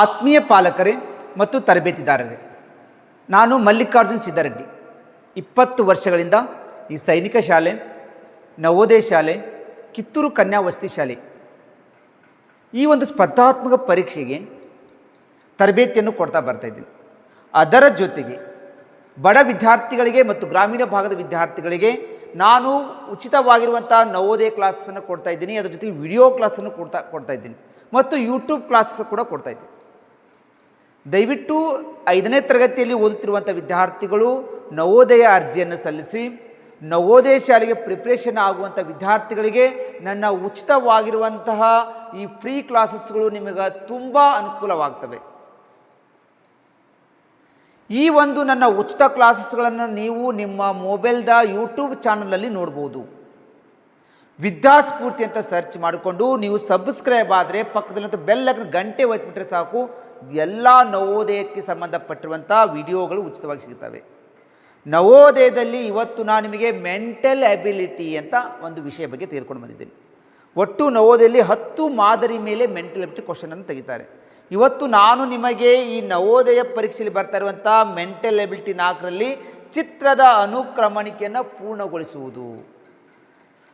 ಆತ್ಮೀಯ ಪಾಲಕರೇ ಮತ್ತು ತರಬೇತಿದಾರರೇ, ನಾನು ಮಲ್ಲಿಕಾರ್ಜುನ್ ಸಿದ್ದಾರೆಡ್ಡಿ 20 ವರ್ಷಗಳಿಂದ ಈ ಸೈನಿಕ ಶಾಲೆ, ನವೋದಯ ಶಾಲೆ, ಕಿತ್ತೂರು ಕನ್ಯಾ ವಸತಿ ಶಾಲೆ ಈ ಒಂದು ಸ್ಪರ್ಧಾತ್ಮಕ ಪರೀಕ್ಷೆಗೆ ತರಬೇತಿಯನ್ನು ಕೊಡ್ತಾ ಬರ್ತಾಯಿದ್ದೀನಿ. ಅದರ ಜೊತೆಗೆ ಬಡ ವಿದ್ಯಾರ್ಥಿಗಳಿಗೆ ಮತ್ತು ಗ್ರಾಮೀಣ ಭಾಗದ ವಿದ್ಯಾರ್ಥಿಗಳಿಗೆ ನಾನು ಉಚಿತವಾಗಿರುವಂಥ ನವೋದಯ ಕ್ಲಾಸನ್ನು ಕೊಡ್ತಾಯಿದ್ದೀನಿ. ಅದರ ಜೊತೆಗೆ ವಿಡಿಯೋ ಕ್ಲಾಸನ್ನು ಕೊಡ್ತಾಯಿದ್ದೀನಿ ಮತ್ತು ಯೂಟ್ಯೂಬ್ ಕ್ಲಾಸ್ ಕೂಡ ಕೊಡ್ತಾಯಿದ್ದೀನಿ. ದಯವಿಟ್ಟು 5ನೇ ತರಗತಿಯಲ್ಲಿ ಓದುತ್ತಿರುವಂಥ ವಿದ್ಯಾರ್ಥಿಗಳು ನವೋದಯ ಅರ್ಜಿಯನ್ನು ಸಲ್ಲಿಸಿ ನವೋದಯ ಶಾಲೆಗೆ ಪ್ರಿಪ್ರೇಷನ್ ಆಗುವಂಥ ವಿದ್ಯಾರ್ಥಿಗಳಿಗೆ ನನ್ನ ಉಚಿತವಾಗಿರುವಂತಹ ಈ ಫ್ರೀ ಕ್ಲಾಸಸ್ಗಳು ನಿಮಗೆ ತುಂಬ ಅನುಕೂಲವಾಗ್ತವೆ. ಈ ಒಂದು ನನ್ನ ಉಚಿತ ಕ್ಲಾಸಸ್ಗಳನ್ನು ನೀವು ನಿಮ್ಮ ಮೊಬೈಲ್ದ ಯೂಟ್ಯೂಬ್ ಚಾನಲಲ್ಲಿ ನೋಡ್ಬೋದು. ವಿದ್ಯಾಸ್ಫೂರ್ತಿ ಅಂತ ಸರ್ಚ್ ಮಾಡಿಕೊಂಡು ನೀವು ಸಬ್ಸ್ಕ್ರೈಬ್ ಆದರೆ ಪಕ್ಕದಲ್ಲಿಂತ ಬೆಲ್ಲನ್ನು ಗಂಟೆ ಒತ್ತಿಬಿಟ್ರೆ ಸಾಕು, ಎಲ್ಲ ನವೋದಯಕ್ಕೆ ಸಂಬಂಧಪಟ್ಟಿರುವಂಥ ವಿಡಿಯೋಗಳು ಉಚಿತವಾಗಿ ಸಿಗುತ್ತವೆ. ನವೋದಯದಲ್ಲಿ ಇವತ್ತು ನಾನು ನಿಮಗೆ ಮೆಂಟಲ್ ಎಬಿಲಿಟಿ ಅಂತ ಒಂದು ವಿಷಯ ಬಗ್ಗೆ ತೆಗೆದುಕೊಂಡು ಬಂದಿದ್ದೀನಿ. ಒಟ್ಟು ನವೋದಯದಲ್ಲಿ 10 ಮಾದರಿ ಮೇಲೆ ಮೆಂಟಲ್ ಎಬಿಲಿಟಿ ಕ್ವಶನನ್ನು ತೆಗಿತಾರೆ. ಇವತ್ತು ನಾನು ನಿಮಗೆ ಈ ನವೋದಯ ಪರೀಕ್ಷೆಯಲ್ಲಿ ಬರ್ತಾ ಇರುವಂಥ ಮೆಂಟಲ್ ಎಬಿಲಿಟಿ 4ರಲ್ಲಿ ಚಿತ್ರದ ಅನುಕ್ರಮಣಿಕೆಯನ್ನು ಪೂರ್ಣಗೊಳಿಸುವುದು,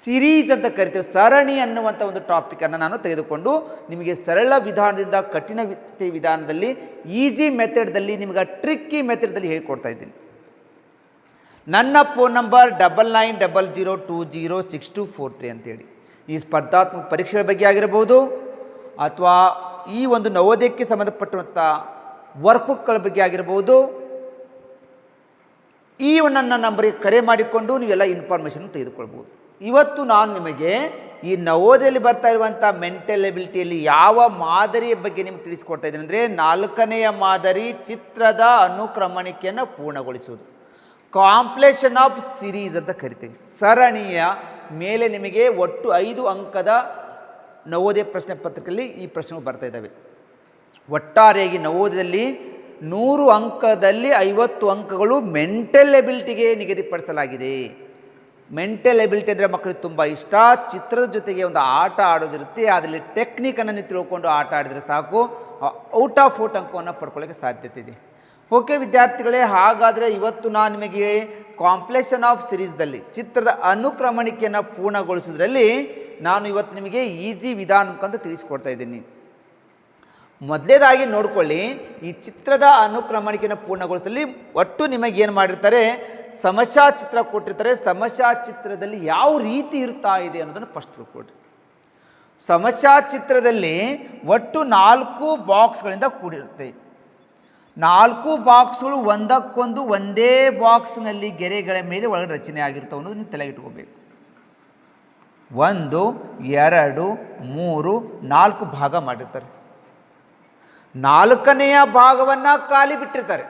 ಸಿರೀಸ್ ಅಂತ ಕರಿತೇವೆ, ಸರಣಿ ಅನ್ನುವಂಥ ಒಂದು ಟಾಪಿಕನ್ನು ನಾನು ತೆಗೆದುಕೊಂಡು ನಿಮಗೆ ಸರಳ ವಿಧಾನದಿಂದ ಕಠಿಣ ವಿಧಾನದಲ್ಲಿ ಈಸಿ ಮೆಥಡ್ದಲ್ಲಿ ನಿಮಗೆ ಟ್ರಿಕ್ಕಿ ಮೆಥಡ್ದಲ್ಲಿ ಹೇಳ್ಕೊಡ್ತಾ ಇದ್ದೀನಿ. ನನ್ನ ಫೋನ್ ನಂಬರ್ 9900206243 ಅಂತೇಳಿ. ಈ ಸ್ಪರ್ಧಾತ್ಮಕ ಪರೀಕ್ಷೆಗಳ ಬಗ್ಗೆ ಆಗಿರಬಹುದು ಅಥವಾ ಈ ಒಂದು ನವೋದಯಕ್ಕೆ ಸಂಬಂಧಪಟ್ಟಿರುವಂಥ ವರ್ಕ್ಬುಕ್ಗಳ ಬಗ್ಗೆ ಆಗಿರ್ಬೋದು, ಈ ನನ್ನ ನಂಬರಿಗೆ ಕರೆ ಮಾಡಿಕೊಂಡು ನೀವೆಲ್ಲ ಇನ್ಫಾರ್ಮೇಷನ್ ತೆಗೆದುಕೊಳ್ಬೋದು. ಇವತ್ತು ನಾನು ನಿಮಗೆ ಈ ನವೋದಯದಲ್ಲಿ ಬರ್ತಾ ಇರುವಂಥ ಮೆಂಟಲ್ ಎಬಿಲಿಟಿಯಲ್ಲಿ ಯಾವ ಮಾದರಿಯ ಬಗ್ಗೆ ನಿಮ್ಗೆ ತಿಳಿಸ್ಕೊಡ್ತಾ ಇದ್ದೀನಿ ಅಂದರೆ 4ನೆಯ ಮಾದರಿ ಚಿತ್ರದ ಅನುಕ್ರಮಣಿಕೆಯನ್ನು ಪೂರ್ಣಗೊಳಿಸುವುದು, ಕಾಂಪ್ಲೇಷನ್ ಆಫ್ ಸಿರೀಸ್ ಅಂತ ಕರಿತೀವಿ. ಸರಣಿಯ ಮೇಲೆ ನಿಮಗೆ ಒಟ್ಟು 5 ಅಂಕದ ನವೋದಯ ಪ್ರಶ್ನೆ ಪತ್ರಿಕೆಯಲ್ಲಿ ಈ ಪ್ರಶ್ನೆಗಳು ಬರ್ತಾ ಇದ್ದಾವೆ. ಒಟ್ಟಾರೆಯಾಗಿ ನವೋದಯದಲ್ಲಿ 100 ಅಂಕದಲ್ಲಿ 50 ಅಂಕಗಳು ಮೆಂಟಲ್ ಎಬಿಲಿಟಿಗೆ ನಿಗದಿಪಡಿಸಲಾಗಿದೆ. ಮೆಂಟಲ್ ಎಬಿಲಿಟಿ ಅಂದರೆ ಮಕ್ಕಳಿಗೆ ತುಂಬ ಇಷ್ಟ. ಚಿತ್ರದ ಜೊತೆಗೆ ಒಂದು ಆಟ ಆಡೋದಿರುತ್ತೆ, ಅದರಲ್ಲಿ ಟೆಕ್ನಿಕನ್ನು ನೀವು ತಿಳ್ಕೊಂಡು ಆಟ ಆಡಿದರೆ ಸಾಕು, ಔಟ್ ಆಫ್ ಔಟ್ ಅಂಕವನ್ನು ಪಡ್ಕೊಳ್ಳೋಕ್ಕೆ ಸಾಧ್ಯತೆ ಇದೆ. ಓಕೆ ವಿದ್ಯಾರ್ಥಿಗಳೇ, ಹಾಗಾದರೆ ಇವತ್ತು ನಾನು ನಿಮಗೆ ಕಾಂಪ್ಲೇಷನ್ ಆಫ್ ಸಿರೀಸ್ದಲ್ಲಿ ಚಿತ್ರದ ಅನುಕ್ರಮಣಿಕೆಯನ್ನು ಪೂರ್ಣಗೊಳಿಸೋದ್ರಲ್ಲಿ ನಾನು ಇವತ್ತು ನಿಮಗೆ ಈಸಿ ವಿಧಾನಕ್ಕಂತ ತಿಳಿಸ್ಕೊಡ್ತಾ ಇದ್ದೀನಿ. ಮೊದಲೇದಾಗಿ ನೋಡ್ಕೊಳ್ಳಿ, ಈ ಚಿತ್ರದ ಅನುಕ್ರಮಣಿಕೆಯನ್ನು ಪೂರ್ಣಗೊಳಿಸಲಿ ಒಟ್ಟು ನಿಮಗೇನು ಮಾಡಿರ್ತಾರೆ, ಸಮಸ್ಯಾ ಚಿತ್ರ ಕೊಟ್ಟಿರ್ತಾರೆ. ಸಮಸ್ಯಾ ಚಿತ್ರದಲ್ಲಿ ಯಾವ ರೀತಿ ಇರ್ತಾ ಇದೆ ಅನ್ನೋದನ್ನು ಫಸ್ಟ್ ತಿಳ್ಕೊಳ್ರಿ. ಸಮಸ್ಯಾ ಚಿತ್ರದಲ್ಲಿ ಒಟ್ಟು 4 ಬಾಕ್ಸ್ಗಳಿಂದ ಕೂಡಿರುತ್ತೆ. 4 ಬಾಕ್ಸ್ಗಳು ಒಂದಕ್ಕೊಂದು ಒಂದೇ ಬಾಕ್ಸ್ನಲ್ಲಿ ಗೆರೆಗಳ ಮೇಲೆ ಒಳಗಡೆ ರಚನೆ ಆಗಿರ್ತವೆ ಅನ್ನೋದು ನೀವು ತಲೆಗಿಟ್ಕೋಬೇಕು. 1 2 3 4 ಭಾಗ ಮಾಡಿರ್ತಾರೆ. 4ನೆಯ ಭಾಗವನ್ನು ಖಾಲಿ ಬಿಟ್ಟಿರ್ತಾರೆ.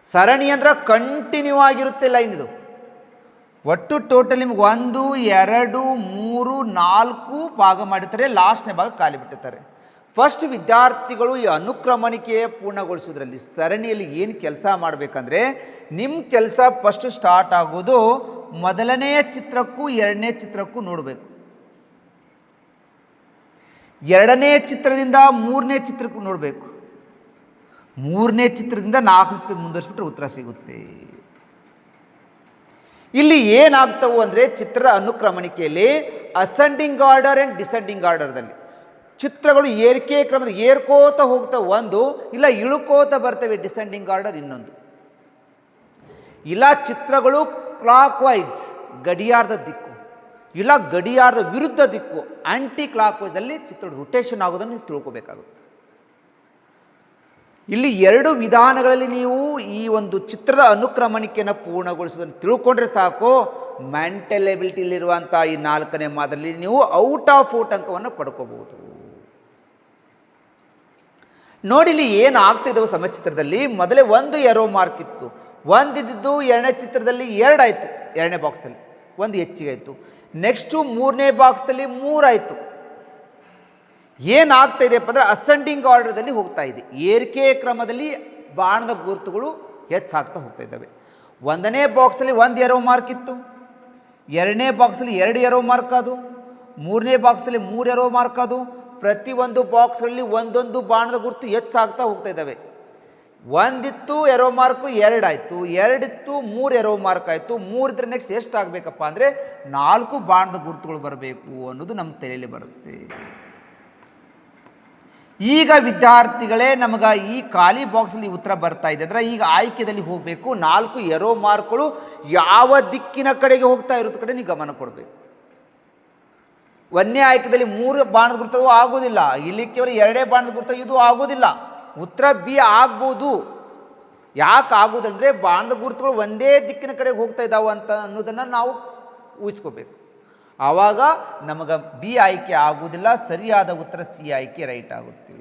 ಸರಣಿ ಅಂದ್ರೆ ಕಂಟಿನ್ಯೂ ಆಗಿರುತ್ತೆ ಲೈನ್. ಇದು ಒಟ್ಟು ಟೋಟಲ್ ನಿಮ್ಗೆ 1 2 3 4 ಭಾಗ ಮಾಡಿರ್ತಾರೆ, ಲಾಸ್ಟ್ನೇ ಭಾಗ ಖಾಲಿ ಬಿಟ್ಟಿರ್ತಾರೆ. ಫಸ್ಟ್ ವಿದ್ಯಾರ್ಥಿಗಳು ಈ ಅನುಕ್ರಮಣಿಕೆ ಪೂರ್ಣಗೊಳಿಸೋದ್ರಲ್ಲಿ ಸರಣಿಯಲ್ಲಿ ಏನು ಕೆಲಸ ಮಾಡಬೇಕಂದ್ರೆ, ನಿಮ್ಮ ಕೆಲಸ ಫಸ್ಟ್ ಸ್ಟಾರ್ಟ್ ಆಗೋದು ಮೊದಲನೆಯ ಚಿತ್ರಕ್ಕೂ 2ನೇ ಚಿತ್ರಕ್ಕೂ ನೋಡಬೇಕು. 2ನೇ ಚಿತ್ರದಿಂದ 3ನೇ ಚಿತ್ರಕ್ಕೂ ನೋಡಬೇಕು. 3ನೇ ಚಿತ್ರದಿಂದ 4ನೇ ಚಿತ್ರಕ್ಕೆ ಮುಂದುವರಿಸ್ಬಿಟ್ರೆ ಉತ್ತರ ಸಿಗುತ್ತೆ. ಇಲ್ಲಿ ಏನಾಗ್ತವು ಅಂದರೆ, ಚಿತ್ರದ ಅನುಕ್ರಮಣಿಕೆಯಲ್ಲಿ ಅಸೆಂಡಿಂಗ್ ಆರ್ಡರ್ ಆ್ಯಂಡ್ ಡಿಸೆಂಡಿಂಗ್ ಆರ್ಡರ್ದಲ್ಲಿ ಚಿತ್ರಗಳು ಏರಿಕೆ ಕ್ರಮದ ಏರ್ಕೋತ ಹೋಗ್ತವೆ ಒಂದು, ಇಲ್ಲ ಇಳುಕೋತ ಬರ್ತವೆ ಡಿಸೆಂಡಿಂಗ್ ಆರ್ಡರ್ ಇನ್ನೊಂದು. ಇಲ್ಲ ಚಿತ್ರಗಳು ಕ್ಲಾಕ್ ವೈಸ್ ಗಡಿಯಾರದ ದಿಕ್ಕು, ಇಲ್ಲ ಗಡಿಯಾರದ ವಿರುದ್ಧ ದಿಕ್ಕು ಆಂಟಿ ಕ್ಲಾಕ್ ವೈಸಲ್ಲಿ ಚಿತ್ರ ರೊಟೇಷನ್ ಆಗೋದನ್ನು ನೀವು ತಿಳ್ಕೋಬೇಕಾಗುತ್ತೆ. ಇಲ್ಲಿ 2 ವಿಧಾನಗಳಲ್ಲಿ ನೀವು ಈ ಒಂದು ಚಿತ್ರದ ಅನುಕ್ರಮಣಿಕೆಯನ್ನು ಪೂರ್ಣಗೊಳಿಸೋದನ್ನು ತಿಳ್ಕೊಂಡ್ರೆ ಸಾಕು, ಮೆಂಟಲ್ ಎಬಿಲಿಟಿಲಿರುವಂಥ ಈ 4ನೇ ಮಾದರಿಯಲ್ಲಿ ನೀವು ಔಟ್ ಆಫ್ ಔಟ್ ಅಂಕವನ್ನು ಪಡ್ಕೋಬಹುದು. ನೋಡಿ ಇಲ್ಲಿ ಏನು ಆಗ್ತಿದ್ದವು ಸಮಚಿತ್ರದಲ್ಲಿ, ಮೊದಲೇ 1 ಎರೋ ಮಾರ್ಕ್ ಇತ್ತು, 1 ಇದ್ದಿದ್ದು 2ನೇ ಚಿತ್ರದಲ್ಲಿ 2 ಆಯಿತು, 2ನೇ ಬಾಕ್ಸಲ್ಲಿ 1 ಹೆಚ್ಚಿಗೆ ಆಯಿತು. ನೆಕ್ಸ್ಟು 3ನೇ ಬಾಕ್ಸಲ್ಲಿ 3 ಆಯಿತು. ಏನಾಗ್ತಾ ಇದೆಯಪ್ಪ ಅಂದರೆ ಅಸೆಂಡಿಂಗ್ ಆರ್ಡರ್ದಲ್ಲಿ ಹೋಗ್ತಾ ಇದೆ. ಏರಿಕೆ ಕ್ರಮದಲ್ಲಿ ಬಾಣದ ಗುರುತುಗಳು ಹೆಚ್ಚಾಗ್ತಾ ಹೋಗ್ತಾ ಇದ್ದಾವೆ. 1ನೇ ಬಾಕ್ಸಲ್ಲಿ 1 ಎರೋ ಮಾರ್ಕ್ ಇತ್ತು, 2ನೇ ಬಾಕ್ಸಲ್ಲಿ 2 ಎರೋ ಮಾರ್ಕ್ ಅದು, 3ನೇ ಬಾಕ್ಸಲ್ಲಿ 3 ಎರೋ ಮಾರ್ಕ್ ಅದು, ಪ್ರತಿಯೊಂದು ಬಾಕ್ಸ್ಗಳಲ್ಲಿ ಒಂದೊಂದು ಬಾಣದ ಗುರುತು ಹೆಚ್ಚಾಗ್ತಾ ಹೋಗ್ತಾ ಇದ್ದಾವೆ. ಒಂದಿತ್ತು ಎರೋ ಮಾರ್ಕು 2 ಆಯಿತು, 2 ಇತ್ತು 3 ಎರೋ ಮಾರ್ಕ್ ಆಯಿತು, 3 ಇದ್ರೆ ನೆಕ್ಸ್ಟ್ ಎಷ್ಟು ಆಗಬೇಕಪ್ಪ ಅಂದರೆ 4 ಬಾಣದ ಗುರುತುಗಳು ಬರಬೇಕು ಅನ್ನೋದು ನಮ್ಮ ತಲೆಯಲ್ಲಿ ಬರುತ್ತೆ. ಈಗ ವಿದ್ಯಾರ್ಥಿಗಳೇ ನಮಗೆ ಈ ಖಾಲಿ ಬಾಕ್ಸಲ್ಲಿ ಉತ್ತರ ಬರ್ತಾ ಇದೆ ಅಂದರೆ ಈಗ ಆಯ್ಕೆಯಲ್ಲಿ ಹೋಗಬೇಕು. 4 ಎರೋ ಮಾರ್ಕ್ಗಳು ಯಾವ ದಿಕ್ಕಿನ ಕಡೆಗೆ ಹೋಗ್ತಾ ಇರೋದ್ರ ಕಡೆ ನೀವು ಗಮನ ಕೊಡಬೇಕು. ಒಂದನೇ ಆಯ್ಕೆಯಲ್ಲಿ 3 ಬಾಣದ ಗುರುತು ಆಗೋದಿಲ್ಲ, ಇಲ್ಲಿ ಕೇವಲ 2 ಬಾಣದ ಗುರುತು ಇದು ಆಗೋದಿಲ್ಲ. ಉತ್ತರ ಬಿ ಆಗ್ಬೋದು. ಯಾಕೆ ಆಗೋದಂದರೆ ಬಾಣದ ಗುರುತುಗಳು ಒಂದೇ ದಿಕ್ಕಿನ ಕಡೆಗೆ ಹೋಗ್ತಾ ಇದ್ದಾವೆ ಅಂತ ಅನ್ನೋದನ್ನು ನಾವು ಊಹಿಸ್ಕೋಬೇಕು. ಆವಾಗ ನಮಗೆ ಬಿ ಆಯ್ಕೆ ಆಗುವುದಿಲ್ಲ. ಸರಿಯಾದ ಉತ್ತರ ಸಿ ಆಯ್ಕೆ ರೈಟ್ ಆಗುತ್ತೆ.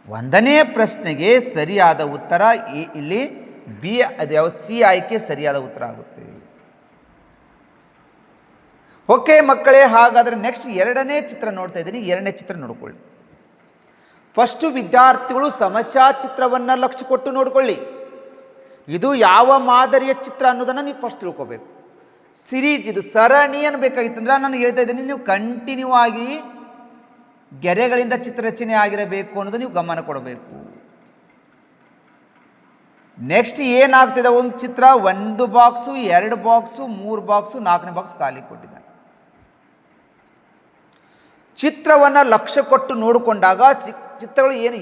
1ನೇ ಪ್ರಶ್ನೆಗೆ ಸರಿಯಾದ ಉತ್ತರ ಇಲ್ಲಿ ಬಿ, ಅದು ಸಿ ಆಯ್ಕೆ ಸರಿಯಾದ ಉತ್ತರ ಆಗುತ್ತೆ. ಓಕೆ ಮಕ್ಕಳೇ, ಹಾಗಾದರೆ ನೆಕ್ಸ್ಟ್ 2ನೇ ಚಿತ್ರ ನೋಡ್ತಾ ಇದ್ದೀನಿ. 2ನೇ ಚಿತ್ರ ನೋಡ್ಕೊಳ್ಳಿ. ಫಸ್ಟು ವಿದ್ಯಾರ್ಥಿಗಳು ಸಮಸ್ಯಾ ಚಿತ್ರವನ್ನು ಲಕ್ಷ್ಯ ಕೊಟ್ಟು ನೋಡ್ಕೊಳ್ಳಿ. ಇದು ಯಾವ ಮಾದರಿಯ ಚಿತ್ರ ಅನ್ನೋದನ್ನು ನೀವು ಫಸ್ಟ್ ತಿಳ್ಕೋಬೇಕು. ಸಿರೀಸ್, ಇದು ಸರಣಿ ಅನ್ಬೇಕಾಗಿತ್ತಂದ್ರೆ ನಾನು ಹೇಳ್ತಾ ಇದ್ದೀನಿ, ನೀವು ಕಂಟಿನ್ಯೂ ಆಗಿ ಗೆರೆಗಳಿಂದ ಚಿತ್ರರಚನೆ ಆಗಿರಬೇಕು ಅನ್ನೋದು ನೀವು ಗಮನ ಕೊಡಬೇಕು. ನೆಕ್ಸ್ಟ್ ಏನಾಗ್ತಿದೆ, ಒಂದು ಚಿತ್ರ 1 ಬಾಕ್ಸು 2 ಬಾಕ್ಸು 3 ಬಾಕ್ಸು 4ನೇ ಬಾಕ್ಸ್ ಖಾಲಿ ಕೊಟ್ಟಿದ್ದಾನೆ. ಚಿತ್ರವನ್ನು ಲಕ್ಷ್ಯ ಕೊಟ್ಟು ನೋಡಿಕೊಂಡಾಗ ಚಿತ್ರಗಳು ಏನು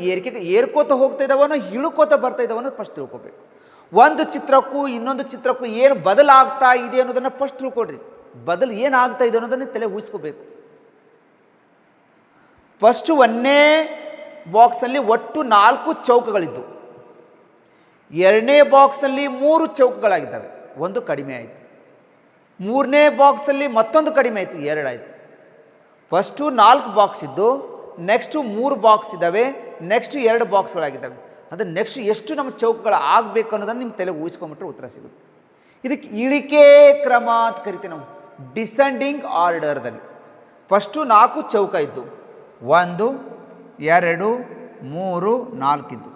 ಏರ್ಕೋತ ಹೋಗ್ತಾ ಇದ್ದಾವನೋ ಇಳುಕೋತ ಬರ್ತಾ ಇದ್ದಾವನ್ನೋ ಫಸ್ಟ್ ತಿಳ್ಕೊಬೇಕು. ಒಂದು ಚಿತ್ರಕ್ಕೂ ಇನ್ನೊಂದು ಚಿತ್ರಕ್ಕೂ ಏನು ಬದಲಾಗ್ತಾ ಇದೆ ಅನ್ನೋದನ್ನು ಫಸ್ಟ್ ತಿಳ್ಕೊಡ್ರಿ. ಬದಲು ಏನಾಗ್ತಾ ಇದೆ ಅನ್ನೋದನ್ನು ತಲೆ ಊಹಿಸ್ಕೋಬೇಕು. ಫಸ್ಟು 1ನೇ ಬಾಕ್ಸಲ್ಲಿ ಒಟ್ಟು 4 ಚೌಕಗಳಿದ್ದು, 2ನೇ ಬಾಕ್ಸಲ್ಲಿ 3 ಚೌಕಗಳಾಗಿದ್ದಾವೆ, 1 ಕಡಿಮೆ ಆಯಿತು. 3ನೇ ಬಾಕ್ಸಲ್ಲಿ ಮತ್ತೊಂದು ಕಡಿಮೆ ಆಯಿತು, 2 ಆಯಿತು. ಫಸ್ಟು 4 ಬಾಕ್ಸ್ ಇದ್ದು, ನೆಕ್ಸ್ಟು 3 ಬಾಕ್ಸ್ ಇದ್ದಾವೆ, ನೆಕ್ಸ್ಟು 2 ಬಾಕ್ಸ್ಗಳಾಗಿದ್ದಾವೆ. ಅಂದರೆ ನೆಕ್ಸ್ಟ್ ಎಷ್ಟು ನಮ್ಮ ಚೌಕಗಳು ಆಗಬೇಕು ಅನ್ನೋದನ್ನು ನಿಮ್ಮ ತಲೆ ಊಹಿಸ್ಕೊಂಬಿಟ್ರೆ ಉತ್ತರ ಸಿಗುತ್ತೆ. ಇದಕ್ಕೆ ಇಳಿಕೆ ಕ್ರಮ ಅಂತ ಕರಿತೀವಿ ನಾವು, ಡಿಸೆಂಡಿಂಗ್ ಆರ್ಡರ್ದಲ್ಲಿ. ಫಸ್ಟು 4 ಚೌಕ ಇದ್ದು, 1 2 3 4 ಇದ್ದು.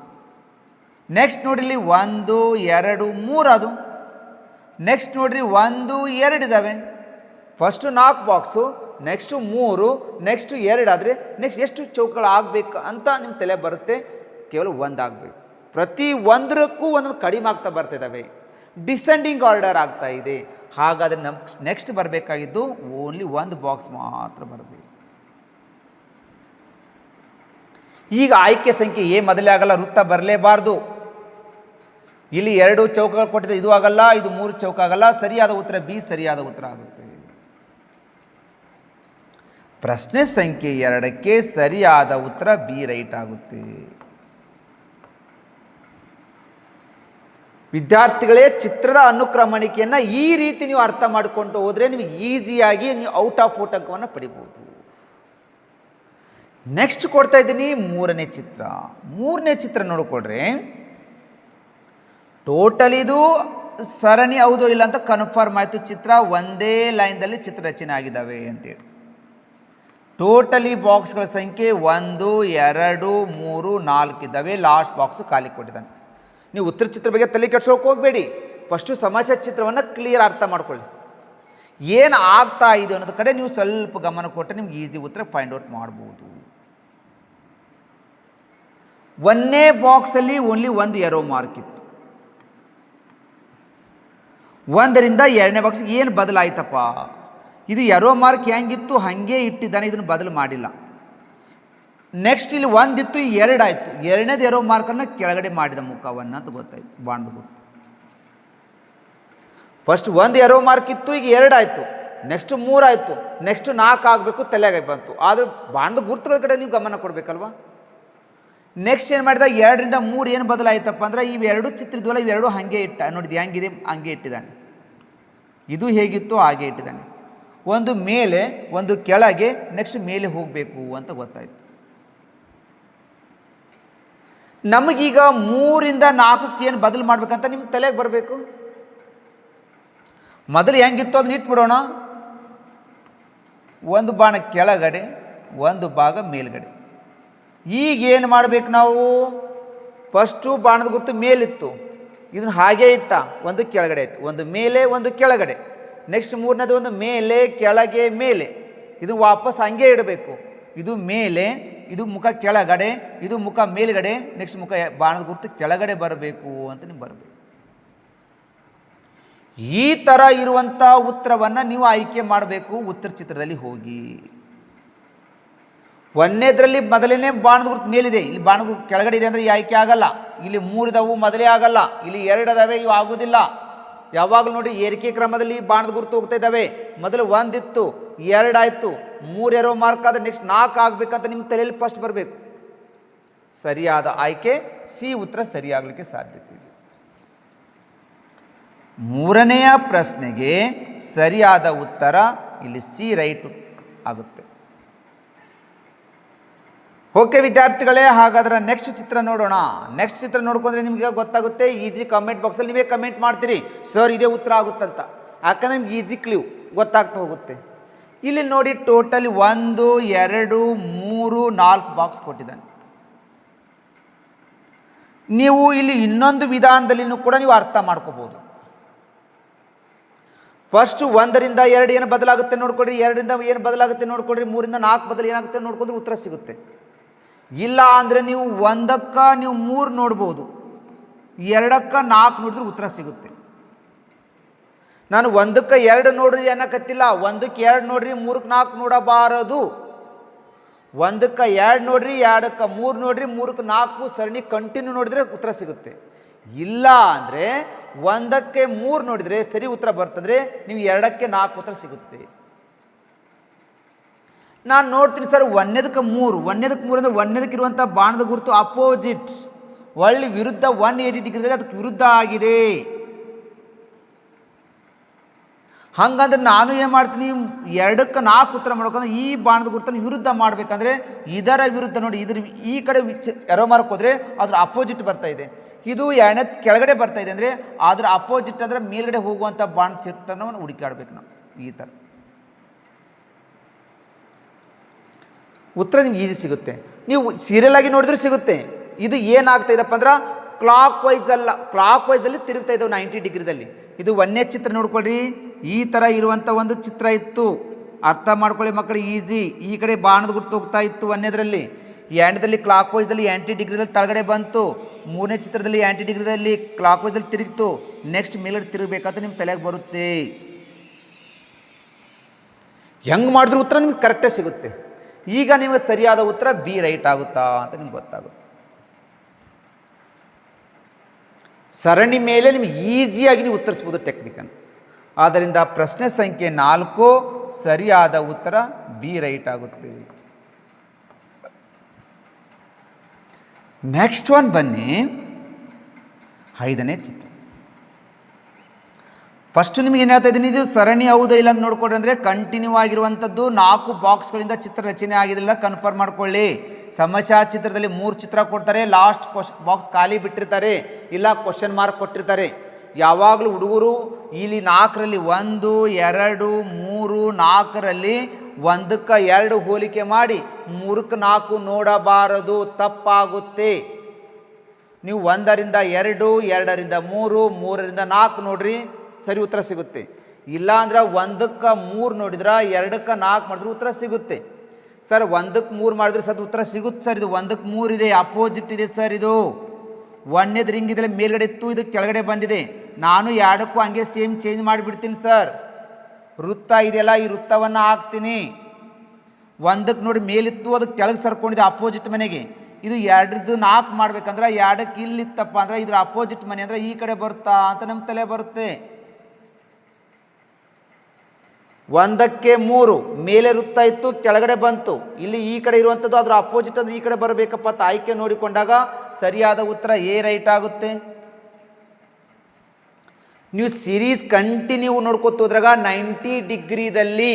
ನೆಕ್ಸ್ಟ್ ನೋಡಿರಿ 1 2 3 ಅದು. ನೆಕ್ಸ್ಟ್ ನೋಡಿರಿ 1 2 ಇದ್ದಾವೆ. ಫಸ್ಟು 4 ಬಾಕ್ಸು, ನೆಕ್ಸ್ಟು 3, ನೆಕ್ಸ್ಟು 2 ಆದರೆ ನೆಕ್ಸ್ಟ್ ಎಷ್ಟು ಚೌಕಗಳು ಆಗಬೇಕು ಅಂತ ನಿಮ್ಮ ತಲೆ ಬರುತ್ತೆ. ಕೇವಲ 1 ಆಗಬೇಕು. ಪ್ರತಿ ಒಂದರಕ್ಕೂ ಒಂದೊಂದು ಕಡಿಮೆ ಆಗ್ತಾ ಬರ್ತಿದ್ದಾವೆ, ಡಿಸೆಂಡಿಂಗ್ ಆರ್ಡರ್ ಆಗ್ತಾ ಇದೆ. ಹಾಗಾದರೆ ನೆಕ್ಸ್ಟ್ ಬರಬೇಕಾಗಿದ್ದು ಓನ್ಲಿ 1 ಬಾಕ್ಸ್ ಮಾತ್ರ ಬರಬೇಕು. ಈಗ ಆಯ್ಕೆ ಸಂಖ್ಯೆ ಎ ಮೊದಲೇ ಆಗಲ್ಲ, ವೃತ್ತ ಬರಲೇಬಾರ್ದು. ಇಲ್ಲಿ 2 ಚೌಕಗಳು ಕೊಟ್ಟಿದೆ, ಇದು ಆಗಲ್ಲ, ಇದು 3 ಚೌಕ ಆಗಲ್ಲ. ಸರಿಯಾದ ಉತ್ತರ ಬಿ ಸರಿಯಾದ ಉತ್ತರ ಆಗುತ್ತೆ. ಪ್ರಶ್ನೆ ಸಂಖ್ಯೆ 2ಕ್ಕೆ ಸರಿಯಾದ ಉತ್ತರ ಬಿ ರೈಟ್ ಆಗುತ್ತೆ. ವಿದ್ಯಾರ್ಥಿಗಳೇ, ಚಿತ್ರದ ಅನುಕ್ರಮಣಿಕೆಯನ್ನು ಈ ರೀತಿ ನೀವು ಅರ್ಥ ಮಾಡಿಕೊಂಡು ಹೋದರೆ ನಿಮಗೆ ಈಸಿಯಾಗಿ ನೀವು ಔಟ್ ಆಫ್ ಔಟ್ ಅಂಕವನ್ನು ಪಡಿಬೋದು. ನೆಕ್ಸ್ಟ್ ಕೊಡ್ತಾ ಇದ್ದೀನಿ 3ನೇ ಚಿತ್ರ. 3ನೇ ಚಿತ್ರ ನೋಡಿಕೊಡ್ರಿ. ಟೋಟಲ್ ಇದು ಸರಣಿ ಹೌದು ಇಲ್ಲ ಅಂತ ಕನ್ಫರ್ಮ್ ಆಯಿತು. ಚಿತ್ರ ಒಂದೇ ಲೈನ್ದಲ್ಲಿ ಚಿತ್ರ ರಚನೆ ಆಗಿದ್ದಾವೆ ಅಂತೇಳಿ. ಟೋಟಲಿ ಬಾಕ್ಸ್ಗಳ ಸಂಖ್ಯೆ 1 2 3 4 ಇದ್ದಾವೆ. ಲಾಸ್ಟ್ ಬಾಕ್ಸು ಖಾಲಿ ಕೊಟ್ಟಿದ್ದಾನೆ. ನೀವು ಉತ್ತರ ಚಿತ್ರ ಬಗ್ಗೆ ತಲೆ ಕೆಡ್ಸೋಕೆ ಹೋಗಬೇಡಿ. ಫಸ್ಟು ಸಮಸ್ಯೆ ಚಿತ್ರವನ್ನು ಕ್ಲಿಯರ್ ಅರ್ಥ ಮಾಡ್ಕೊಳ್ಳಿ. ಏನು ಆಗ್ತಾ ಇದೆ ಅನ್ನೋದ ಕಡೆ ನೀವು ಸ್ವಲ್ಪ ಗಮನ ಕೊಟ್ಟರೆ ನಿಮ್ಗೆ ಈಸಿ ಉತ್ತರ ಫೈಂಡ್ ಔಟ್ ಮಾಡ್ಬೋದು. 1ನೇ ಬಾಕ್ಸಲ್ಲಿ ಓನ್ಲಿ 1 ಎರೋ ಮಾರ್ಕ್ ಇತ್ತು. 1ರಿಂದ 2ನೇ ಬಾಕ್ಸ್ಗೆ ಏನು ಬದಲಾಯ್ತಪ್ಪ? ಇದು ಎರೋ ಮಾರ್ಕ್ ಹೆಂಗಿತ್ತು ಹಾಗೆ ಇಟ್ಟಿದ್ದಾನೆ, ಇದನ್ನು ಬದಲು ಮಾಡಿಲ್ಲ. ನೆಕ್ಸ್ಟ್ ಇಲ್ಲಿ 1 ಇತ್ತು, 2 ಆಯಿತು. 2ನೇದು ಎರೋ ಮಾರ್ಕನ್ನು ಕೆಳಗಡೆ ಮಾಡಿದ ಮುಖವನ್ನು ಅಂತ ಗೊತ್ತಾಯಿತು, ಬಾಣದ ಗುರುತು. ಫಸ್ಟ್ 1 ಎರೋ ಮಾರ್ಕ್ ಇತ್ತು, ಈಗ 2 ಆಯಿತು. ನೆಕ್ಸ್ಟ್ 3 ಆಯಿತು, ನೆಕ್ಸ್ಟ್ 4 ಆಗಬೇಕು, ತಲೆಗೆ ಬಂತು. ಆದರೆ ಬಾಣದ ಗುರುತುಗಳ ಕಡೆ ನೀವು ಗಮನ ಕೊಡಬೇಕಲ್ವ. ನೆಕ್ಸ್ಟ್ ಏನು ಮಾಡಿದ, 2ರಿಂದ 3 ಏನು ಬದಲಾಯಿತಪ್ಪ ಅಂದರೆ ಇವೆರಡು ಚಿತ್ರ ಇದ್ವಲ್ಲ, ಇವೆರಡು ಹಾಗೆ ಇಟ್ಟ. ನೋಡಿದ್ದು ಹೆಂಗಿದೆ, ಹಂಗೆ ಇಟ್ಟಿದ್ದಾನೆ. ಇದು ಹೇಗಿತ್ತು ಹಾಗೆ ಇಟ್ಟಿದ್ದಾನೆ. ಒಂದು ಮೇಲೆ ಒಂದು ಕೆಳಗೆ, ನೆಕ್ಸ್ಟ್ ಮೇಲೆ ಹೋಗಬೇಕು ಅಂತ ಗೊತ್ತಾಯಿತು. ನಮಗೀಗ 3ರಿಂದ 4ಕ್ಕೆ ಏನು ಬದಲು ಮಾಡ್ಬೇಕಂತ ನಿಮ್ಮ ತಲೆಗೆ ಬರಬೇಕು. ಮೊದಲು ಹೆಂಗಿತ್ತು ಅದನ್ನ ಇಟ್ಬಿಡೋಣ. ಒಂದು ಬಾಣ ಕೆಳಗಡೆ, ಒಂದು ಭಾಗ ಮೇಲ್ಗಡೆ. ಈಗ ಏನು ಮಾಡಬೇಕು ನಾವು? ಫಸ್ಟು ಬಾಣದ ಗುರುತು ಮೇಲಿತ್ತು, ಇದನ್ನು ಹಾಗೆ ಇಟ್ಟ. ಒಂದು ಕೆಳಗಡೆ ಆಯಿತು, ಒಂದು ಮೇಲೆ ಒಂದು ಕೆಳಗಡೆ. ನೆಕ್ಸ್ಟ್ 3ನೇದು ಒಂದು ಮೇಲೆ ಕೆಳಗೆ ಮೇಲೆ. ಇದು ವಾಪಸ್ ಹಂಗೆ ಇಡಬೇಕು. ಇದು ಮೇಲೆ, ಇದು ಮುಖ ಕೆಳಗಡೆ, ಇದು ಮುಖ ಮೇಲ್ಗಡೆ, ನೆಕ್ಸ್ಟ್ ಮುಖ ಬಾಣದ ಗುರುತು ಕೆಳಗಡೆ ಬರಬೇಕು ಅಂತ ನೀವು ಬರಬೇಕು. ಈ ಥರ ಇರುವಂಥ ಉತ್ತರವನ್ನು ನೀವು ಆಯ್ಕೆ ಮಾಡಬೇಕು. ಉತ್ತರ ಚಿತ್ರದಲ್ಲಿ ಹೋಗಿ ಒಂದನೇದ್ರಲ್ಲಿ ಮೊದಲನೇ ಬಾಣದ ಗುರುತು ಮೇಲಿದೆ, ಇಲ್ಲಿ ಬಾಣದ ಗುರುತು ಕೆಳಗಡೆ ಇದೆ ಅಂದರೆ ಈ ಆಯ್ಕೆ ಆಗಲ್ಲ. ಇಲ್ಲಿ 3 ಇದಾವು ಮೊದಲೇ ಆಗಲ್ಲ, ಇಲ್ಲಿ 2 ಅದಾವೆ ಇವು ಆಗೋದಿಲ್ಲ. ಯಾವಾಗಲೂ ನೋಡಿ ಏರಿಕೆ ಕ್ರಮದಲ್ಲಿ ಬಾಣದ ಗುರುತು ಹೋಗ್ತಾ ಇದ್ದಾವೆ. ಮೊದಲು 1 ಇತ್ತು, 2 ಆಯಿತು, 3 ಎರೋ ಮಾರ್ಕ್ ಆದರೆ ನೆಕ್ಸ್ಟ್ 4 ಆಗಬೇಕಂತ ನಿಮ್ಮ ತಲೆಯಲ್ಲಿ ಫಸ್ಟ್ ಬರಬೇಕು. ಸರಿಯಾದ ಆಯ್ಕೆ ಸಿ ಉತ್ತರ ಸರಿಯಾಗಲಿಕ್ಕೆ ಸಾಧ್ಯತೆ ಇದೆ. ಮೂರನೆಯ ಪ್ರಶ್ನೆಗೆ ಸರಿಯಾದ ಉತ್ತರ ಇಲ್ಲಿ ಸಿ ರೈಟ್ ಆಗುತ್ತೆ. ಓಕೆ ವಿದ್ಯಾರ್ಥಿಗಳೇ, ಹಾಗಾದ್ರೆ ನೆಕ್ಸ್ಟ್ ಚಿತ್ರ ನೋಡೋಣ. ನೆಕ್ಸ್ಟ್ ಚಿತ್ರ ನೋಡ್ಕೊಂಡ್ರೆ ನಿಮಗೆ ಗೊತ್ತಾಗುತ್ತೆ. ಈಜಿ ಕಮೆಂಟ್ ಬಾಕ್ಸಲ್ಲಿ ನೀವೇ ಕಮೆಂಟ್ ಮಾಡ್ತೀರಿ ಸರ್ ಇದೇ ಉತ್ತರ ಆಗುತ್ತಂತ. ಯಾಕಂದರೆ ನಿಮ್ಗೆ ಈಜಿ ಕ್ಲೂ ಗೊತ್ತಾಗ್ತಾ ಹೋಗುತ್ತೆ. ಇಲ್ಲಿ ನೋಡಿ ಟೋಟಲಿ 1 2 3 4 ಬಾಕ್ಸ್ ಕೊಟ್ಟಿದ್ದಾನೆ. ನೀವು ಇಲ್ಲಿ ಇನ್ನೊಂದು ವಿಧಾನದಲ್ಲಿನೂ ಕೂಡ ನೀವು ಅರ್ಥ ಮಾಡ್ಕೋಬೋದು. ಫಸ್ಟ್ 1ರಿಂದ 2 ಏನು ಬದಲಾಗುತ್ತೆ ನೋಡ್ಕೊಡ್ರಿ, 2ರಿಂದ ಏನು ಬದಲಾಗುತ್ತೆ ನೋಡ್ಕೊಡ್ರಿ, 3ರಿಂದ 4 ಬದಲು ಏನಾಗುತ್ತೆ ನೋಡ್ಕೊಂಡ್ರೆ ಉತ್ತರ ಸಿಗುತ್ತೆ. ಇಲ್ಲ ಅಂದರೆ ನೀವು 1ಕ್ಕೆ ನೀವು 3 ನೋಡ್ಬೋದು, 2ಕ್ಕೆ 4 ನೋಡಿದ್ರೆ ಉತ್ತರ ಸಿಗುತ್ತೆ. ನಾನು 1ಕ್ಕೆ 2 ನೋಡ್ರಿ ಅನ್ನಕತ್ತಿಲ್ಲ, 1ಕ್ಕೆ 2 ನೋಡ್ರಿ 3ಕ್ಕೆ 4 ನೋಡಬಾರದು. 1ಕ್ಕೆ 2 ನೋಡ್ರಿ, 2ಕ್ಕೆ 3 ನೋಡ್ರಿ, 3ಕ್ಕೆ 4 ಸರಣಿ ಕಂಟಿನ್ಯೂ ನೋಡಿದ್ರೆ ಉತ್ತರ ಸಿಗುತ್ತೆ. ಇಲ್ಲ ಅಂದರೆ 1ಕ್ಕೆ 3 ನೋಡಿದರೆ ಸರಿ ಉತ್ತರ ಬರ್ತಂದರೆ ನೀವು 2ಕ್ಕೆ 4 ಉತ್ತರ ಸಿಗುತ್ತೆ. ನಾನು ನೋಡ್ತೀನಿ ಸರ್ 1ಕ್ಕೆ 3 ಅಂದರೆ 1ಕ್ಕೆ ಇರುವಂಥ ಬಾಣದ ಗುರುತು ಅಪೋಸಿಟ್, ಒಳ್ಳೆ ವಿರುದ್ಧ 180 ಡಿಗ್ರಿದಲ್ಲಿ ಅದಕ್ಕೆ ವಿರುದ್ಧ ಆಗಿದೆ. ಹಾಗಂದ್ರೆ ನಾನು ಏನು ಮಾಡ್ತೀನಿ, 2ಕ್ಕೆ 4 ಉತ್ತರ ಮಾಡ್ಬೇಕಂದ್ರೆ ಈ ಬಾಣದ ಗುರುತನ್ನು ವಿರುದ್ಧ ಮಾಡಬೇಕಂದ್ರೆ ಇದರ ವಿರುದ್ಧ ನೋಡಿ, ಇದ್ರ ಈ ಕಡೆ ಎರೋ ಮಾರ್ಕ್ ಹೋದರೆ ಅದ್ರ ಅಪೋಸಿಟ್ ಬರ್ತಾ ಇದೆ. ಇದು ಕೆಳಗಡೆ ಬರ್ತಾ ಇದೆ ಅಂದರೆ ಅದರ ಅಪೋಸಿಟ್ ಅಂದರೆ ಮೇಲ್ಗಡೆ ಹೋಗುವಂಥ ಬಾಣ ಚಿತ್ರವನ್ನು ಹುಡುಕಾಡ್ಬೇಕು ನಾವು. ಈ ಥರ ಉತ್ತರ ನಿಮ್ಗೆ ಈಸಿ ಸಿಗುತ್ತೆ. ನೀವು ಸೀರಿಯಲ್ ಆಗಿ ನೋಡಿದ್ರೆ ಸಿಗುತ್ತೆ. ಇದು ಏನಾಗ್ತಾ ಇದಪ್ಪ ಅಂದ್ರೆ ಕ್ಲಾಕ್ ವೈಸ್ ಅಲ್ಲ, ಕ್ಲಾಕ್ ವೈಸಲ್ಲಿ ತಿರುಗ್ತಾ ಇದ್ದಾವೆ 90 ಡಿಗ್ರಿದಲ್ಲಿ. ಇದು 1ನೇ ಚಿತ್ರ ನೋಡ್ಕೊಳ್ರಿ, ಈ ಥರ ಇರುವಂಥ ಒಂದು ಚಿತ್ರ ಇತ್ತು. ಅರ್ಥ ಮಾಡ್ಕೊಳ್ಳಿ ಮಕ್ಕಳು, ಈಸಿ. ಈ ಕಡೆ ಬಾಣದ ಗುರುತು ಹೋಗ್ತಾ ಇತ್ತು 1ನೇದರಲ್ಲಿ, 2ನೇದಲ್ಲಿ ಕ್ಲಾಕ್ ವೈಸಲ್ಲಿ 80 ಡಿಗ್ರಿದಲ್ಲಿ ತಳಗಡೆ ಬಂತು, 3ನೇ ಚಿತ್ರದಲ್ಲಿ 80 ಡಿಗ್ರಿದಲ್ಲಿ ಕ್ಲಾಕ್ ವೈಸಲ್ಲಿ ತಿರುಗಿತು. ನೆಕ್ಸ್ಟ್ ಮೇಲ್ಗಡೆ ತಿರುಗಬೇಕಂತ ನಿಮ್ಮ ತಲೆಗೆ ಬರುತ್ತೆ. ಹೆಂಗೆ ಮಾಡಿದ್ರೂ ಉತ್ತರ ನಿಮ್ಗೆ ಕರೆಕ್ಟೇ ಸಿಗುತ್ತೆ. ಈಗ ನಿಮಗೆ ಸರಿಯಾದ ಉತ್ತರ ಬಿ ರೈಟ್ ಆಗುತ್ತಾ ಅಂತ ನಿಮ್ಗೆ ಗೊತ್ತಾಗುತ್ತೆ. ಸರಣಿ ಮೇಲೆ ನಿಮ್ಗೆ ಈಸಿಯಾಗಿ ನೀವು ಉತ್ತರಿಸ್ಬೋದು ಟೆಕ್ನಿಕನ್ನು. ಆದ್ದರಿಂದ ಪ್ರಶ್ನೆ ಸಂಖ್ಯೆ 4 ಸರಿಯಾದ ಉತ್ತರ ಬಿ ರೈಟ್ ಆಗುತ್ತೆ. ನೆಕ್ಸ್ಟ್ ಒನ್ ಬನ್ನಿ, 5ನೇ ಚಿತ್ರ. ಫಸ್ಟು ನಿಮ್ಗೆ ಏನು ಹೇಳ್ತಾ ಇದ್ದೀನಿ, ಇದು ಸರಣಿ ಹೌದೋ ಇಲ್ಲ ಅಂತ ನೋಡ್ಕೊಡ್ರಿ. ಅಂದರೆ ಕಂಟಿನ್ಯೂ ಆಗಿರುವಂಥದ್ದು 4 ಬಾಕ್ಸ್ಗಳಿಂದ ಚಿತ್ರ ರಚನೆ ಆಗಿದಿಲ್ಲ ಕನ್ಫರ್ಮ್ ಮಾಡ್ಕೊಳ್ಳಿ. ಸಮಸ್ಯಾ ಚಿತ್ರದಲ್ಲಿ 3 ಚಿತ್ರ ಕೊಡ್ತಾರೆ, ಲಾಸ್ಟ್ ಬಾಕ್ಸ್ ಖಾಲಿ ಬಿಟ್ಟಿರ್ತಾರೆ, ಇಲ್ಲ ಕ್ವಶನ್ ಮಾರ್ಕ್ ಕೊಟ್ಟಿರ್ತಾರೆ. ಯಾವಾಗಲೂ ಹುಡುಗರು ಇಲ್ಲಿ 4ರಲ್ಲಿ 1 2 3 4ರಲ್ಲಿ 1ಕ್ಕೆ 2 ಹೋಲಿಕೆ ಮಾಡಿ 3ಕ್ಕೆ 4 ನೋಡಬಾರದು, ತಪ್ಪಾಗುತ್ತೆ. ನೀವು 1ರಿಂದ 2 2ರಿಂದ 3 3ರಿಂದ 4 ನೋಡ್ರಿ, ಸರಿ ಉತ್ತರ ಸಿಗುತ್ತೆ. ಇಲ್ಲ ಅಂದ್ರೆ 1ಕ್ಕೆ 3 ನೋಡಿದ್ರೆ 2ಕ್ಕೆ 4 ಮಾಡಿದ್ರೆ ಉತ್ತರ ಸಿಗುತ್ತೆ. ಸರ್ 1ಕ್ಕೆ 3 ಮಾಡಿದ್ರೆ ಸರ್ ಉತ್ತರ ಸಿಗುತ್ತೆ ಸರ್. ಇದು 1ಕ್ಕೆ 3 ಇದೆ, ಅಪೋಸಿಟ್ ಇದೆ ಸರ್. ಇದು 1ನೇದು ರಿಂಗ್ ಇದೆಲ್ಲ ಮೇಲ್ಗಡೆ ಇತ್ತು, ಇದು ಕೆಳಗಡೆ ಬಂದಿದೆ. ನಾನು 2ಕ್ಕೂ ಹಂಗೆ ಸೇಮ್ ಚೇಂಜ್ ಮಾಡಿಬಿಡ್ತೀನಿ ಸರ್. ವೃತ್ತ ಇದೆಯಲ್ಲ, ಈ ವೃತ್ತವನ್ನು ಹಾಕ್ತೀನಿ. 1ಕ್ಕೆ ನೋಡಿ ಮೇಲಿತ್ತು, ಅದಕ್ಕೆ ಕೆಳಗೆ ಸರ್ಕೊಂಡಿದೆ ಅಪೋಸಿಟ್ ಮನೆಗೆ. ಇದು 2ದ್ದು 4 ಮಾಡ್ಬೇಕಂದ್ರೆ 2ಕ್ಕೆ ಇಲ್ಲಿತ್ತಪ್ಪ ಅಂದ್ರೆ ಇದ್ರ ಅಪೋಸಿಟ್ ಮನೆ ಅಂದರೆ ಈ ಕಡೆ ಬರುತ್ತಾ ಅಂತ ನಮ್ಮ ತಲೆ ಬರುತ್ತೆ. 1ಕ್ಕೆ 3 ಮೇಲೆ ವೃತ್ತ ಇತ್ತು, ಕೆಳಗಡೆ ಬಂತು, ಇಲ್ಲಿ ಈ ಕಡೆ ಇರುವಂಥದ್ದು ಅದರ ಅಪೋಸಿಟ್ ಅಂದರೆ ಈ ಕಡೆ ಬರಬೇಕಪ್ಪ ಅಂತ ಆಯ್ಕೆ ನೋಡಿಕೊಂಡಾಗ ಸರಿಯಾದ ಉತ್ತರ ಎ ರೈಟ್ ಆಗುತ್ತೆ. ನೀವು ಸಿರೀಸ್ ಕಂಟಿನ್ಯೂ ನೋಡ್ಕೊತ ಹೋದ್ರಾಗ 90 ಡಿಗ್ರಿದಲ್ಲಿ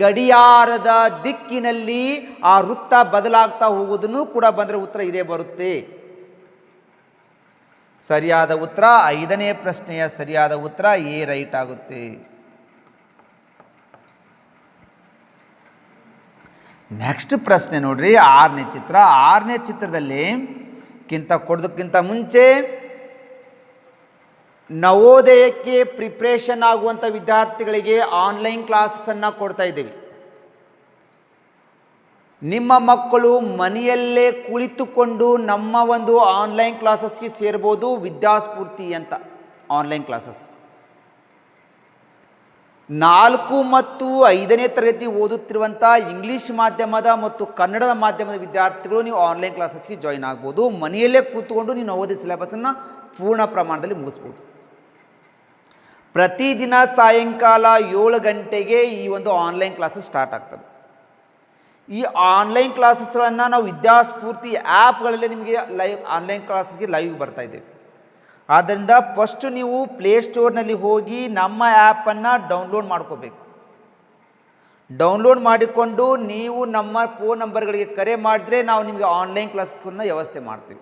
ಗಡಿಯಾರದ ದಿಕ್ಕಿನಲ್ಲಿ ಆ ವೃತ್ತ ಬದಲಾಗ್ತಾ ಹೋಗೋದನ್ನು ಕೂಡ ಬಂದರೆ ಉತ್ತರ ಇದೇ ಬರುತ್ತೆ. ಸರಿಯಾದ ಉತ್ತರ 5ನೇ ಪ್ರಶ್ನೆಯ ಸರಿಯಾದ ಉತ್ತರ ಎ ರೈಟ್ ಆಗುತ್ತೆ. ನೆಕ್ಸ್ಟ್ ಪ್ರಶ್ನೆ ನೋಡ್ರಿ, 6ನೇ ಚಿತ್ರ. 6ನೇ ಚಿತ್ರದಲ್ಲಿ ಕೊಡೋದಕ್ಕಿಂತ ಮುಂಚೆ ನವೋದಯಕ್ಕೆ ಪ್ರಿಪ್ರೇಷನ್ ಆಗುವಂಥ ವಿದ್ಯಾರ್ಥಿಗಳಿಗೆ ಆನ್ಲೈನ್ ಕ್ಲಾಸನ್ನು ಕೊಡ್ತಾ ಇದ್ದೀವಿ. ನಿಮ್ಮ ಮಕ್ಕಳು ಮನೆಯಲ್ಲೇ ಕುಳಿತುಕೊಂಡು ನಮ್ಮ ಒಂದು ಆನ್ಲೈನ್ ಕ್ಲಾಸಸ್ಗೆ ಸೇರ್ಬೋದು. ವಿದ್ಯಾಸ್ಫೂರ್ತಿ ಅಂತ ಆನ್ಲೈನ್ ಕ್ಲಾಸಸ್ 4 ಮತ್ತು 5ನೇ ತರಗತಿ ಓದುತ್ತಿರುವಂಥ ಇಂಗ್ಲೀಷ್ ಮಾಧ್ಯಮದ ಮತ್ತು ಕನ್ನಡದ ಮಾಧ್ಯಮದ ವಿದ್ಯಾರ್ಥಿಗಳು ನೀವು ಆನ್ಲೈನ್ ಕ್ಲಾಸಸ್ಗೆ ಜಾಯಿನ್ ಆಗ್ಬೋದು. ಮನೆಯಲ್ಲೇ ಕೂತ್ಕೊಂಡು ನೀವು ನವೋದಯ ಸಿಲೆಬಸನ್ನು ಪೂರ್ಣ ಪ್ರಮಾಣದಲ್ಲಿ ಮುಗಿಸ್ಬೋದು. ಪ್ರತಿದಿನ ಸಾಯಂಕಾಲ 7 ಗಂಟೆಗೆ ಈ ಒಂದು ಆನ್ಲೈನ್ ಕ್ಲಾಸಸ್ ಸ್ಟಾರ್ಟ್ ಆಗ್ತವೆ. ಈ ಆನ್ಲೈನ್ ಕ್ಲಾಸಸ್ಗಳನ್ನು ನಾವು ವಿದ್ಯಾಸ್ಫೂರ್ತಿ ಆ್ಯಪ್ಗಳಲ್ಲೇ ನಿಮಗೆ ಲೈವ್ ಆನ್ಲೈನ್ ಕ್ಲಾಸಸ್ಗೆ ಲೈವ್ ಬರ್ತಾ ಇದ್ದೇವೆ. ಆದ್ದರಿಂದ ಫಸ್ಟು ನೀವು ಪ್ಲೇಸ್ಟೋರ್ನಲ್ಲಿ ಹೋಗಿ ನಮ್ಮ ಆ್ಯಪನ್ನು ಡೌನ್ಲೋಡ್ ಮಾಡ್ಕೋಬೇಕು. ಡೌನ್ಲೋಡ್ ಮಾಡಿಕೊಂಡು ನೀವು ನಮ್ಮ ಫೋನ್ ನಂಬರ್ಗಳಿಗೆ ಕರೆ ಮಾಡಿದ್ರೆ ನಾವು ನಿಮಗೆ ಆನ್ಲೈನ್ ಕ್ಲಾಸಸ್ಸನ್ನು ವ್ಯವಸ್ಥೆ ಮಾಡ್ತೀವಿ.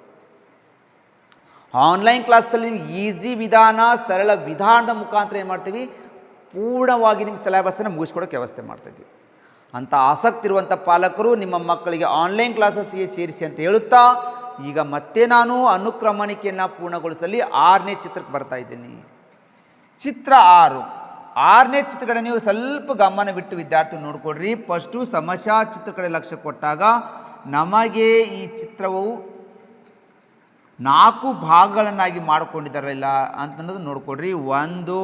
ಆನ್ಲೈನ್ ಕ್ಲಾಸಲ್ಲಿ ನೀವು ಈಸಿ ವಿಧಾನ, ಸರಳ ವಿಧಾನದ ಮುಖಾಂತರ ಏನು ಮಾಡ್ತೀವಿ, ಪೂರ್ಣವಾಗಿ ನಿಮ್ಮ ಸಿಲೆಬಸ್ಸನ್ನು ಮುಗಿಸ್ಕೊಡೋಕ್ಕೆ ವ್ಯವಸ್ಥೆ ಮಾಡ್ತಾಯಿದ್ದೀವಿ. ಅಂಥ ಆಸಕ್ತಿ ಇರುವಂಥ ಪಾಲಕರು ನಿಮ್ಮ ಮಕ್ಕಳಿಗೆ ಆನ್ಲೈನ್ ಕ್ಲಾಸಸ್ಗೆ ಸೇರಿಸಿ ಅಂತ ಹೇಳುತ್ತಾ, ಈಗ ಮತ್ತೆ ನಾನು ಅನುಕ್ರಮಣಿಕೆಯನ್ನು ಪೂರ್ಣಗೊಳಿಸಲಿ 6ನೇ ಚಿತ್ರಕ್ಕೆ ಬರ್ತಾ ಇದ್ದೀನಿ. ಚಿತ್ರ 6ನೇ ಚಿತ್ರ ಕಡೆ ನೀವು ಸ್ವಲ್ಪ ಗಮನ ಬಿಟ್ಟು ವಿದ್ಯಾರ್ಥಿ ನೋಡಿಕೊಡ್ರಿ. ಫಸ್ಟು ಸಮಸ್ಯಾ ಚಿತ್ರ ಕಡೆ ಲಕ್ಷ್ಯ ಕೊಟ್ಟಾಗ ನಮಗೆ ಈ ಚಿತ್ರವು 4 ಭಾಗಗಳನ್ನಾಗಿ ಮಾಡಿಕೊಂಡಿದ್ದಾರಲ್ಲ ಅಂತನ್ನೋದು ನೋಡ್ಕೊಡ್ರಿ. 1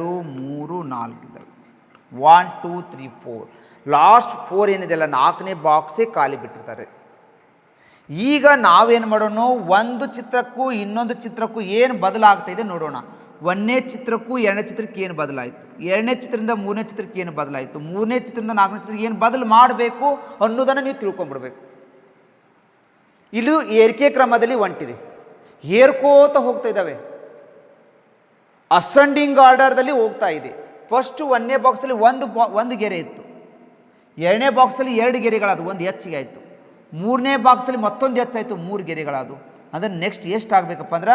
2 3 4 ಇದ್ದಾವೆ. 1 2 3 4 ಲಾಸ್ಟ್ 4 ಏನಿದೆಯಲ್ಲ 4ನೇ ಬಾಕ್ಸೇ ಖಾಲಿ ಬಿಟ್ಟಿರ್ತಾರೆ. ಈಗ ನಾವೇನು ಮಾಡೋಣ, ಒಂದು ಚಿತ್ರಕ್ಕೂ ಇನ್ನೊಂದು ಚಿತ್ರಕ್ಕೂ ಏನು ಬದಲಾಗ್ತಾಯಿದೆ ನೋಡೋಣ. 1ನೇ ಚಿತ್ರಕ್ಕೂ 2ನೇ ಚಿತ್ರಕ್ಕೆ ಏನು ಬದಲಾಯಿತು, 2ನೇ ಚಿತ್ರದಿಂದ 3ನೇ ಚಿತ್ರಕ್ಕೆ ಏನು ಬದಲಾಯಿತು, 3ನೇ ಚಿತ್ರದಿಂದ 4ನೇ ಚಿತ್ರಕ್ಕೆ ಏನು ಬದಲು ಮಾಡಬೇಕು ಅನ್ನೋದನ್ನು ನೀವು ತಿಳ್ಕೊಂಬಿಡ್ಬೇಕು. ಇದು ಏರಿಕೆ ಕ್ರಮದಲ್ಲಿ ಹೊಂಟಿದೆ, ಏರ್ಕೋತ ಹೋಗ್ತಾ ಇದ್ದಾವೆ, ಅಸೆಂಡಿಂಗ್ ಆರ್ಡರ್ದಲ್ಲಿ ಹೋಗ್ತಾ ಇದೆ. ಫಸ್ಟು 1ನೇ ಬಾಕ್ಸಲ್ಲಿ ಒಂದು ಗೆರೆ ಇತ್ತು, 2ನೇ ಬಾಕ್ಸಲ್ಲಿ 2 ಗೆರೆಗಳಾದವು, ಒಂದು ಹೆಚ್ಚಿಗೆ ಆಯಿತು. 3ನೇ ಬಾಕ್ಸಲ್ಲಿ ಮತ್ತೊಂದು ಹೆಚ್ಚಾಯಿತು, 3 ಗೆರೆಗಳಾದವು. ಅಂದರೆ ನೆಕ್ಸ್ಟ್ ಎಷ್ಟು ಆಗಬೇಕಪ್ಪ ಅಂದ್ರೆ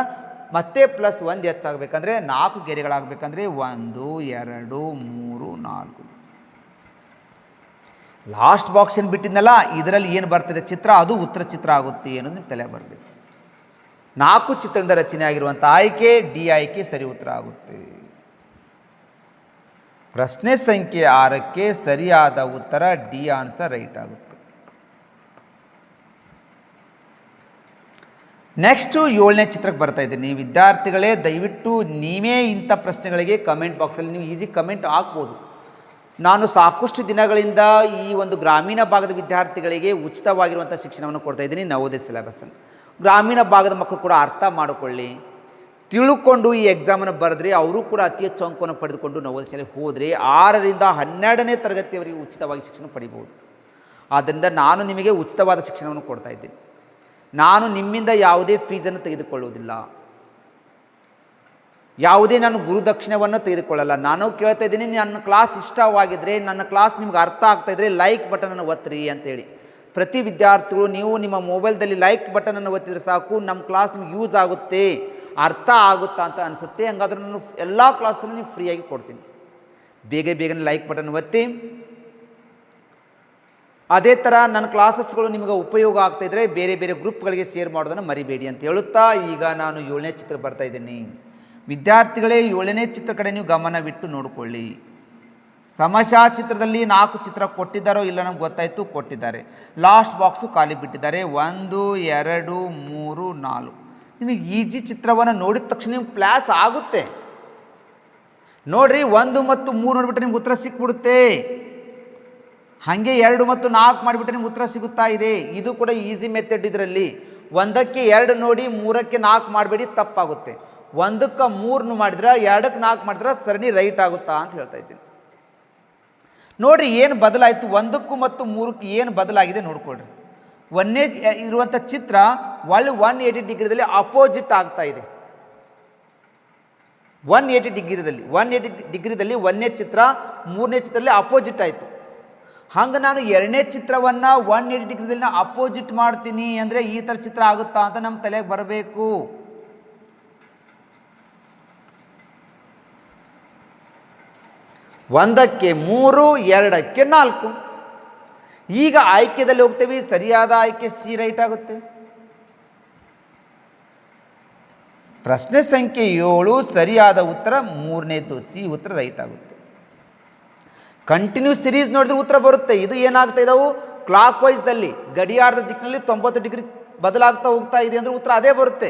ಮತ್ತೆ ಪ್ಲಸ್ 1 ಹೆಚ್ಚಾಗಬೇಕಂದ್ರೆ 4 ಗೆರೆಗಳಾಗಬೇಕಂದ್ರೆ 1 2 3 4. ಲಾಸ್ಟ್ ಬಾಕ್ಸ್ ಏನು ಬಿಟ್ಟಿದ್ನಲ್ಲ ಇದರಲ್ಲಿ ಏನು ಬರ್ತದೆ ಚಿತ್ರ, ಅದು ಉತ್ತರ ಚಿತ್ರ ಆಗುತ್ತೆ ಅನ್ನೋದು ನಿಮ್ಮ ತಲೆ ಬರಬೇಕು. 4 ಚಿತ್ರದಿಂದ ರಚನೆ ಆಗಿರುವಂಥ ಆಯ್ಕೆ ಡಿ ಆಯ್ಕೆ ಸರಿ ಉತ್ತರ ಆಗುತ್ತೆ. ಪ್ರಶ್ನೆ ಸಂಖ್ಯೆ 6ಕ್ಕೆ ಸರಿಯಾದ ಉತ್ತರ ಡಿ ಆನ್ಸರ್ ರೈಟ್ ಆಗುತ್ತೆ. ನೆಕ್ಸ್ಟು 7ನೇ ಚಿತ್ರಕ್ಕೆ ಬರ್ತಾ ಇದ್ದೀನಿ. ವಿದ್ಯಾರ್ಥಿಗಳೇ ದಯವಿಟ್ಟು ನೀವೇ ಇಂಥ ಪ್ರಶ್ನೆಗಳಿಗೆ ಕಮೆಂಟ್ ಬಾಕ್ಸಲ್ಲಿ ನೀವು ಈಸಿ ಕಮೆಂಟ್ ಹಾಕ್ಬೋದು. ನಾನು ಸಾಕಷ್ಟು ದಿನಗಳಿಂದ ಈ ಒಂದು ಗ್ರಾಮೀಣ ಭಾಗದ ವಿದ್ಯಾರ್ಥಿಗಳಿಗೆ ಉಚಿತವಾಗಿರುವಂಥ ಶಿಕ್ಷಣವನ್ನು ಕೊಡ್ತಾ ಇದ್ದೀನಿ, ನವೋದಯ ಸಿಲೆಬಸ್ಸನ್ನು. ಗ್ರಾಮೀಣ ಭಾಗದ ಮಕ್ಕಳು ಕೂಡ ಅರ್ಥ ಮಾಡಿಕೊಳ್ಳಿ, ತಿಳ್ಕೊಂಡು ಈ ಎಕ್ಸಾಮನ್ನು ಬರೆದ್ರೆ ಅವರು ಕೂಡ ಅತಿ ಹೆಚ್ಚು ಅಂಕವನ್ನು ಪಡೆದುಕೊಂಡು ನವೋದಯ ಶಾಲೆಗೆ ಹೋದರೆ 6ರಿಂದ 12ನೇ ತರಗತಿಯವರೆಗೆ ಉಚಿತವಾಗಿ ಶಿಕ್ಷಣ ಪಡಿಬೋದು. ಆದ್ದರಿಂದ ನಾನು ನಿಮಗೆ ಉಚಿತವಾದ ಶಿಕ್ಷಣವನ್ನು ಕೊಡ್ತಾ ಇದ್ದೀನಿ. ನಾನು ನಿಮ್ಮಿಂದ ಯಾವುದೇ ಫೀಸನ್ನು ತೆಗೆದುಕೊಳ್ಳುವುದಿಲ್ಲ, ಯಾವುದೇ ನಾನು ಗುರುದಕ್ಷಿಣೆಯನ್ನು ತೆಗೆದುಕೊಳ್ಳಲ್ಲ. ನಾನು ಕೇಳ್ತಾ ಇದ್ದೀನಿ, ನನ್ನ ಕ್ಲಾಸ್ ಇಷ್ಟವಾಗಿದ್ದರೆ, ನನ್ನ ಕ್ಲಾಸ್ ನಿಮ್ಗೆ ಅರ್ಥ ಆಗ್ತಾಯಿದ್ರೆ ಲೈಕ್ ಬಟನನ್ನು ಒತ್ತಿರಿ ಅಂತೇಳಿ. ಪ್ರತಿ ವಿದ್ಯಾರ್ಥಿಗಳು ನೀವು ನಿಮ್ಮ ಮೊಬೈಲ್ದಲ್ಲಿ ಲೈಕ್ ಬಟನನ್ನು ಒತ್ತಿದ್ರೆ ಸಾಕು, ನಮ್ಮ ಕ್ಲಾಸ್ ನಿಮ್ಗೆ ಯೂಸ್ ಆಗುತ್ತೆ, ಅರ್ಥ ಆಗುತ್ತಾ ಅಂತ ಅನಿಸುತ್ತೆ. ಹಂಗಾದ್ರೆ ನಾನು ಎಲ್ಲ ಕ್ಲಾಸನ್ನು ನೀವು ಫ್ರೀಯಾಗಿ ಕೊಡ್ತೀನಿ. ಬೇಗನೆ ಲೈಕ್ ಬಟನ್ ಒತ್ತಿ. ಅದೇ ಥರ ನನ್ನ ಕ್ಲಾಸಸ್ಗಳು ನಿಮಗೆ ಉಪಯೋಗ ಆಗ್ತಾಯಿದ್ರೆ ಬೇರೆ ಗ್ರೂಪ್ಗಳಿಗೆ ಶೇರ್ ಮಾಡೋದನ್ನು ಮರಿಬೇಡಿ ಅಂತ ಹೇಳುತ್ತಾ ಈಗ ನಾನು 7ನೇ ಚಿತ್ರ ಬರ್ತಾ ಇದ್ದೀನಿ. ವಿದ್ಯಾರ್ಥಿಗಳೇ 7ನೇ ಚಿತ್ರ ಕಡೆ ನೀವು ಗಮನವಿಟ್ಟು ನೋಡಿಕೊಳ್ಳಿ. ಸಮಸ್ಯಾ ಚಿತ್ರದಲ್ಲಿ 4 ಚಿತ್ರ ಕೊಟ್ಟಿದ್ದಾರೋ ಇಲ್ಲ ನಮ್ಗೆ ಗೊತ್ತಾಯಿತು, ಕೊಟ್ಟಿದ್ದಾರೆ. ಲಾಸ್ಟ್ ಬಾಕ್ಸು ಖಾಲಿ ಬಿಟ್ಟಿದ್ದಾರೆ. 1 2 3 4. ನಿಮಗೆ ಈಜಿ ಚಿತ್ರವನ್ನು ನೋಡಿದ ತಕ್ಷಣ ನಿಮ್ಗೆ ಪ್ಲಾಸ್ ಆಗುತ್ತೆ. ನೋಡಿರಿ, 1 ಮತ್ತು 3 ನೋಡಿಬಿಟ್ರೆ ನಿಮ್ಗೆ ಉತ್ತರ ಸಿಕ್ಬಿಡುತ್ತೆ. ಹಾಗೆ 2 ಮತ್ತು 4 ಮಾಡಿಬಿಟ್ರೆ ನಿಮ್ಗೆ ಉತ್ತರ ಸಿಗುತ್ತಾ ಇದೆ. ಇದು ಕೂಡ ಈಸಿ ಮೆಥಡ್. ಇದರಲ್ಲಿ 1ಕ್ಕೆ 2 ನೋಡಿ 3ಕ್ಕೆ 4 ಮಾಡಬೇಡಿ, ತಪ್ಪಾಗುತ್ತೆ. 1ಕ್ಕೆ 3 ಮಾಡಿದ್ರೆ 2ಕ್ಕೆ 4 ಮಾಡಿದ್ರೆ ಸರಣಿ ರೈಟ್ ಆಗುತ್ತಾ ಅಂತ ಹೇಳ್ತಾ ಇದ್ದೀನಿ. ನೋಡಿರಿ ಏನು ಬದಲಾಯಿತು, 1ಕ್ಕೂ ಮತ್ತು 3ಕ್ಕೆ ಏನು ಬದಲಾಗಿದೆ ನೋಡ್ಕೊಳ್ರಿ. 1ನೇ ಇರುವಂಥ ಚಿತ್ರ 180 ಡಿಗ್ರಿದಲ್ಲಿ ಅಪೋಸಿಟ್ ಆಗ್ತಾ ಇದೆ. 180 ಡಿಗ್ರಿದಲ್ಲಿ 1ನೇ ಚಿತ್ರ 3ನೇ ಚಿತ್ರದಲ್ಲಿ ಅಪೋಸಿಟ್ ಆಯಿತು. ಹಂಗೆ ನಾನು 2ನೇ ಚಿತ್ರವನ್ನು 180 ಡಿಗ್ರಿದಲ್ಲಿ ಅಪೋಸಿಟ್ ಮಾಡ್ತೀನಿ ಅಂದರೆ ಈ ಥರ ಚಿತ್ರ ಆಗುತ್ತಾ ಅಂತ ನಮ್ಮ ತಲೆಗೆ ಬರಬೇಕು. ಒಂದಕ್ಕೆ 3, 2ಕ್ಕೆ 4. ಈಗ ಆಯ್ಕೆದಲ್ಲಿ ಹೋಗ್ತೇವೆ. ಸರಿಯಾದ ಆಯ್ಕೆ ಸಿ ರೈಟ್ ಆಗುತ್ತೆ. ಪ್ರಶ್ನೆ ಸಂಖ್ಯೆ 7 ಸರಿಯಾದ ಉತ್ತರ 3ನೇದು ಸಿ ಉತ್ತರ ರೈಟ್ ಆಗುತ್ತೆ. ಕಂಟಿನ್ಯೂ ಸಿರೀಸ್ ನೋಡಿದ್ರೆ ಉತ್ತರ ಬರುತ್ತೆ. ಇದು ಏನಾಗ್ತಾ ಇದ್ದಾವೆ, ಕ್ಲಾಕ್ ವೈಸ್ದಲ್ಲಿ ಗಡಿಯಾರದ ದಿಕ್ಕಿನಲ್ಲಿ 90 ಡಿಗ್ರಿ ಬದಲಾಗ್ತಾ ಹೋಗ್ತಾ ಇದೆ ಅಂದರೆ ಉತ್ತರ ಅದೇ ಬರುತ್ತೆ.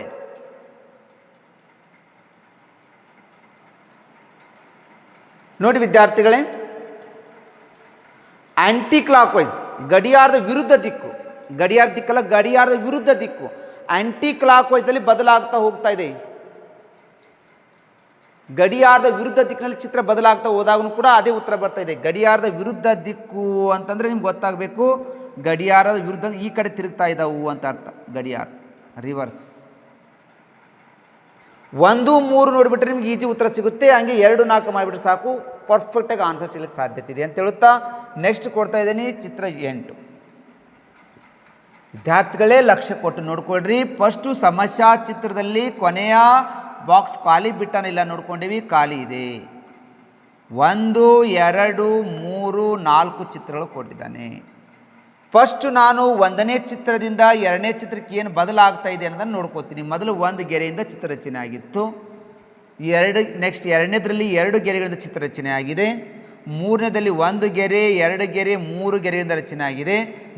ನೋಡಿ ವಿದ್ಯಾರ್ಥಿಗಳೇ, ಆಂಟಿ ಕ್ಲಾಕ್ ವೈಸ್ ಗಡಿಯಾರದ ವಿರುದ್ಧ ದಿಕ್ಕು, ಗಡಿಯಾರ ದಿಕ್ಕಲ್ಲ, ಗಡಿಯಾರದ ವಿರುದ್ಧ ದಿಕ್ಕು ಆಂಟಿ ಕ್ಲಾಕ್ ವೈಸ್ದಲ್ಲಿ ಬದಲಾಗ್ತಾ ಹೋಗ್ತಾ ಇದೆ. ಗಡಿಯಾರದ ವಿರುದ್ಧ ದಿಕ್ಕಿನಲ್ಲಿ ಚಿತ್ರ ಬದಲಾಗ್ತಾ ಹೋದಾಗೂ ಕೂಡ ಅದೇ ಉತ್ತರ ಬರ್ತಾ ಇದೆ. ಗಡಿಯಾರದ ವಿರುದ್ಧ ದಿಕ್ಕು ಅಂತಂದರೆ ನಿಮ್ಗೆ ಗೊತ್ತಾಗಬೇಕು, ಗಡಿಯಾರದ ವಿರುದ್ಧ ಈ ಕಡೆ ತಿರುಗ್ತಾ ಇದ್ದಾವು ಅಂತ ಅರ್ಥ. ಗಡಿಯಾರ ರಿವರ್ಸ್. 1, 3 ನೋಡಿಬಿಟ್ರೆ ನಿಮ್ಗೆ ಈಜಿ ಉತ್ತರ ಸಿಗುತ್ತೆ. ಹಂಗೆ 2, 4 ಮಾಡಿಬಿಟ್ರೆ ಸಾಕು, ಪರ್ಫೆಕ್ಟಾಗಿ ಆನ್ಸರ್ ಸಿಗಲಿಕ್ಕೆ ಸಾಧ್ಯತೆ ಇದೆ ಅಂತ ಹೇಳುತ್ತಾ ನೆಕ್ಸ್ಟ್ ಕೊಡ್ತಾ ಇದ್ದೀನಿ ಚಿತ್ರ 8. ವಿದ್ಯಾರ್ಥಿಗಳೇ ಲಕ್ಷ್ಯ ಕೊಟ್ಟು ನೋಡ್ಕೊಳ್ರಿ. ಫಸ್ಟು ಸಮಸ್ಯಾ ಚಿತ್ರದಲ್ಲಿ ಕೊನೆಯ ಬಾಕ್ಸ್ ಖಾಲಿ ಬಿಟ್ಟನಿಲ್ಲ ನೋಡ್ಕೊಂಡಿವಿ, ಖಾಲಿ ಇದೆ. 1, 2, 3, 4 ಚಿತ್ರಗಳು ಕೊಟ್ಟಿದ್ದಾನೆ. ಫಸ್ಟು ನಾನು 1ನೇ ಚಿತ್ರದಿಂದ 2ನೇ ಚಿತ್ರಕ್ಕೆ ಏನು ಬದಲಾಗ್ತಾ ಇದೆ ಅನ್ನೋದನ್ನು ನೋಡ್ಕೋತೀನಿ. ಮೊದಲು 1 ಗೆರೆಯಿಂದ ಚಿತ್ರರಚನೆ ಆಗಿತ್ತು. ನೆಕ್ಸ್ಟ್ 2ನೇದರಲ್ಲಿ 2 ಗೆರೆಗಳಿಂದ ಚಿತ್ರರಚನೆ ಆಗಿದೆ. 3ನೇದಲ್ಲಿ 1 ಗೆರೆ, 2 ಗೆರೆ, 3 ಗೆರೆಯಿಂದ ರಚನೆ ಆಗಿದೆ.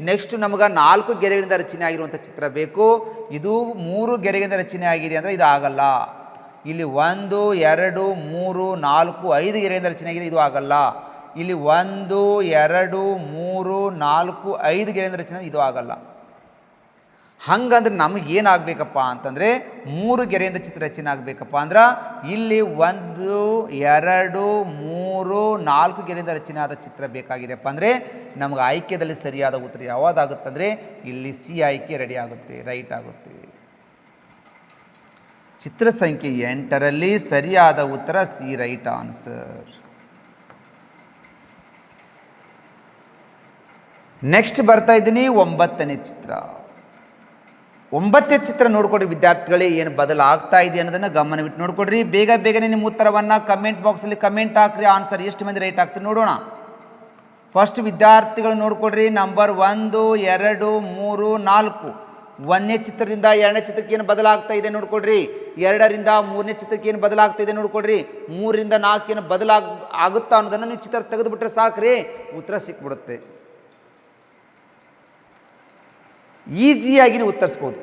ನೆಕ್ಸ್ಟ್ ನಮಗೆ 4 ಗೆರೆಗಳಿಂದ ರಚನೆ ಆಗಿರುವಂಥ ಚಿತ್ರ ಬೇಕು. ಇದು 3 ಗೆರೆಗಳಿಂದ ರಚನೆ ಆಗಿದೆ ಅಂದರೆ ಇದು ಆಗಲ್ಲ. ಇಲ್ಲಿ 1, 2, 3, 4, 5 ಗೆರೆಯಿಂದ ರಚನೆ ಆಗಿದೆ, ಇದು ಆಗಲ್ಲ. ಇಲ್ಲಿ 1, 2, 3, 4, 5 ಗೆರೆಯಿಂದ ರಚನೆ, ಇದು ಆಗಲ್ಲ. ಹಂಗಂದ್ರೆ ನಮಗೇನಾಗಬೇಕಪ್ಪ ಅಂತಂದರೆ 3 ಗೆರೆಯಿಂದ ಚಿತ್ರ ರಚನೆ ಆಗಬೇಕಪ್ಪ ಅಂದ್ರೆ ಇಲ್ಲಿ 1, 2, 3, 4 ಗೆರೆಯಿಂದ ರಚನೆ ಆದ ಚಿತ್ರ ಬೇಕಾಗಿದೆಪ್ಪ ಅಂದರೆ ನಮಗೆ ಆಯ್ಕೆಯಲ್ಲಿ ಸರಿಯಾದ ಉತ್ತರ ಯಾವುದಾಗುತ್ತಂದರೆ ಇಲ್ಲಿ ಸಿ ಆಯ್ಕೆ ರೆಡಿ ಆಗುತ್ತೆ, ರೈಟ್ ಆಗುತ್ತೆ. ಚಿತ್ರ ಸಂಖ್ಯೆ 8ರಲ್ಲಿ ಸರಿಯಾದ ಉತ್ತರ ಸಿ, ರೈಟ್ ಆನ್ಸರ್. ನೆಕ್ಸ್ಟ್ ಬರ್ತಾ ಇದ್ದೀನಿ 9ನೇ ಚಿತ್ರ. 9ನೇ ಚಿತ್ರ ನೋಡ್ಕೊಡ್ರಿ ವಿದ್ಯಾರ್ಥಿಗಳೇ, ಏನು ಬದಲಾಗ್ತಾ ಇದೆ ಅನ್ನೋದನ್ನು ಗಮನವಿಟ್ಟು ನೋಡ್ಕೊಡ್ರಿ. ಬೇಗನೆ ನಿಮ್ಮ ಉತ್ತರವನ್ನು ಕಮೆಂಟ್ ಬಾಕ್ಸಲ್ಲಿ ಕಮೆಂಟ್ ಹಾಕ್ರಿ. ಆನ್ಸರ್ ಎಷ್ಟು ಮಂದಿ ರೈಟ್ ಆಗ್ತದೆ ನೋಡೋಣ. ಫಸ್ಟ್ ವಿದ್ಯಾರ್ಥಿಗಳು ನೋಡ್ಕೊಡ್ರಿ. ನಂಬರ್ 1, 2, 3, 4. 1ನೇ ಚಿತ್ರದಿಂದ 2ನೇ ಚಿತ್ರಕ್ಕೆ ಏನು ಬದಲಾಗ್ತಾ ಇದೆ ನೋಡ್ಕೊಡ್ರಿ. 2ರಿಂದ 3ನೇ ಚಿತ್ರಕ್ಕೆ ಏನು ಬದಲಾಗ್ತಾ ಇದೆ ನೋಡ್ಕೊಡ್ರಿ. 3ರಿಂದ 4 ಏನು ಆಗುತ್ತಾ ಅನ್ನೋದನ್ನು ನೀವು ಚಿತ್ರ ತೆಗೆದುಬಿಟ್ರೆ ಸಾಕ್ರಿ, ಉತ್ತರ ಸಿಕ್ಬಿಡುತ್ತೆ. ಈಸಿಯಾಗಿ ನೀವು ಉತ್ತರಿಸ್ಬೋದು.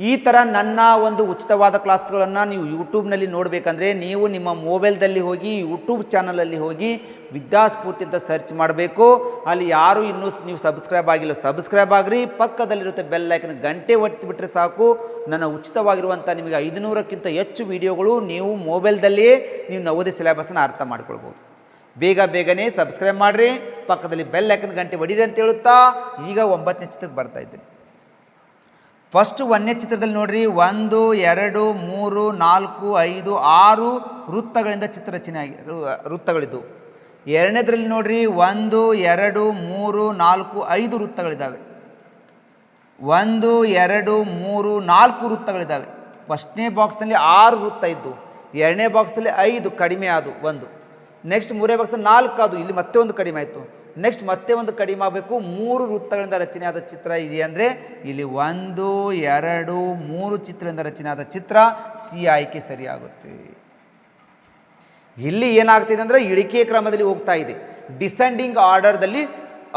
ಈ ಥರ ನನ್ನ ಒಂದು ಉಚಿತವಾದ ಕ್ಲಾಸ್ಗಳನ್ನು ನೀವು ಯೂಟ್ಯೂಬ್ನಲ್ಲಿ ನೋಡಬೇಕಂದ್ರೆ ನೀವು ನಿಮ್ಮ ಮೊಬೈಲ್ದಲ್ಲಿ ಹೋಗಿ ಯೂಟ್ಯೂಬ್ ಚಾನಲಲ್ಲಿ ಹೋಗಿ ವಿದ್ಯಾಸ್ಫೂರ್ತಿ ಅಂತ ಸರ್ಚ್ ಮಾಡಬೇಕು. ಅಲ್ಲಿ ಯಾರು ಇನ್ನೂ ನೀವು ಸಬ್ಸ್ಕ್ರೈಬ್ ಆಗಿಲ್ಲ, ಸಬ್ಸ್ಕ್ರೈಬ್ ಆಗಿರಿ. ಪಕ್ಕದಲ್ಲಿರುತ್ತೆ ಬೆಲ್ ಐಕನ್ ಗಂಟೆ ಒತ್ತಿಬಿಟ್ರೆ ಸಾಕು, ನನ್ನ ಉಚಿತವಾಗಿರುವಂಥ ನಿಮಗೆ 500ಕ್ಕಿಂತ ಹೆಚ್ಚು ವಿಡಿಯೋಗಳು ನೀವು ಮೊಬೈಲ್ದಲ್ಲಿಯೇ ನೀವು ನವೋದಯ ಸಿಲೆಬಸ್ಸನ್ನು ಅರ್ಥ ಮಾಡ್ಕೊಳ್ಬೋದು. ಬೇಗನೆ ಸಬ್ಸ್ಕ್ರೈಬ್ ಮಾಡಿರಿ, ಪಕ್ಕದಲ್ಲಿ ಬೆಲ್ ಐಕನ್ ಗಂಟೆ ಹೊಡೀರಿ ಅಂತ ಹೇಳುತ್ತಾ ಈಗ 9ನೇ ಚಿತ್ರಕ್ಕೆ ಬರ್ತಾ ಇದ್ದೀನಿ. ಫಸ್ಟ್ 1ನೇ ಚಿತ್ರದಲ್ಲಿ ನೋಡ್ರಿ, 1, 2, 3, 4, 5, 6 ವೃತ್ತಗಳಿಂದ ಚಿತ್ರರಚನೆ ಆಗಿ ವೃತ್ತಗಳಿದ್ದು. 2ನೇದ್ರಲ್ಲಿ ನೋಡ್ರಿ 1, 2, 3, 4, 5 ವೃತ್ತಗಳಿದ್ದಾವೆ. 1, 2, 3, 4 ವೃತ್ತಗಳಿದ್ದಾವೆ. ಫಸ್ಟ್ನೇ ಬಾಕ್ಸ್ನಲ್ಲಿ 6 ವೃತ್ತ ಇದ್ದು, 2ನೇ ಬಾಕ್ಸಲ್ಲಿ 5 ಕಡಿಮೆ ಆದು 1. ನೆಕ್ಸ್ಟ್ 3ನೇ ಬಾಕ್ಸಲ್ಲಿ 4 ಆದು, ಇಲ್ಲಿ ಮತ್ತೆ ಒಂದು ಕಡಿಮೆ ಆಯಿತು. ನೆಕ್ಸ್ಟ್ ಮತ್ತೆ ಒಂದು ಕಡಿಮೆ ಆಗಬೇಕು. 3 ವೃತ್ತಗಳಿಂದ ರಚನೆ ಆದ ಚಿತ್ರ ಇದೆ ಅಂದರೆ ಇಲ್ಲಿ 1, 2, 3 ಚಿತ್ರದಿಂದ ರಚನೆ ಆದ ಚಿತ್ರ, ಸಿ ಆಯ್ಕೆ ಸರಿಯಾಗುತ್ತೆ. ಇಲ್ಲಿ ಏನಾಗ್ತಿದೆ ಅಂದರೆ ಇಳಿಕೆ ಕ್ರಮದಲ್ಲಿ ಹೋಗ್ತಾ ಇದೆ, ಡಿಸೆಂಡಿಂಗ್ ಆರ್ಡರ್ದಲ್ಲಿ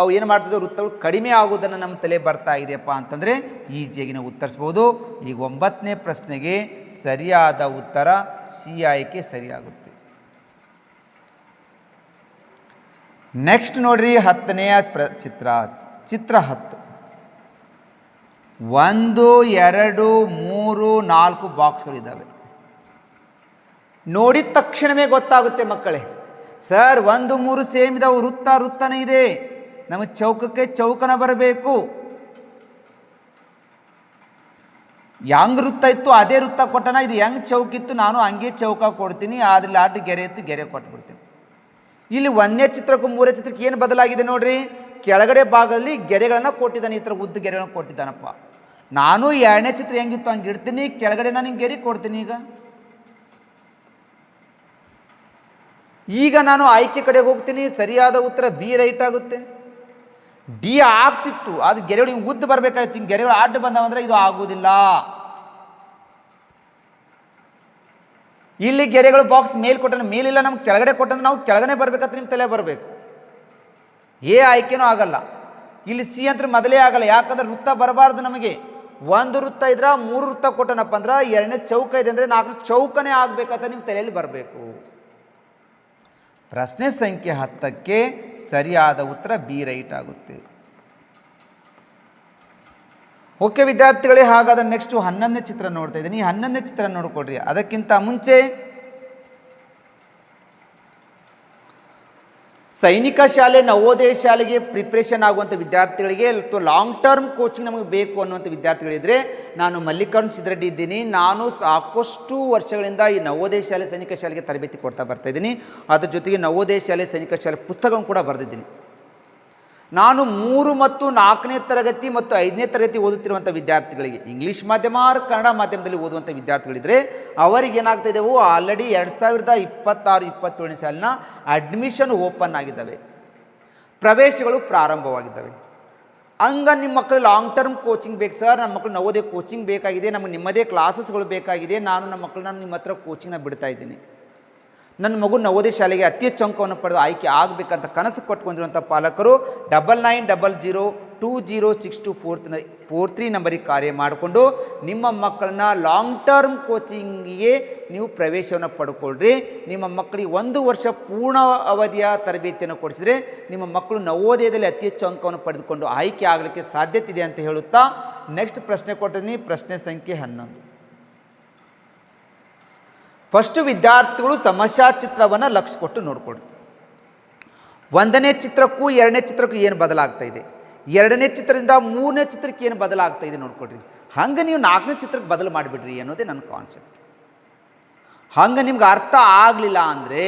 ಅವು ಏನು ಮಾಡ್ತಿದ್ವು, ವೃತ್ತಗಳು ಕಡಿಮೆ ಆಗುವುದನ್ನು ನಮ್ಮ ತಲೆ ಬರ್ತಾ ಇದೆಯಪ್ಪ ಅಂತಂದರೆ ಈಜಿಯಾಗಿ ನಾವು ಉತ್ತರಿಸ್ಬೋದು. ಈಗ 9ನೇ ಪ್ರಶ್ನೆಗೆ ಸರಿಯಾದ ಉತ್ತರ ಸಿ ಆಯ್ಕೆ ಸರಿಯಾಗುತ್ತೆ. ನೆಕ್ಸ್ಟ್ ನೋಡ್ರಿ 10ನೆಯ ಚಿತ್ರ 10. 1, 2, 3, 4 ಬಾಕ್ಸ್ಗಳಿದ್ದಾವೆ. ನೋಡಿದ ತಕ್ಷಣವೇ ಗೊತ್ತಾಗುತ್ತೆ ಮಕ್ಕಳೇ, ಸರ್ 1, 3 ಸೇಮ್ ಇದಾವೆ, ವೃತ್ತನೇ ಇದೆ, ನಮಗೆ ಚೌಕಕ್ಕೆ ಚೌಕನ ಬರಬೇಕು. ಹೆಂಗ್ ವೃತ್ತ ಇತ್ತು ಅದೇ ವೃತ್ತ ಕೊಟ್ಟನ, ಇದು ಹೆಂಗೆ ಚೌಕಿತ್ತು ನಾನು ಹಂಗೆ ಚೌಕ ಕೊಡ್ತೀನಿ, ಅದ್ರಲ್ಲಿ ಆಟ ಗೆರೆ ಇತ್ತು ಗೆರೆ ಕೊಟ್ಬಿಡ್ತೀನಿ. ಇಲ್ಲಿ 1ನೇ ಚಿತ್ರಕ್ಕೂ 3ನೇ ಚಿತ್ರಕ್ಕೆ ಏನು ಬದಲಾಗಿದೆ ನೋಡ್ರಿ, ಕೆಳಗಡೆ ಭಾಗದಲ್ಲಿ ಗೆರೆಗಳನ್ನು ಕೊಟ್ಟಿದ್ದಾನೆ, ಈ ಥರ ಉದ್ದ ಗೆರೆಗಳನ್ನು ಕೊಟ್ಟಿದ್ದಾನಪ್ಪ. ನಾನು 2ನೇ ಚಿತ್ರ ಹೆಂಗಿತ್ತು ಹಂಗೆ ಇಡ್ತೀನಿ, ಕೆಳಗಡೆ ನಾನು ಹಿಂಗೆ ಗೆರೆ ಕೊಡ್ತೀನಿ. ಈಗ ನಾನು ಆಯ್ಕೆ ಕಡೆಗೆ ಹೋಗ್ತೀನಿ, ಸರಿಯಾದ ಉತ್ತರ ಬಿ ರೈಟ್ ಆಗುತ್ತೆ. ಡಿ ಆಗ್ತಿತ್ತು, ಅದು ಗೆರೆಗಳು ಹಿಂಗೆ ಉದ್ದ ಬರಬೇಕಾಗಿತ್ತು, ಹಿಂಗೆ ಗೆರೆಗಳು ಅಡ್ಡ ಬಂದವಂದ್ರೆ ಇದು ಆಗುವುದಿಲ್ಲ. ಇಲ್ಲಿ ಗೆರೆಗಳು ಬಾಕ್ಸ್ ಮೇಲೆ ಕೊಟ್ಟರೆ ಮೇಲಿಲ್ಲ, ನಮ್ಗೆ ಕೆಳಗಡೆ ಕೊಟ್ಟಂದ್ರೆ ನಾವು ಕೆಳಗಡೆ ಬರಬೇಕಂತ ನಿಮ್ಮ ತಲೆ ಬರಬೇಕು. ಎ ಆಯ್ಕೆನೂ ಆಗಲ್ಲ. ಇಲ್ಲಿ ಸಿ ಅಂತ ಮೊದಲೇ ಆಗಲ್ಲ, ಯಾಕಂದ್ರೆ ವೃತ್ತ ಬರಬಾರ್ದು ನಮಗೆ. ಒಂದು ವೃತ್ತ ಇದ್ರೆ 3 ವೃತ್ತ ಕೊಟ್ಟನಪ್ಪ ಅಂದ್ರೆ ಎರಡನೇ ಚೌಕ ಇದೆ ಅಂದರೆ 4 ಚೌಕನೇ ಆಗಬೇಕಂತ ನಿಮ್ಮ ತಲೆಯಲ್ಲಿ ಬರಬೇಕು. ಪ್ರಶ್ನೆ ಸಂಖ್ಯೆ 10ಕ್ಕೆ ಸರಿಯಾದ ಉತ್ತರ ಬಿ ರೈಟ್ ಆಗುತ್ತೆ. ಓಕೆ ವಿದ್ಯಾರ್ಥಿಗಳೇ, ಹಾಗಾದ್ರೆ ನೆಕ್ಸ್ಟ್ 11ನೇ ಚಿತ್ರ ನೋಡ್ತಾ ಇದ್ದೀನಿ. 11ನೇ ಚಿತ್ರ ನೋಡ್ಕೊಡ್ರಿ. ಅದಕ್ಕಿಂತ ಮುಂಚೆ ಸೈನಿಕ ಶಾಲೆ ನವೋದಯ ಶಾಲೆಗೆ ಪ್ರಿಪ್ರೇಷನ್ ಆಗುವಂಥ ವಿದ್ಯಾರ್ಥಿಗಳಿಗೆ ಅಥವಾ ಲಾಂಗ್ ಟರ್ಮ್ ಕೋಚಿಂಗ್ ನಮಗೆ ಬೇಕು ಅನ್ನುವಂಥ ವಿದ್ಯಾರ್ಥಿಗಳಿದ್ದರೆ, ನಾನು ಮಲ್ಲಿಕಾರ್ಜುನ್ ಸಿದ್ರೆಡ್ಡಿ ಇದ್ದೀನಿ. ನಾನು ಸಾಕಷ್ಟು ವರ್ಷಗಳಿಂದ ಈ ನವೋದಯ ಶಾಲೆ ಸೈನಿಕ ಶಾಲೆಗೆ ತರಬೇತಿ ಕೊಡ್ತಾ ಬರ್ತಾ ಇದ್ದೀನಿ. ಅದ್ರ ಜೊತೆಗೆ ನವೋದಯ ಶಾಲೆ ಸೈನಿಕ ಶಾಲೆ ಪುಸ್ತಕವನ್ನು ಕೂಡ ಬರೆದಿದ್ದೀನಿ. ನಾನು 3 ಮತ್ತು 4ನೇ ತರಗತಿ ಮತ್ತು 5ನೇ ತರಗತಿ ಓದುತ್ತಿರುವಂಥ ವಿದ್ಯಾರ್ಥಿಗಳಿಗೆ, ಇಂಗ್ಲೀಷ್ ಮಾಧ್ಯಮ ಕನ್ನಡ ಮಾಧ್ಯಮದಲ್ಲಿ ಓದುವಂಥ ವಿದ್ಯಾರ್ಥಿಗಳಿದ್ದರೆ ಅವರಿಗೆ ಏನಾಗ್ತಾ ಇದೆವು, ಆಲ್ರೆಡಿ 2026-27ನೇ ಸಾಲಿನ ಅಡ್ಮಿಷನ್ ಓಪನ್ ಆಗಿದ್ದಾವೆ, ಪ್ರವೇಶಗಳು ಪ್ರಾರಂಭವಾಗಿದ್ದಾವೆ. ಹಂಗ ನಿಮ್ಮ ಮಕ್ಕಳು ಲಾಂಗ್ ಟರ್ಮ್ ಕೋಚಿಂಗ್ ಬೇಕು ಸರ್, ನಮ್ಮ ಮಕ್ಕಳು ನವೋದಯ ಕೋಚಿಂಗ್ ಬೇಕಾಗಿದೆ, ನಮಗೆ ನಿಮ್ಮದೇ ಕ್ಲಾಸಸ್ಗಳು ಬೇಕಾಗಿದೆ, ನಾನು ನಮ್ಮ ಮಕ್ಕಳನ್ನ ನಿಮ್ಮ ಹತ್ರ ಕೋಚಿಂಗ್ನ ಬಿಡ್ತಾ ಇದ್ದೀನಿ, ನನ್ನ ಮಗು ನವೋದಯ ಶಾಲೆಗೆ ಅತಿ ಹೆಚ್ಚು ಅಂಕವನ್ನು ಪಡೆದು ಆಯ್ಕೆ ಆಗಬೇಕಂತ ಕನಸು ಕಟ್ಕೊಂಡಿರುವಂಥ ಪಾಲಕರು 9900206243 ನಂಬರಿಗೆ ಕಾರ್ಯ ಮಾಡಿಕೊಂಡು ನಿಮ್ಮ ಮಕ್ಕಳನ್ನ ಲಾಂಗ್ ಟರ್ಮ್ ಕೋಚಿಂಗಿಗೆ ನೀವು ಪ್ರವೇಶವನ್ನು ಪಡ್ಕೊಳ್ರಿ. ನಿಮ್ಮ ಮಕ್ಕಳಿಗೆ 1 ವರ್ಷ ಪೂರ್ಣ ಅವಧಿಯ ತರಬೇತಿಯನ್ನು ಕೊಡಿಸಿದರೆ ನಿಮ್ಮ ಮಕ್ಕಳು ನವೋದಯದಲ್ಲಿ ಅತಿ ಹೆಚ್ಚು ಅಂಕವನ್ನು ಪಡೆದುಕೊಂಡು ಆಯ್ಕೆ ಆಗಲಿಕ್ಕೆ ಸಾಧ್ಯತೆ ಇದೆ ಅಂತ ಹೇಳುತ್ತಾ ನೆಕ್ಸ್ಟ್ ಪ್ರಶ್ನೆ ಕೊಡ್ತೀನಿ. ಪ್ರಶ್ನೆ ಸಂಖ್ಯೆ 11. ಫಸ್ಟು ವಿದ್ಯಾರ್ಥಿಗಳು ಸಮಸ್ಯಾ ಚಿತ್ರವನ್ನು ಲಕ್ಷ್ಯ ಕೊಟ್ಟು ನೋಡಿಕೊಳ್ಳಿ. 1ನೇ ಚಿತ್ರಕ್ಕೂ 2ನೇ ಚಿತ್ರಕ್ಕೂ ಏನು ಬದಲಾಗ್ತಾ ಇದೆ, 2ನೇ ಚಿತ್ರದಿಂದ 3ನೇ ಚಿತ್ರಕ್ಕೆ ಏನು ಬದಲಾಗ್ತಾ ಇದೆ ನೋಡ್ಕೊಳ್ರಿ. ಹಂಗೆ ನೀವು 4ನೇ ಚಿತ್ರಕ್ಕೆ ಬದಲು ಮಾಡಿಬಿಡ್ರಿ ಅನ್ನೋದೇ ನನ್ನ ಕಾನ್ಸೆಪ್ಟ್. ಹಂಗೆ ನಿಮ್ಗೆ ಅರ್ಥ ಆಗಲಿಲ್ಲ ಅಂದರೆ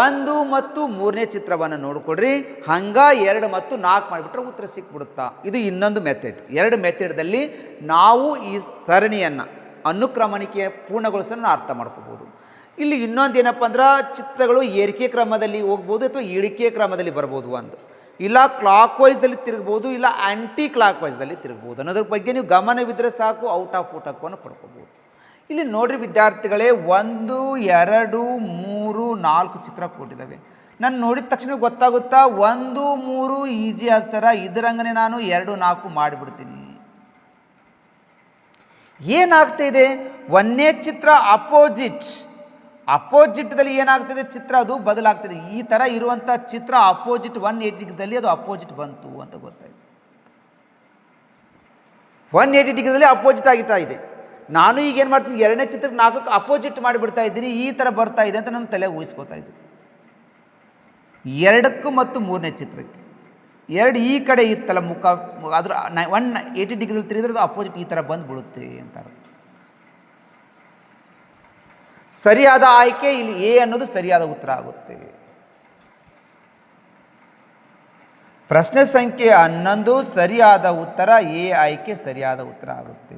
1 ಮತ್ತು 3ನೇ ಚಿತ್ರವನ್ನು ನೋಡಿಕೊಡ್ರಿ, ಹಂಗೆ 2 ಮತ್ತು 4 ಮಾಡಿಬಿಟ್ರೆ ಉತ್ತರ ಸಿಕ್ಬಿಡುತ್ತಾ. ಇದು ಇನ್ನೊಂದು ಮೆಥಡ್. 2 ಮೆಥಡ್ದಲ್ಲಿ ನಾವು ಈ ಸರಣಿಯನ್ನು ಅನುಕ್ರಮಣಿಕೆ ಪೂರ್ಣಗೊಳಿಸೋದನ್ನು ಅರ್ಥ ಮಾಡ್ಕೋಬೋದು. ಇಲ್ಲಿ ಇನ್ನೊಂದು ಏನಪ್ಪ ಅಂದ್ರೆ, ಚಿತ್ರಗಳು ಏರಿಕೆ ಕ್ರಮದಲ್ಲಿ ಹೋಗ್ಬೋದು ಅಥವಾ ಇಳಿಕೆ ಕ್ರಮದಲ್ಲಿ ಬರ್ಬೋದು, ಒಂದು ಇಲ್ಲ ಕ್ಲಾಕ್ ವೈಸ್ದಲ್ಲಿ ತಿರುಗ್ಬೋದು, ಇಲ್ಲ ಆ್ಯಂಟಿ ಕ್ಲಾಕ್ ವೈಸ್ದಲ್ಲಿ ತಿರುಗ್ಬೋದು ಅನ್ನೋದ್ರ ಬಗ್ಗೆ ನೀವು ಗಮನವಿದ್ದರೆ ಸಾಕು, ಔಟ್ ಆಫ್ ಔಟಕ್ಕನ್ನು ಪಡ್ಕೋಬೋದು. ಇಲ್ಲಿ ನೋಡ್ರಿ ವಿದ್ಯಾರ್ಥಿಗಳೇ, 1 2 3 4 ಚಿತ್ರ ಕೊಟ್ಟಿದ್ದಾವೆ. ನಾನು ನೋಡಿದ ತಕ್ಷಣ ಗೊತ್ತಾಗುತ್ತಾ 1 3 ಈಜಿ ಆದ ಇದರಂಗನೆ ನಾನು 2 4 ಮಾಡಿಬಿಡ್ತೀನಿ. ಏನಾಗ್ತಾಯಿದೆ, 1ನೇ ಚಿತ್ರ ಅಪೋಸಿಟ್ದಲ್ಲಿ ಏನಾಗ್ತಿದೆ, ಚಿತ್ರ ಅದು ಬದಲಾಗ್ತಿದೆ. ಈ ಥರ ಇರುವಂಥ ಚಿತ್ರ ಅಪೋಸಿಟ್ 180 ಡಿಗ್ರಿದಲ್ಲಿ ಅದು ಅಪೋಸಿಟ್ ಬಂತು ಅಂತ ಗೊತ್ತಾಯಿತು. 180 ಡಿಗ್ರಿದಲ್ಲಿ ಅಪೋಸಿಟ್ ಆಗಿತ್ತಾ ಇದೆ. ನಾನು ಈಗ ಏನು ಮಾಡ್ತೀನಿ, 2ನೇ ಚಿತ್ರಕ್ಕೆ 4ಕ್ಕೆ ಅಪೋಸಿಟ್ ಮಾಡಿಬಿಡ್ತಾ ಇದ್ದೀನಿ, ಈ ಥರ ಬರ್ತಾ ಇದೆ ಅಂತ ನನ್ನ ತಲೆ ಊಹಿಸ್ಕೊತಾ ಇದ್ದೀನಿ. 2ಕ್ಕೂ ಮತ್ತು 3ನೇ ಚಿತ್ರಕ್ಕೆ 2 ಈ ಕಡೆ ಇತ್ತಲ್ಲ ಮುಖ, ಅದ್ರ 180 ಡಿಗ್ರಿಲಿ ತಿರುಗಿದ್ರೆ ಅದು ಅಪೋಸಿಟ್ ಈ ಥರ ಬಂದು ಬಿಡುತ್ತೆ ಅಂತಾರೆ. ಸರಿಯಾದ ಆಯ್ಕೆ ಇಲ್ಲಿ ಎ ಅನ್ನೋದು ಸರಿಯಾದ ಉತ್ತರ ಆಗುತ್ತೆ. ಪ್ರಶ್ನೆ ಸಂಖ್ಯೆ 11 ಸರಿಯಾದ ಉತ್ತರ ಎ ಆಯ್ಕೆ ಸರಿಯಾದ ಉತ್ತರ ಆಗುತ್ತೆ.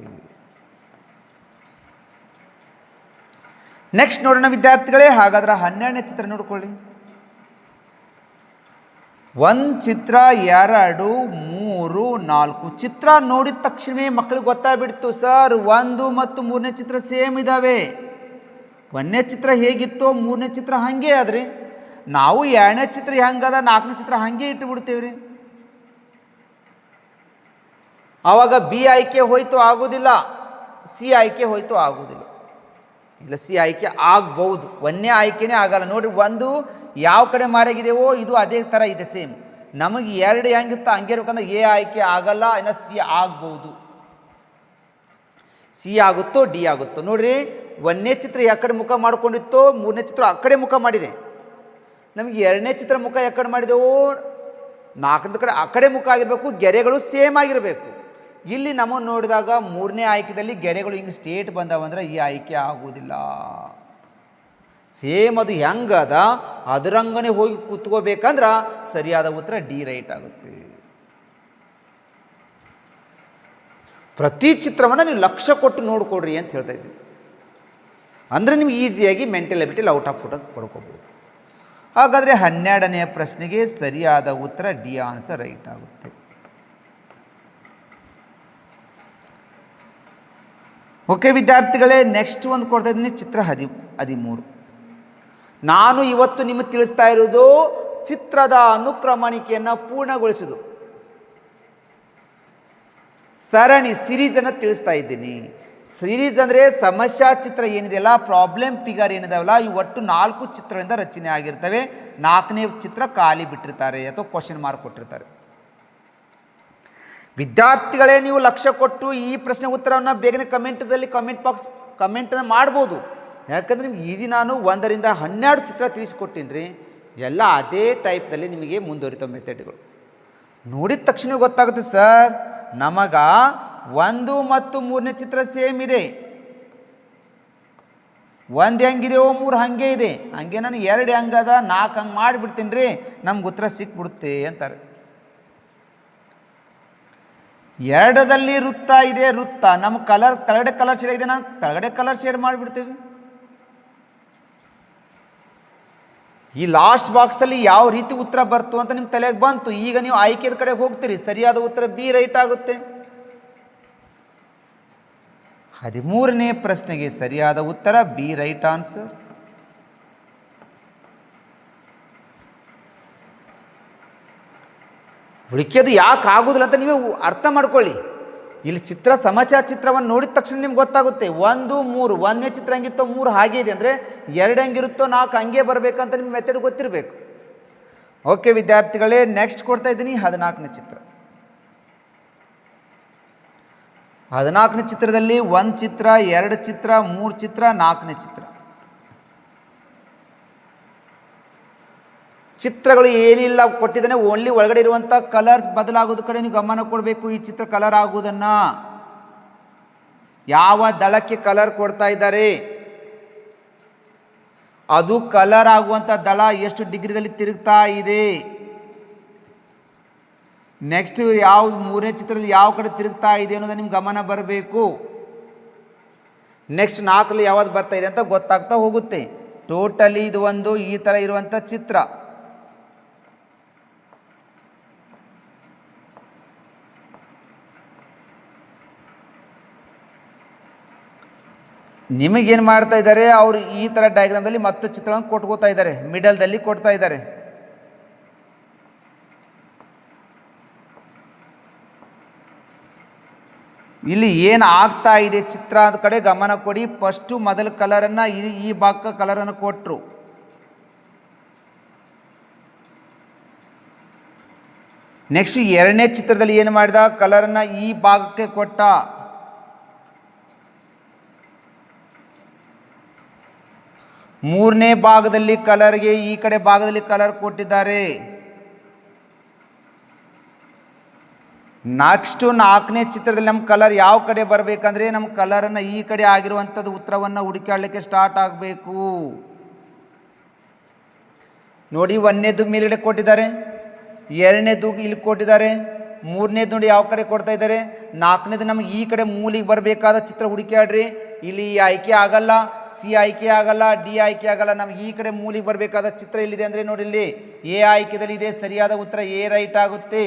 ನೆಕ್ಸ್ಟ್ ನೋಡೋಣ ವಿದ್ಯಾರ್ಥಿಗಳೇ, ಹಾಗಾದ್ರೆ 12ನೇ ಚಿತ್ರ ನೋಡ್ಕೊಳ್ಳಿ. 1 ಚಿತ್ರ 2 3 4 ಚಿತ್ರ ನೋಡಿದ ತಕ್ಷಣವೇ ಮಕ್ಕಳಿಗೆ ಗೊತ್ತಾಗ್ಬಿಡ್ತು, ಸರ್ 1 ಮತ್ತು 3ನೇ ಚಿತ್ರ ಸೇಮ್ ಇದ್ದಾವೆ. 1ನೇ ಚಿತ್ರ ಹೇಗಿತ್ತೋ 3ನೇ ಚಿತ್ರ ಹಾಗೆ ಆದ್ರಿ, ನಾವು 2ನೇ ಚಿತ್ರ ಹೆಂಗದ 4ನೇ ಚಿತ್ರ ಹಾಗೆ ಇಟ್ಟು ಬಿಡ್ತೇವ್ರಿ. ಆವಾಗ ಬಿ ಆಯ್ಕೆ ಹೋಯ್ತು ಆಗೋದಿಲ್ಲ, ಸಿ ಆಯ್ಕೆ ಹೋಯ್ತು ಆಗೋದಿಲ್ಲ. ಇಲ್ಲ, ಸಿ ಆಯ್ಕೆ ಆಗ್ಬಹುದು, 1ನೇ ಆಯ್ಕೆನೇ ಆಗಲ್ಲ. ನೋಡಿ, 1 ಯಾವ ಕಡೆ ಮಾರಾಗಿದೆವೋ ಇದು ಅದೇ ಥರ ಇದೆ ಸೇಮ್. ನಮಗೆ 2 ಹೆಂಗಿತ್ತು ಹಂಗೆ ಇರ್ಬೇಕಂದ್ರೆ ಎ ಆಯ್ಕೆ ಆಗಲ್ಲ, ಇನ್ನು ಸಿ ಆಗ್ಬೋದು. ಸಿ ಆಗುತ್ತೋ ಡಿ ಆಗುತ್ತೋ ನೋಡ್ರಿ. 1ನೇ ಚಿತ್ರ ಯಾಕಡೆ ಮುಖ ಮಾಡ್ಕೊಂಡಿತ್ತೋ 3ನೇ ಚಿತ್ರ ಆ ಕಡೆ ಮುಖ ಮಾಡಿದೆ. ನಮಗೆ 2ನೇ ಚಿತ್ರ ಮುಖ ಯಾಕಡೆ ಮಾಡಿದೆವೋ 4ನೇ ಕಡೆ ಆ ಕಡೆ ಮುಖ ಆಗಿರಬೇಕು, ಗೆರೆಗಳು ಸೇಮ್ ಆಗಿರಬೇಕು. ಇಲ್ಲಿ ನಮಗೆ ನೋಡಿದಾಗ 3ನೇ ಆಯ್ಕೆಯಲ್ಲಿ ಗೆರೆಗಳು ಹಿಂಗೆ ಸ್ಟೇಟ್ ಬಂದವಂದ್ರೆ ಈ ಆಯ್ಕೆ ಆಗುವುದಿಲ್ಲ. ಸೇಮ್ ಅದು ಹೆಂಗದ ಅದರಂಗನೆ ಹೋಗಿ ಕೂತ್ಕೋಬೇಕಂದ್ರೆ ಸರಿಯಾದ ಉತ್ತರ ಡಿ ರೈಟ್ ಆಗುತ್ತೆ. ಪ್ರತಿ ಚಿತ್ರವನ್ನು ನೀವು ಲಕ್ಷ್ಯ ಕೊಟ್ಟು ನೋಡ್ಕೊಡ್ರಿ ಅಂತ ಹೇಳ್ತಾ ಇದ್ದೀವಿ. ಅಂದರೆ ನಿಮ್ಗೆ ಈಸಿಯಾಗಿ mental ability out of out ಪಡ್ಕೋಬೋದು. ಹಾಗಾದರೆ 12ನೇ ಪ್ರಶ್ನೆಗೆ ಸರಿಯಾದ ಉತ್ತರ ಡಿ ಆನ್ಸರ್ ರೈಟ್ ಆಗುತ್ತೆ. ಓಕೆ ವಿದ್ಯಾರ್ಥಿಗಳೇ, ನೆಕ್ಸ್ಟ್ ಒಂದು ಕೊಡ್ತಾ ಇದ್ದೀನಿ, ಚಿತ್ರ 13. ನಾನು ಇವತ್ತು ನಿಮಗೆ ತಿಳಿಸ್ತಾ ಇರೋದು ಚಿತ್ರದ ಅನುಕ್ರಮಣಿಕೆಯನ್ನು ಪೂರ್ಣಗೊಳಿಸೋದು. ಸರಣಿ ಸಿರೀಸನ್ನು ತಿಳಿಸ್ತಾ ಇದ್ದೀನಿ. ಸಿರೀಸ್ ಅಂದರೆ ಸಮಸ್ಯಾ ಚಿತ್ರ ಏನಿದೆಯಲ್ಲ, ಪ್ರಾಬ್ಲಮ್ ಫಿಗರ್ ಏನಿದಾವಲ್ಲ, ಈ ಒಟ್ಟು 4 ಚಿತ್ರಗಳಿಂದ ರಚನೆ ಆಗಿರ್ತವೆ. 4ನೇ ಚಿತ್ರ ಖಾಲಿ ಬಿಟ್ಟಿರ್ತಾರೆ ಅಥವಾ ಕ್ವಶನ್ ಮಾರ್ಕ್ ಕೊಟ್ಟಿರ್ತಾರೆ. ವಿದ್ಯಾರ್ಥಿಗಳೇ, ನೀವು ಲಕ್ಷ್ಯ ಕೊಟ್ಟು ಈ ಪ್ರಶ್ನೆ ಉತ್ತರವನ್ನು ಬೇಗನೆ ಕಮೆಂಟನ್ನು ಮಾಡ್ಬೋದು. ಯಾಕಂದರೆ ನಿಮ್ಗೆ ಈಸಿ ನಾನು 1 ರಿಂದ 12 ಚಿತ್ರ ತಿಳಿಸಿಕೊಟ್ಟಿನಿ ರೀ. ಎಲ್ಲ ಅದೇ ಟೈಪ್ದಲ್ಲಿ ನಿಮಗೆ ಮುಂದುವರಿತ ಮೆಥಡ್ಗಳು ನೋಡಿದ ತಕ್ಷಣ ಗೊತ್ತಾಗುತ್ತೆ ಸರ್, ನಮಗ 1 ಮತ್ತು 3ನೇ ಚಿತ್ರ ಸೇಮ್ ಇದೆ, 1 ಹೆಂಗಿದೆಯೋ 3 ಹಾಗೆ ಇದೆ, ಹಂಗೆ ನಾನು 2 ಹೆಂಗದ 4 ಹಂಗೆ ಮಾಡಿಬಿಡ್ತೀನಿ ರೀ, ನಮ್ಗೆ ಉತ್ತರ ಸಿಕ್ಬಿಡುತ್ತೆ ಅಂತಾರೆ. 2ದಲ್ಲಿ ವೃತ್ತ ಇದೆ, ವೃತ್ತ ನಮ್ಮ ಕೆಳಗಡೆ ಕಲರ್ ಶೇಡ್ ಇದೆ, ನಾನು ಕೆಳಗಡೆ ಕಲರ್ ಶೇಡ್ ಮಾಡಿಬಿಡ್ತೀವಿ. ಈ ಲಾಸ್ಟ್ ಬಾಕ್ಸಲ್ಲಿ ಯಾವ ರೀತಿ ಉತ್ತರ ಬರ್ತು ಅಂತ ನಿಮ್ಮ ತಲೆಗೆ ಬಂತು. ಈಗ ನೀವು ಆಯ್ಕೆದ ಕಡೆ ಹೋಗ್ತೀರಿ, ಸರಿಯಾದ ಉತ್ತರ ಬಿ ರೈಟ್ ಆಗುತ್ತೆ. 13ನೇ ಪ್ರಶ್ನೆಗೆ ಸರಿಯಾದ ಉತ್ತರ ಬಿ ರೈಟ್ ಆನ್ಸರ್. ಉಳಿಕೆದು ಯಾಕೆ ಆಗೋದಿಲ್ಲ ಅಂತ ನೀವೇ ಅರ್ಥ ಮಾಡ್ಕೊಳ್ಳಿ. ಇಲ್ಲಿ ಸಮಾಚಾರ ಚಿತ್ರವನ್ನು ನೋಡಿದ ತಕ್ಷಣ ನಿಮ್ಗೆ ಗೊತ್ತಾಗುತ್ತೆ. 1, 3 1ನೇ ಚಿತ್ರ ಹೆಂಗಿತ್ತೋ 3 ಹಾಗೆ ಇದೆ ಅಂದರೆ 2 ಹೆಂಗಿರುತ್ತೋ 4 ಹಂಗೆ ಬರಬೇಕಂತ ನಿಮ್ಮ ಮೆಥಡ್ ಗೊತ್ತಿರಬೇಕು. ಓಕೆ ವಿದ್ಯಾರ್ಥಿಗಳೇ, ನೆಕ್ಸ್ಟ್ ಕೊಡ್ತಾ ಇದ್ದೀನಿ 14ನೇ ಚಿತ್ರ. 14ನೇ ಚಿತ್ರದಲ್ಲಿ 1 ಚಿತ್ರ, 2 ಚಿತ್ರ, 3 ಚಿತ್ರ, 4ನೇ ಚಿತ್ರ. ಚಿತ್ರಗಳು ಏನಿಲ್ಲ ಕೊಟ್ಟಿದ್ದಾನೆ, ಓನ್ಲಿ ಒಳಗಡೆ ಇರುವಂಥ ಕಲರ್ ಬದಲಾಗೋದು ಕಡೆ ನೀವು ಗಮನ ಕೊಡಬೇಕು. ಈ ಚಿತ್ರ ಕಲರ್ ಆಗುವುದನ್ನು ಯಾವ ದಳಕ್ಕೆ ಕಲರ್ ಕೊಡ್ತಾ ಇದ್ದಾರೆ, ಅದು ಕಲರ್ ಆಗುವಂಥ ದಳ ಎಷ್ಟು ಡಿಗ್ರಿದಲ್ಲಿ ತಿರುಗ್ತಾ ಇದೆ. ನೆಕ್ಸ್ಟ್ ಯಾವ್ದು 3ನೇ ಚಿತ್ರದಲ್ಲಿ ಯಾವ ಕಡೆ ತಿರುಗ್ತಾ ಇದೆ ಅನ್ನೋದು ನಿಮ್ಗೆ ಗಮನ ಬರಬೇಕು. ನೆಕ್ಸ್ಟ್ 4ರಲ್ಲಿ ಯಾವ್ದು ಬರ್ತಾ ಇದೆ ಅಂತ ಗೊತ್ತಾಗ್ತಾ ಹೋಗುತ್ತೆ. ಟೋಟಲಿ ಇದು ಒಂದು ಈ ಥರ ಇರುವಂಥ ಚಿತ್ರ. ನಿಮಗೇನು ಮಾಡ್ತಾ ಇದ್ದಾರೆ, ಅವರು ಈ ಥರ ಡಯಾಗ್ರಾಮ್ದಲ್ಲಿ ಮತ್ತು ಚಿತ್ರವನ್ನು ಕೊಟ್ಕೋತಾ ಇದ್ದಾರೆ, ಮಿಡಲ್ದಲ್ಲಿ ಕೊಡ್ತಾ ಇದ್ದಾರೆ. ಇಲ್ಲಿ ಏನು ಆಗ್ತಾ ಇದೆ ಚಿತ್ರ ಅದ ಕಡೆ ಗಮನ ಕೊಡಿ. ಫಸ್ಟು ಮೊದಲ ಕಲರನ್ನು ಈ ಭಾಗಕ್ಕೆ ಕಲರನ್ನು ಕೊಟ್ಟರು. ನೆಕ್ಸ್ಟ್ 2ನೇ ಚಿತ್ರದಲ್ಲಿ ಏನು ಮಾಡಿದ, ಕಲರನ್ನು ಈ ಭಾಗಕ್ಕೆ ಕೊಟ್ಟ. 3ನೇ ಭಾಗದಲ್ಲಿ ಕಲರ್ಗೆ ಈ ಕಡೆ ಭಾಗದಲ್ಲಿ ಕಲರ್ ಕೊಟ್ಟಿದ್ದಾರೆ. ನೆಕ್ಸ್ಟು 4ನೇ ಚಿತ್ರದಲ್ಲಿ ನಮ್ಮ ಕಲರ್ ಯಾವ ಕಡೆ ಬರಬೇಕಂದ್ರೆ ನಮ್ಮ ಕಲರನ್ನು ಈ ಕಡೆ ಆಗಿರುವಂಥದ್ದು ಉತ್ತರವನ್ನು ಹುಡುಕಾಡಲಿಕ್ಕೆ ಸ್ಟಾರ್ಟ್ ಆಗಬೇಕು. ನೋಡಿ, 1ನೇದು ಮೇಲ್ಗಡೆ ಕೊಟ್ಟಿದ್ದಾರೆ, 2ನೇದು ಇಲ್ಲಿ ಕೊಟ್ಟಿದ್ದಾರೆ, 3ನೇದು ನೋಡಿ ಯಾವ ಕಡೆ ಕೊಡ್ತಾ ಇದ್ದಾರೆ, 4ನೇದು ನಮಗೆ ಈ ಕಡೆ ಮೂಲಿಗೆ ಬರಬೇಕಾದ ಚಿತ್ರ ಹುಡುಕಾಡ್ರಿ. ಇಲ್ಲಿ ಆಯ್ಕೆ ಆಗಲ್ಲ, ಸಿ ಆಯ್ಕೆ ಆಗಲ್ಲ, ಡಿ ಆಯ್ಕೆ ಆಗಲ್ಲ, ನಮ್ಗೆ ಈ ಕಡೆ ಮೂಲಿಗೆ ಬರಬೇಕಾದ ಚಿತ್ರ ಎಲ್ಲಿದೆ ಅಂದರೆ ನೋಡಿ ಇಲ್ಲಿ ಎ ಆಯ್ಕೆದಲ್ಲಿ ಇದೆ. ಸರಿಯಾದ ಉತ್ತರ ಎ ರೈಟ್ ಆಗುತ್ತೆ.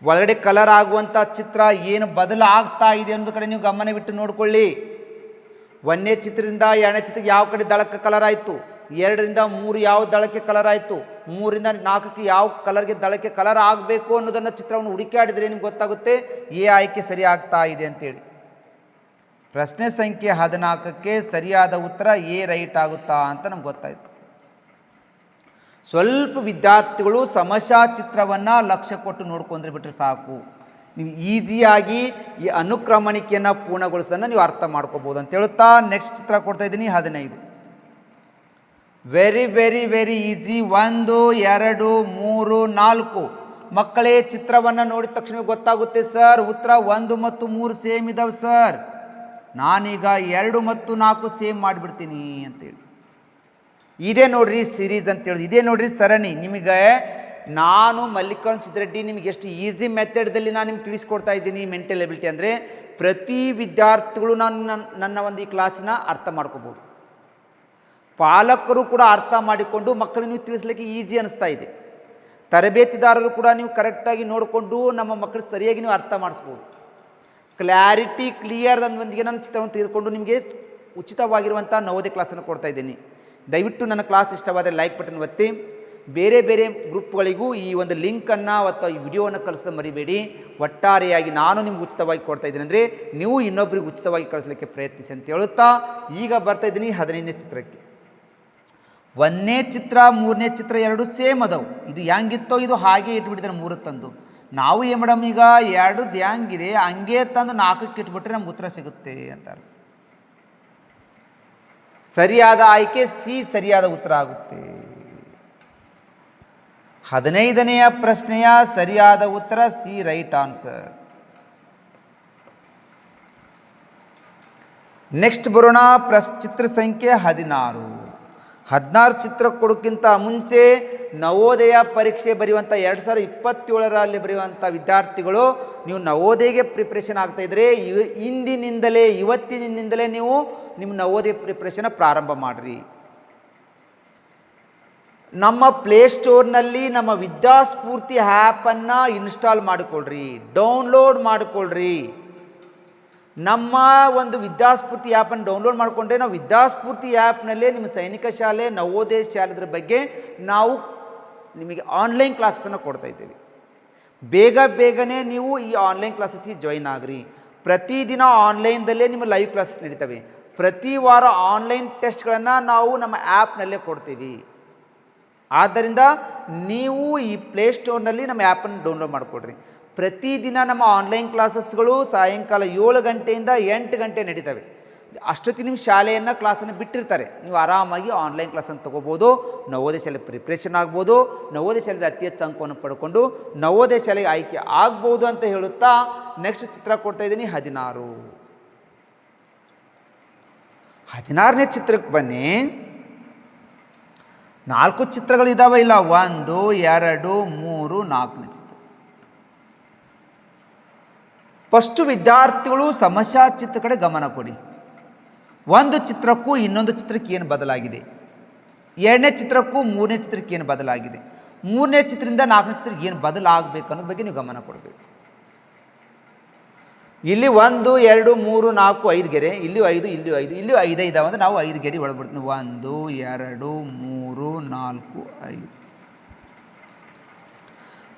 ಒಳಗಡೆ ಕಲರ್ ಆಗುವಂಥ ಚಿತ್ರ ಏನು ಬದಲಾಗ್ತಾ ಇದೆ ಅನ್ನೋದು ಕಡೆ ನೀವು ಗಮನವಿಟ್ಟು ನೋಡಿಕೊಳ್ಳಿ. 1ನೇ ಚಿತ್ರದಿಂದ 2ನೇ ಚಿತ್ರಕ್ಕೆ ಯಾವ ಕಡೆ ದಳಕ್ಕೆ ಕಲರ್ ಆಯಿತು, 2ರಿಂದ 3 ಯಾವ ದಳಕ್ಕೆ ಕಲರ್ ಆಯಿತು, 3ರಿಂದ 4ಕ್ಕೆ ಯಾವ ಕಲರ್ಗೆ ದಳಕ್ಕೆ ಕಲರ್ ಆಗಬೇಕು ಅನ್ನೋದನ್ನು ಚಿತ್ರವನ್ನು ಹುಡುಕಾಡಿದರೆ ನಿಮ್ಗೆ ಗೊತ್ತಾಗುತ್ತೆ ಎ ಆಯ್ಕೆ ಸರಿ ಆಗ್ತಾ ಇದೆ ಅಂತೇಳಿ. ಪ್ರಶ್ನೆ ಸಂಖ್ಯೆ 14ಕ್ಕೆ ಸರಿಯಾದ ಉತ್ತರ ಎ ರೈಟ್ ಆಗುತ್ತಾ ಅಂತ ನಮ್ಗೆ ಗೊತ್ತಾಯಿತು. ಸ್ವಲ್ಪ ವಿದ್ಯಾರ್ಥಿಗಳು ಸಮಸ್ಯಾ ಚಿತ್ರವನ್ನು ಲಕ್ಷ್ಯ ಕೊಟ್ಟು ನೋಡ್ಕೊಂಡ್ರೆ ಬಿಟ್ಟರೆ ಸಾಕು, ನೀವು ಈಸಿಯಾಗಿ ಈ ಅನುಕ್ರಮಣಿಕೆಯನ್ನು ಪೂರ್ಣಗೊಳಿಸೋದನ್ನು ನೀವು ಅರ್ಥ ಮಾಡ್ಕೋಬೋದು ಅಂತ ಹೇಳುತ್ತಾ ನೆಕ್ಸ್ಟ್ ಚಿತ್ರ ಕೊಡ್ತಾ ಇದ್ದೀನಿ 15. Very very very easy. 1 2 3 4 ಮಕ್ಕಳೇ, ಚಿತ್ರವನ್ನು ನೋಡಿದ ತಕ್ಷಣ ಗೊತ್ತಾಗುತ್ತೆ ಸರ್ ಉತ್ತರ 1 ಮತ್ತು 3 ಸೇಮ್ ಇದಾವೆ ಸರ್, ನಾನೀಗ 2 ಮತ್ತು 4 ಸೇಮ್ ಮಾಡಿಬಿಡ್ತೀನಿ ಅಂತೇಳಿ. ಇದೇ ನೋಡ್ರಿ ಸಿರೀಸ್ ಅಂತೇಳಿ, ಇದೇ ನೋಡ್ರಿ ಸರಣಿ. ನಿಮಗೆ ನಾನು ಮಲ್ಲಿಕಾರ್ಜುನ್ ಚಿತ್ರರೆಡ್ಡಿ ನಿಮಗೆ ಎಷ್ಟು ಈಸಿ ಮೆಥಡ್ದಲ್ಲಿ ನಾನು ನಿಮ್ಗೆ ತಿಳಿಸ್ಕೊಡ್ತಾ ಇದ್ದೀನಿ. ಮೆಂಟಲ್ ಎಬಿಲಿಟಿ ಅಂದರೆ ಪ್ರತಿ ವಿದ್ಯಾರ್ಥಿಗಳು ನನ್ನ ಒಂದು ಈ ಕ್ಲಾಸಿನ ಅರ್ಥ ಮಾಡ್ಕೋಬೋದು. ಪಾಲಕರು ಕೂಡ ಅರ್ಥ ಮಾಡಿಕೊಂಡು ಮಕ್ಕಳಿಗೆ ನೀವು ತಿಳಿಸ್ಲಿಕ್ಕೆ ಈಸಿ ಅನ್ನಿಸ್ತಾ ಇದೆ. ತರಬೇತಿದಾರರು ಕೂಡ ನೀವು ಕರೆಕ್ಟಾಗಿ ನೋಡಿಕೊಂಡು ನಮ್ಮ ಮಕ್ಕಳಿಗೆ ಸರಿಯಾಗಿ ನೀವು ಅರ್ಥ ಮಾಡಿಸ್ಬೋದು. ಕ್ಲಾರಿಟಿ ಕ್ಲಿಯರ್ ಅನ್ನೊಂದಿಗೆ ನಾನು ಚಿತ್ರವನ್ನು ತೆಗೆದುಕೊಂಡು ನಿಮಗೆ ಉಚಿತವಾಗಿರುವಂಥ ನವೋದಯ ಕ್ಲಾಸನ್ನು ಕೊಡ್ತಾ ಇದ್ದೀನಿ. ದಯವಿಟ್ಟು ನನ್ನ ಕ್ಲಾಸ್ ಇಷ್ಟವಾದರೆ ಲೈಕ್ ಬಟನ್ ಒತ್ತಿ, ಬೇರೆ ಬೇರೆ ಗ್ರೂಪ್ಗಳಿಗೂ ಈ ಒಂದು ಲಿಂಕನ್ನು ಅಥವಾ ಈ ವಿಡಿಯೋವನ್ನು ಕಳಿಸೋದು ಮರಿಬೇಡಿ. ಒಟ್ಟಾರೆಯಾಗಿ ನಾನು ನಿಮ್ಗೆ ಉಚಿತವಾಗಿ ಕೊಡ್ತಾ ಇದ್ದೀನಿ ಅಂದರೆ ನೀವು ಇನ್ನೊಬ್ಬರಿಗೆ ಉಚಿತವಾಗಿ ಕಳಿಸ್ಲಿಕ್ಕೆ ಪ್ರಯತ್ನಿಸಿ ಅಂತ ಹೇಳುತ್ತಾ ಈಗ ಬರ್ತಾ ಇದ್ದೀನಿ 15ನೇ ಚಿತ್ರಕ್ಕೆ. 1ನೇ ಚಿತ್ರ 3ನೇ ಚಿತ್ರ ಎರಡು ಸೇಮ್ ಅದಾವು. ಇದು ಹೆಂಗಿತ್ತೋ ಇದು ಹಾಗೆ ಇಟ್ಬಿಟ್ಟಿದ್ದಾರೆ 3 ತಂದು. ನಾವು ಏನು ಮೇಡಮ್ ಈಗ 2 ಹೆಂಗಿದೆ ಹಂಗೆ ತಂದು 4ಕ್ಕೆ ಇಟ್ಬಿಟ್ರೆ ನಮ್ಗೆ ಉತ್ತರ ಸಿಗುತ್ತೆ ಅಂತಾರೆ. ಸರಿಯಾದ ಆಯ್ಕೆ ಸಿ ಸರಿಯಾದ ಉತ್ತರ ಆಗುತ್ತೆ. 15ನೆಯ ಪ್ರಶ್ನೆಯ ಸರಿಯಾದ ಉತ್ತರ ಸಿ ರೈಟ್ ಆನ್ಸರ್. ನೆಕ್ಸ್ಟ್ ಬರೋಣ ಚಿತ್ರ ಸಂಖ್ಯೆ 16. 16 ಚಿತ್ರ ಕೊಡೋಕ್ಕಿಂತ ಮುಂಚೆ ನವೋದಯ ಪರೀಕ್ಷೆ ಬರೆಯುವಂಥ 2027ರಲ್ಲಿ ಬರೆಯುವಂಥ ವಿದ್ಯಾರ್ಥಿಗಳು ನೀವು ನವೋದಯಗೆ ಪ್ರಿಪ್ರೇಷನ್ ಆಗ್ತಾಯಿದ್ರೆ ಇಂದಿನಿಂದಲೇ ಇವತ್ತಿನಿಂದಲೇ ನೀವು ನಿಮ್ಮ ನವೋದಯ ಪ್ರಿಪ್ರೇಷನ್ ಪ್ರಾರಂಭ ಮಾಡಿರಿ. ನಮ್ಮ ಪ್ಲೇಸ್ಟೋರ್ನಲ್ಲಿ ನಮ್ಮ ವಿದ್ಯಾಸ್ಫೂರ್ತಿ ಆ್ಯಪನ್ನು ಇನ್ಸ್ಟಾಲ್ ಮಾಡಿಕೊಳ್ಳ್ರಿ, ಡೌನ್ಲೋಡ್ ಮಾಡಿಕೊಳ್ಳ್ರಿ. ನಮ್ಮ ಒಂದು ವಿದ್ಯಾಸ್ಫೂರ್ತಿ ಆ್ಯಪನ್ನು ಡೌನ್ಲೋಡ್ ಮಾಡಿಕೊಂಡ್ರೆ ನಾವು ವಿದ್ಯಾಸ್ಫೂರ್ತಿ ಆ್ಯಪ್ನಲ್ಲೇ ನಿಮ್ಮ ಸೈನಿಕ ಶಾಲೆ ನವೋದಯ ಶಾಲೆದ್ರ ಬಗ್ಗೆ ನಾವು ನಿಮಗೆ ಆನ್ಲೈನ್ ಕ್ಲಾಸನ್ನು ಕೊಡ್ತಾಯಿದ್ದೀವಿ. ಬೇಗನೆ ನೀವು ಈ ಆನ್ಲೈನ್ ಕ್ಲಾಸಸ್ಗೆ ಜಾಯಿನ್ ಆಗ್ರಿ. ಪ್ರತಿದಿನ ಆನ್ಲೈನ್ದಲ್ಲೇ ನಿಮ್ಮ ಲೈವ್ ಕ್ಲಾಸಸ್ ನಡೀತವೆ. ಪ್ರತಿ ವಾರ ಆನ್ಲೈನ್ ಟೆಸ್ಟ್ಗಳನ್ನು ನಾವು ನಮ್ಮ ಆ್ಯಪ್ನಲ್ಲೇ ಕೊಡ್ತೀವಿ. ಆದ್ದರಿಂದ ನೀವು ಈ ಪ್ಲೇಸ್ಟೋರ್ನಲ್ಲಿ ನಮ್ಮ ಆ್ಯಪನ್ನು ಡೌನ್ಲೋಡ್ ಮಾಡಿಕೊಡ್ರಿ. ಪ್ರತಿದಿನ ನಮ್ಮ ಆನ್ಲೈನ್ ಕ್ಲಾಸಸ್ಗಳು ಸಾಯಂಕಾಲ 7 ಗಂಟೆಯಿಂದ 8 ಗಂಟೆ ನಡೀತವೆ. ಅಷ್ಟೊತ್ತಿಗೆ ನಿಮ್ಮ ಶಾಲೆಯನ್ನು ಕ್ಲಾಸನ್ನು ಬಿಟ್ಟಿರ್ತಾರೆ. ನೀವು ಆರಾಮಾಗಿ ಆನ್ಲೈನ್ ಕ್ಲಾಸನ್ನು ತೊಗೋಬೋದು, ನವೋದಯ ಶಾಲೆ ಪ್ರಿಪ್ರೇಷನ್ ಆಗ್ಬೋದು, ನವೋದಯ ಶಾಲೆಗೆ ಅತಿ ಹೆಚ್ಚು ಅಂಕವನ್ನು ಪಡ್ಕೊಂಡು ನವೋದಯ ಶಾಲೆಗೆ ಆಯ್ಕೆ ಆಗ್ಬೋದು ಅಂತ ಹೇಳುತ್ತಾ ನೆಕ್ಸ್ಟ್ ಚಿತ್ರ ಕೊಡ್ತಾ ಇದ್ದೀನಿ 16. 16ನೇ ಚಿತ್ರಕ್ಕೆ ಬನ್ನಿ. 4 ಚಿತ್ರಗಳಿದ್ದಾವೆ, ಇಲ್ಲ 1 2 3 4ನೇ ಚಿತ್ರ. ಫಸ್ಟು ವಿದ್ಯಾರ್ಥಿಗಳು ಸಮಸ್ಯಾ ಚಿತ್ರ ಕಡೆ ಗಮನ ಕೊಡಿ. ಒಂದು ಚಿತ್ರಕ್ಕೂ ಇನ್ನೊಂದು ಚಿತ್ರಕ್ಕೆ ಏನು ಬದಲಾಗಿದೆ, 2ನೇ ಚಿತ್ರಕ್ಕೂ 3ನೇ ಚಿತ್ರಕ್ಕೆ ಏನು ಬದಲಾಗಿದೆ, 3ನೇ ಚಿತ್ರದಿಂದ 4ನೇ ಚಿತ್ರಕ್ಕೆ ಏನು ಬದಲಾಗಬೇಕು ಅನ್ನೋದ್ರ ಬಗ್ಗೆ ನೀವು ಗಮನ ಕೊಡಬೇಕು. ಇಲ್ಲಿ 1 2 3 4 5 ಗೆರೆ, ಇಲ್ಲಿ 5 ಇಲ್ಲಿ 5 ಇಲ್ಲಿ 5 ಇದಾವೆ ಅಂದರೆ ನಾವು 5 ಗೆರೆ ಒಳಬಿಡ್ತೀವಿ. 1 2 3 4 5.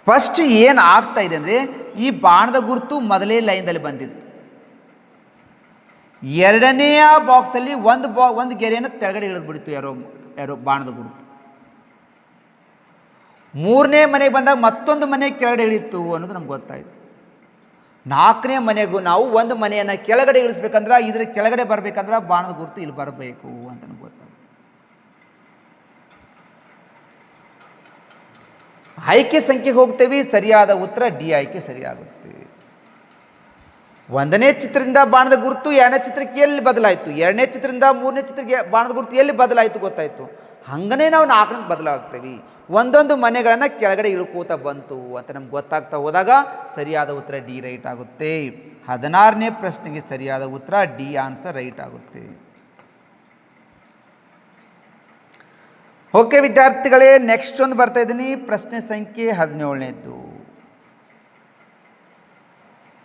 ಫಸ್ಟ್ ಏನು ಆಗ್ತಾ ಇದೆ ಅಂದರೆ ಈ ಬಾಣದ ಗುರುತು ಮೊದಲೇ ಲೈನ್ದಲ್ಲಿ ಬಂದಿತ್ತು. 2ನೇಯ ಬಾಕ್ಸಲ್ಲಿ ಒಂದು ಗೆರೆಯನ್ನು ಕೆಳಗಡೆ ಇಳಿದ್ಬಿಡ್ತು ಯಾರೋ ಬಾಣದ ಗುರುತು. 3ನೇ ಮನೆಗೆ ಬಂದಾಗ ಮತ್ತೊಂದು ಮನೆ ಕೆಳಗಡೆ ಇಳಿತು ಅನ್ನೋದು ನಮ್ಗೆ ಗೊತ್ತಾಯಿತು. 4ನೇ ಮನೆಗೂ ನಾವು ಒಂದು ಮನೆಯನ್ನು ಕೆಳಗಡೆ ಇಳಿಸ್ಬೇಕಂದ್ರೆ ಇದ್ರ ಕೆಳಗಡೆ ಬರಬೇಕಂದ್ರೆ ಬಾಣದ ಗುರುತು ಇಲ್ಲಿ ಬರಬೇಕು ಅಂತ ನಮ್ಗೆ ಗೊತ್ತಾಯಿತು. ಆಯ್ಕೆ ಸಂಖ್ಯೆಗೆ ಹೋಗ್ತೇವೆ. ಸರಿಯಾದ ಉತ್ತರ ಡಿ ಆಯ್ಕೆ ಸರಿಯಾಗುತ್ತೆ. 1ನೇ ಚಿತ್ರದಿಂದ ಬಾಣದ ಗುರುತು 2ನೇ ಚಿತ್ರಕ್ಕೆ ಎಲ್ಲಿ ಬದಲಾಯಿತು, 2ನೇ ಚಿತ್ರದಿಂದ 3ನೇ ಚಿತ್ರಕ್ಕೆ ಬಾಣದ ಗುರುತು ಎಲ್ಲಿ ಬದಲಾಯಿತು ಗೊತ್ತಾಯಿತು. ಹಾಗೇ ನಾವು 4ನೇ ಬದಲಾಗ್ತೇವೆ. ಒಂದೊಂದು ಮನೆಗಳನ್ನು ಕೆಳಗಡೆ ಇಳ್ಕೋತ ಬಂತು ಅಂತ ನಮ್ಗೆ ಗೊತ್ತಾಗ್ತಾ ಹೋದಾಗ ಸರಿಯಾದ ಉತ್ತರ ಡಿ ರೈಟ್ ಆಗುತ್ತೆ. 16ನೇ ಪ್ರಶ್ನೆಗೆ ಸರಿಯಾದ ಉತ್ತರ ಡಿ ಆನ್ಸರ್ ರೈಟ್ ಆಗುತ್ತೆ. ಓಕೆ ವಿದ್ಯಾರ್ಥಿಗಳೇ, ನೆಕ್ಸ್ಟ್ ಒಂದು ಬರ್ತಾ ಇದ್ದೀನಿ. ಪ್ರಶ್ನೆ ಸಂಖ್ಯೆ 17ನೇದ್ದು.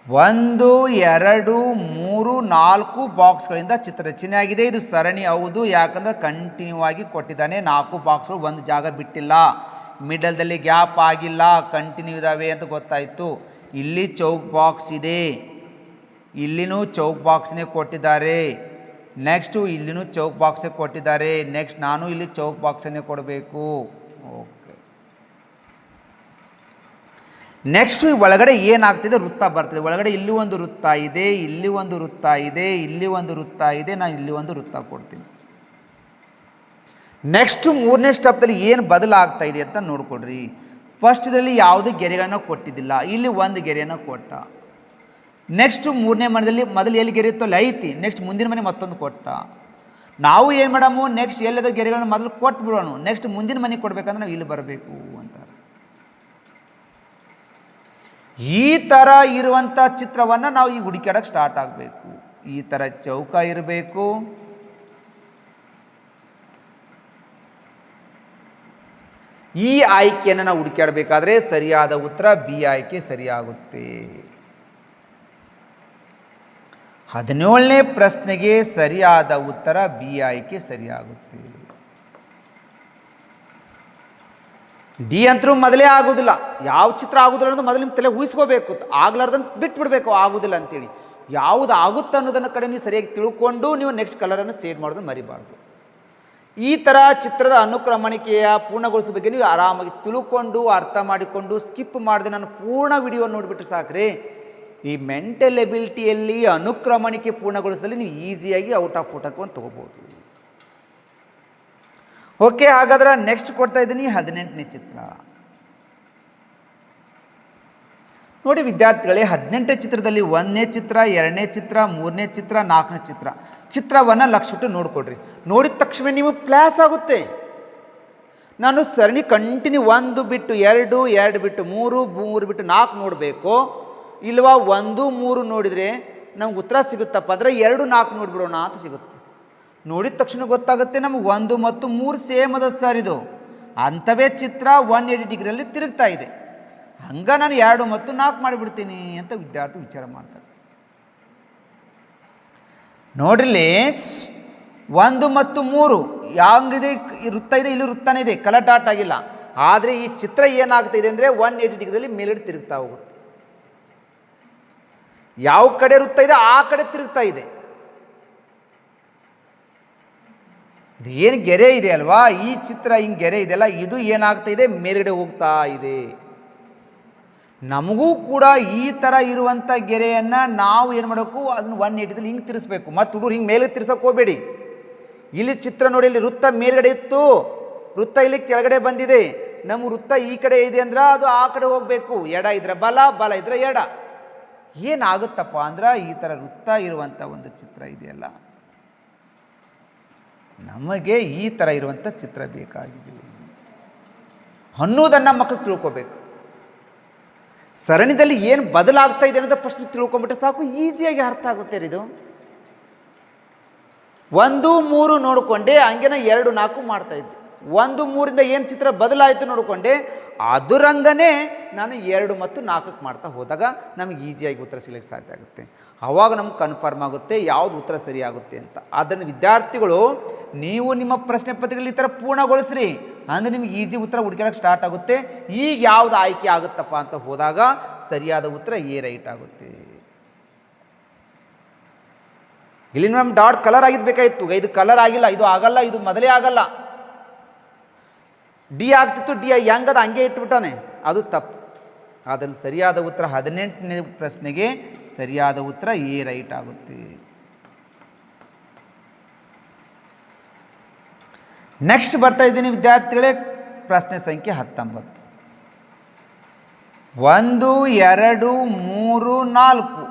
1 2 3 4 ಬಾಕ್ಸ್ಗಳಿಂದ ಚಿತ್ರರಚನೆ ಆಗಿದೆ. ಇದು ಸರಣಿ ಹೌದು, ಯಾಕಂದರೆ ಕಂಟಿನ್ಯೂ ಆಗಿ ಕೊಟ್ಟಿದ್ದಾನೆ. 4 ಬಾಕ್ಸ್ಗಳು ಒಂದು ಜಾಗ ಬಿಟ್ಟಿಲ್ಲ, ಮಿಡಲ್ದಲ್ಲಿ ಗ್ಯಾಪ್ ಆಗಿಲ್ಲ, ಕಂಟಿನ್ಯೂ ಇದ್ದಾವೆ ಅಂತ ಗೊತ್ತಾಯಿತು. ಇಲ್ಲಿ ಚೌಕ್ ಬಾಕ್ಸ್ ಇದೆ, ಇಲ್ಲಿನೂ ಚೌಕ್ ಬಾಕ್ಸ್ನೇ ಕೊಟ್ಟಿದ್ದಾರೆ. ನೆಕ್ಸ್ಟು ಇಲ್ಲಿನೂ ಚೌಕ್ ಬಾಕ್ಸೇ ಕೊಟ್ಟಿದ್ದಾರೆ. ನೆಕ್ಸ್ಟ್ ನಾನು ಇಲ್ಲಿ ಚೌಕ್ ಬಾಕ್ಸನ್ನೇ ಕೊಡಬೇಕು. ಓಕೆ, ನೆಕ್ಸ್ಟು ಒಳಗಡೆ ಏನಾಗ್ತಿದೆ, ವೃತ್ತ ಬರ್ತಿದೆ. ಒಳಗಡೆ ಇಲ್ಲಿ ಒಂದು ವೃತ್ತ ಇದೆ, ಇಲ್ಲಿ ಒಂದು ವೃತ್ತ ಇದೆ, ಇಲ್ಲಿ ಒಂದು ವೃತ್ತ ಇದೆ. ನಾನು ಇಲ್ಲಿ ಒಂದು ವೃತ್ತ ಕೊಡ್ತೀನಿ. ನೆಕ್ಸ್ಟು 3ನೇ ಸ್ಟೆಪ್ದಲ್ಲಿ ಏನು ಬದಲಾಗ್ತಾ ಇದೆ ಅಂತ ನೋಡ್ಕೊಡ್ರಿ. ಫಸ್ಟ್ ಇದರಲ್ಲಿ ಯಾವುದೇ ಗೆರೆಗಳನ್ನು ಕೊಟ್ಟಿದ್ದಿಲ್ಲ, ಇಲ್ಲಿ ಒಂದು ಗೆರೆಯನ್ನು ಕೊಟ್ಟ. ನೆಕ್ಸ್ಟು 3ನೇ ಮನೆಯಲ್ಲಿ ಮೊದಲು ಎಲ್ಲಿ ಗೆರೆ ಇತ್ತು ಅಲ್ಲಿ ಐತಿ, ನೆಕ್ಸ್ಟ್ ಮುಂದಿನ ಮನೆ ಮತ್ತೊಂದು ಕೊಟ್ಟ. ನಾವು ಏನು ಮಾಡಮು, ನೆಕ್ಸ್ಟ್ ಎಲ್ಲದೋ ಗೆರೆಗಳನ್ನು ಮೊದಲು ಕೊಟ್ಟು ಬಿಡೋಣ, ನೆಕ್ಸ್ಟ್ ಮುಂದಿನ ಮನೆಗೆ ಕೊಡಬೇಕಂದ್ರೆ ನಾವು ಇಲ್ಲಿ ಬರಬೇಕು ಅಂತಾರೆ. ಈ ಥರ ಇರುವಂಥ ಚಿತ್ರವನ್ನು ನಾವು ಈಗ ಹುಡುಕಾಡಕ್ಕೆ ಸ್ಟಾರ್ಟ್ ಆಗಬೇಕು. ಈ ಥರ ಚೌಕ ಇರಬೇಕು, ಈ ಆಯ್ಕೆಯನ್ನು ನಾವು ಹುಡುಕಾಡಬೇಕಾದ್ರೆ ಸರಿಯಾದ ಉತ್ತರ ಬಿ ಆಯ್ಕೆ ಸರಿಯಾಗುತ್ತೆ. 17ನೇ ಪ್ರಶ್ನೆಗೆ ಸರಿಯಾದ ಉತ್ತರ ಬಿ ಆಯ್ಕೆ ಸರಿಯಾಗುತ್ತೆ. ಡಿ ಅಂತರೂ ಮೊದಲೇ ಆಗೋದಿಲ್ಲ. ಯಾವ ಚಿತ್ರ ಆಗೋದಿಲ್ಲ ಅನ್ನೋದು ಮೊದಲು ನಿಮ್ಮ ತಲೆ ಊಹಿಸ್ಕೋಬೇಕು, ಆಗ್ಲಾರ್ದಂತ ಬಿಟ್ಬಿಡ್ಬೇಕು ಆಗೋದಿಲ್ಲ ಅಂತೇಳಿ. ಯಾವುದು ಆಗುತ್ತೆ ಅನ್ನೋದನ್ನು ಕಡೆ ನೀವು ಸರಿಯಾಗಿ ತಿಳ್ಕೊಂಡು ನೀವು ನೆಕ್ಸ್ಟ್ ಕಲರನ್ನು ಶೇಡ್ ಮಾಡೋದನ್ನು ಮರಿಬಾರ್ದು. ಈ ಥರ ಚಿತ್ರದ ಅನುಕ್ರಮಣಿಕೆಯ ಪೂರ್ಣಗೊಳಿಸೋ ಬಗ್ಗೆ ನೀವು ಆರಾಮಾಗಿ ತಿಳ್ಕೊಂಡು ಅರ್ಥ ಮಾಡಿಕೊಂಡು ಸ್ಕಿಪ್ ಮಾಡಿದೆ ನಾನು ಪೂರ್ಣ ವಿಡಿಯೋ ನೋಡಿಬಿಟ್ರೆ ಸಾಕ್ರಿ. ಈ ಮೆಂಟಲ್ ಎಬಿಲಿಟಿಯಲ್ಲಿ ಅನುಕ್ರಮಣಿಕೆ ಪೂರ್ಣಗೊಳಿಸಿದಲ್ಲಿ ನೀವು ಈಸಿಯಾಗಿ ಔಟ್ ಆಫ್ ಔಟಕ್ಕೆ ಒಂದು ತೊಗೋಬೋದು. ಓಕೆ, ಹಾಗಾದ್ರೆ ನೆಕ್ಸ್ಟ್ ಕೊಡ್ತಾ ಇದ್ದೀನಿ 18ನೇ ಚಿತ್ರ. ನೋಡಿ ವಿದ್ಯಾರ್ಥಿಗಳೇ, 18ನೇ ಚಿತ್ರದಲ್ಲಿ 1ನೇ ಚಿತ್ರ, 2ನೇ ಚಿತ್ರ, 3ನೇ ಚಿತ್ರ, 4ನೇ ಚಿತ್ರ. ಚಿತ್ರವನ್ನು ಲಕ್ಷಿಟ್ಟು ನೋಡಿಕೊಡ್ರಿ. ನೋಡಿದ ತಕ್ಷಣ ನೀವು ಪ್ಲಾಸ್ ಆಗುತ್ತೆ. ನಾನು ಸರಣಿ ಕಂಟಿನ್ಯೂ 1 ಬಿಟ್ಟು 2, 2 ಬಿಟ್ಟು 3, 3 ಬಿಟ್ಟು 4 ನೋಡಬೇಕು, ಇಲ್ವಾ 1, 3 ನೋಡಿದರೆ ನಮ್ಗೆ ಉತ್ತರ ಸಿಗುತ್ತಪ್ಪ ಅಂದರೆ 2, 4 ನೋಡಿಬಿಡೋಣ ಅಂತ ಸಿಗುತ್ತೆ. ನೋಡಿದ ತಕ್ಷಣ ಗೊತ್ತಾಗುತ್ತೆ ನಮಗೆ 1 ಮತ್ತು 3 ಸೇಮ್ ಅದ ಸರ್. ಇದು ಅಂಥವೇ ಚಿತ್ರ 180 ಡಿಗ್ರಿಯಲ್ಲಿ ತಿರುಗ್ತಾ ಇದೆ, ಹಂಗೆ ನಾನು 2 ಮತ್ತು 4 ಮಾಡಿಬಿಡ್ತೀನಿ ಅಂತ ವಿದ್ಯಾರ್ಥಿ ವಿಚಾರ ಮಾಡ್ತಾರೆ. ನೋಡ್ರಿಲಿ, 1 ಮತ್ತು 3 ಹಂಗಿದೆ, ವೃತ್ತ ಇದೆ, ಇಲ್ಲಿ ವೃತ್ತನೇ ಇದೆ, ಕಲರ್ ಡಾಟ್ ಆಗಿಲ್ಲ. ಆದರೆ ಈ ಚಿತ್ರ ಏನಾಗ್ತಾ ಇದೆ ಅಂದರೆ 180 ಡಿಗ್ರಿಯಲ್ಲಿ ಮೇಲ್ಗಡೆ ತಿರುಗ್ತಾ ಹೋಗುತ್ತೆ. ಯಾವ ಕಡೆ ವೃತ್ತ ಇದೆ ಆ ಕಡೆ ತಿರುಗ್ತಾ ಇದೆ. ಇದು ಏನು ಗೆರೆ ಇದೆ ಅಲ್ವಾ, ಈ ಚಿತ್ರ ಹಿಂಗೆ ಗೆರೆ ಇದೆಯಲ್ಲ, ಇದು ಏನಾಗ್ತಾ ಇದೆ ಮೇಲ್ಗಡೆ ಹೋಗ್ತಾ ಇದೆ. ನಮಗೂ ಕೂಡ ಈ ಥರ ಇರುವಂಥ ಗೆರೆಯನ್ನು ನಾವು ಏನು ಮಾಡಬೇಕು, ಅದನ್ನು 180 ಹಿಂಗೆ ತಿರ್ಸ್ಬೇಕು. ಮತ್ತು ಹುಡುಗರು ಹಿಂಗೆ ಮೇಲೆ ತಿರ್ಸೋಕೆ ಹೋಗಬೇಡಿ. ಇಲ್ಲಿ ಚಿತ್ರ ನೋಡಿ, ಇಲ್ಲಿ ವೃತ್ತ ಮೇಲ್ಗಡೆ ಇತ್ತು, ವೃತ್ತ ಇಲ್ಲಿ ಕೆಳಗಡೆ ಬಂದಿದೆ. ನಮ್ಮ ವೃತ್ತ ಈ ಕಡೆ ಇದೆ ಅಂದ್ರೆ ಅದು ಆ ಕಡೆ ಹೋಗಬೇಕು. ಎಡ ಇದ್ರೆ ಬಲ, ಬಲ ಇದ್ರೆ ಎಡ. ಏನಾಗುತ್ತಪ್ಪ ಅಂದ್ರೆ ಈ ಥರ ವೃತ್ತ ಇರುವಂಥ ಒಂದು ಚಿತ್ರ ಇದೆಯಲ್ಲ, ನಮಗೆ ಈ ಥರ ಇರುವಂಥ ಚಿತ್ರ ಬೇಕಾಗಿದೆ ಅನ್ನೋದನ್ನು ಮಕ್ಕಳು ತಿಳ್ಕೋಬೇಕು. ಸರಣಿದಲ್ಲಿ ಏನು ಬದಲಾಗ್ತಾ ಇದೆ ಅನ್ನೋದು ಫಸ್ಟ್ ತಿಳ್ಕೊಂಬಿಟ್ರೆ ಸಾಕು, ಈಸಿಯಾಗಿ ಅರ್ಥ ಆಗುತ್ತೆ ರೀ. ಇದು 1, 3 ನೋಡಿಕೊಂಡೆ, ಹಂಗೇನ 2, 4 ಮಾಡ್ತಾ ಇದ್ದೆ. 1, 3ರಿಂದ ಏನು ಚಿತ್ರ ಬದಲಾಯಿತು ನೋಡಿಕೊಂಡೆ, ಅದರಂಗನೇ ನಾನು 2 ಮತ್ತು 4ಕ್ಕೆ ಮಾಡ್ತಾ ಹೋದಾಗ ನಮಗೆ ಈಸಿಯಾಗಿ ಉತ್ತರ ಸಿಗಲಿಕ್ಕೆ ಸಾಧ್ಯ ಆಗುತ್ತೆ. ಆವಾಗ ನಮ್ಗೆ ಕನ್ಫರ್ಮ್ ಆಗುತ್ತೆ ಯಾವುದು ಉತ್ತರ ಸರಿಯಾಗುತ್ತೆ ಅಂತ. ಆದ್ದರಿಂದ ವಿದ್ಯಾರ್ಥಿಗಳು, ನೀವು ನಿಮ್ಮ ಪ್ರಶ್ನೆ ಪತ್ರಿಕೆಯಲ್ಲಿ ಈ ಥರ ಪೂರ್ಣಗೊಳಿಸ್ರಿ, ಅಂದರೆ ನಿಮ್ಗೆ ಈಸಿ ಉತ್ತರ ಹುಡುಕಾಡಕ್ಕೆ ಸ್ಟಾರ್ಟ್ ಆಗುತ್ತೆ. ಈಗ ಯಾವುದು ಆಯ್ಕೆ ಆಗುತ್ತಪ್ಪ ಅಂತ ಹೋದಾಗ ಸರಿಯಾದ ಉತ್ತರ ಎ ರೈಟ್ ಆಗುತ್ತೆ. ಇಲ್ಲಿ ನಮ್ಮ ಡಾಟ್ ಕಲರ್ ಆಗಿದ್ಬೇಕಾಗಿತ್ತು, ಇದು ಕಲರ್ ಆಗಿಲ್ಲ, ಇದು ಆಗಲ್ಲ, ಇದು ಮೊದಲೇ ಆಗಲ್ಲ. ಡಿ ಆಗ್ತಿತ್ತು, ಡಿ ಹೆಂಗದ ಹಂಗೆ ಇಟ್ಬಿಟ್ಟಾನೆ, ಅದು ತಪ್ಪು. ಅದನ್ನು ಸರಿಯಾದ ಉತ್ತರ 18ನೇ ಪ್ರಶ್ನೆಗೆ ಸರಿಯಾದ ಉತ್ತರ ಎ ರೈಟ್ ಆಗುತ್ತೆ. ನೆಕ್ಸ್ಟ್ ಬರ್ತಾ ಇದ್ದೀನಿ ವಿದ್ಯಾರ್ಥಿಗಳೇ, ಪ್ರಶ್ನೆ ಸಂಖ್ಯೆ 19. 1, 2, 3, 4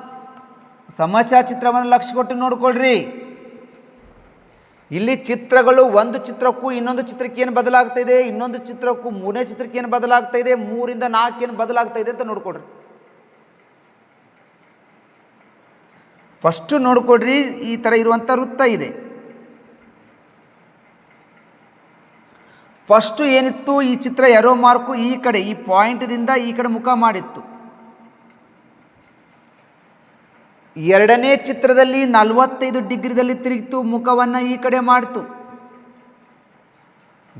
ಸಮಸ್ಯಾ ಚಿತ್ರವನ್ನು ಲಕ್ಷ್ಯ ಕೊಟ್ಟು ನೋಡ್ಕೊಳ್ರಿ. ಇಲ್ಲಿ ಚಿತ್ರಗಳು, ಒಂದು ಚಿತ್ರಕ್ಕೂ ಇನ್ನೊಂದು ಚಿತ್ರಕ್ಕೆ ಏನು ಬದಲಾಗ್ತಾ ಇದೆ, ಇನ್ನೊಂದು ಚಿತ್ರಕ್ಕೂ 3ನೇ ಚಿತ್ರಕ್ಕೆ ಏನು ಬದಲಾಗ್ತಾ ಇದೆ, 3ರಿಂದ 4 ಏನು ಬದಲಾಗ್ತಾ ಇದೆ ಅಂತ ನೋಡ್ಕೊಡ್ರಿ. ಫಸ್ಟು ನೋಡ್ಕೊಡ್ರಿ, ಈ ಥರ ಇರುವಂಥ ವೃತ್ತ ಇದೆ. ಫಸ್ಟು ಏನಿತ್ತು, ಈ ಚಿತ್ರ ಎರೋ ಮಾರ್ಕು ಈ ಕಡೆ, ಈ ಪಾಯಿಂಟ್ದಿಂದ ಈ ಕಡೆ ಮುಖ ಮಾಡಿತ್ತು. 2ನೇ ಚಿತ್ರದಲ್ಲಿ 45 ಡಿಗ್ರಿದಲ್ಲಿ ತಿರುಗಿತು, ಮುಖವನ್ನು ಈ ಕಡೆ ಮಾಡಿತು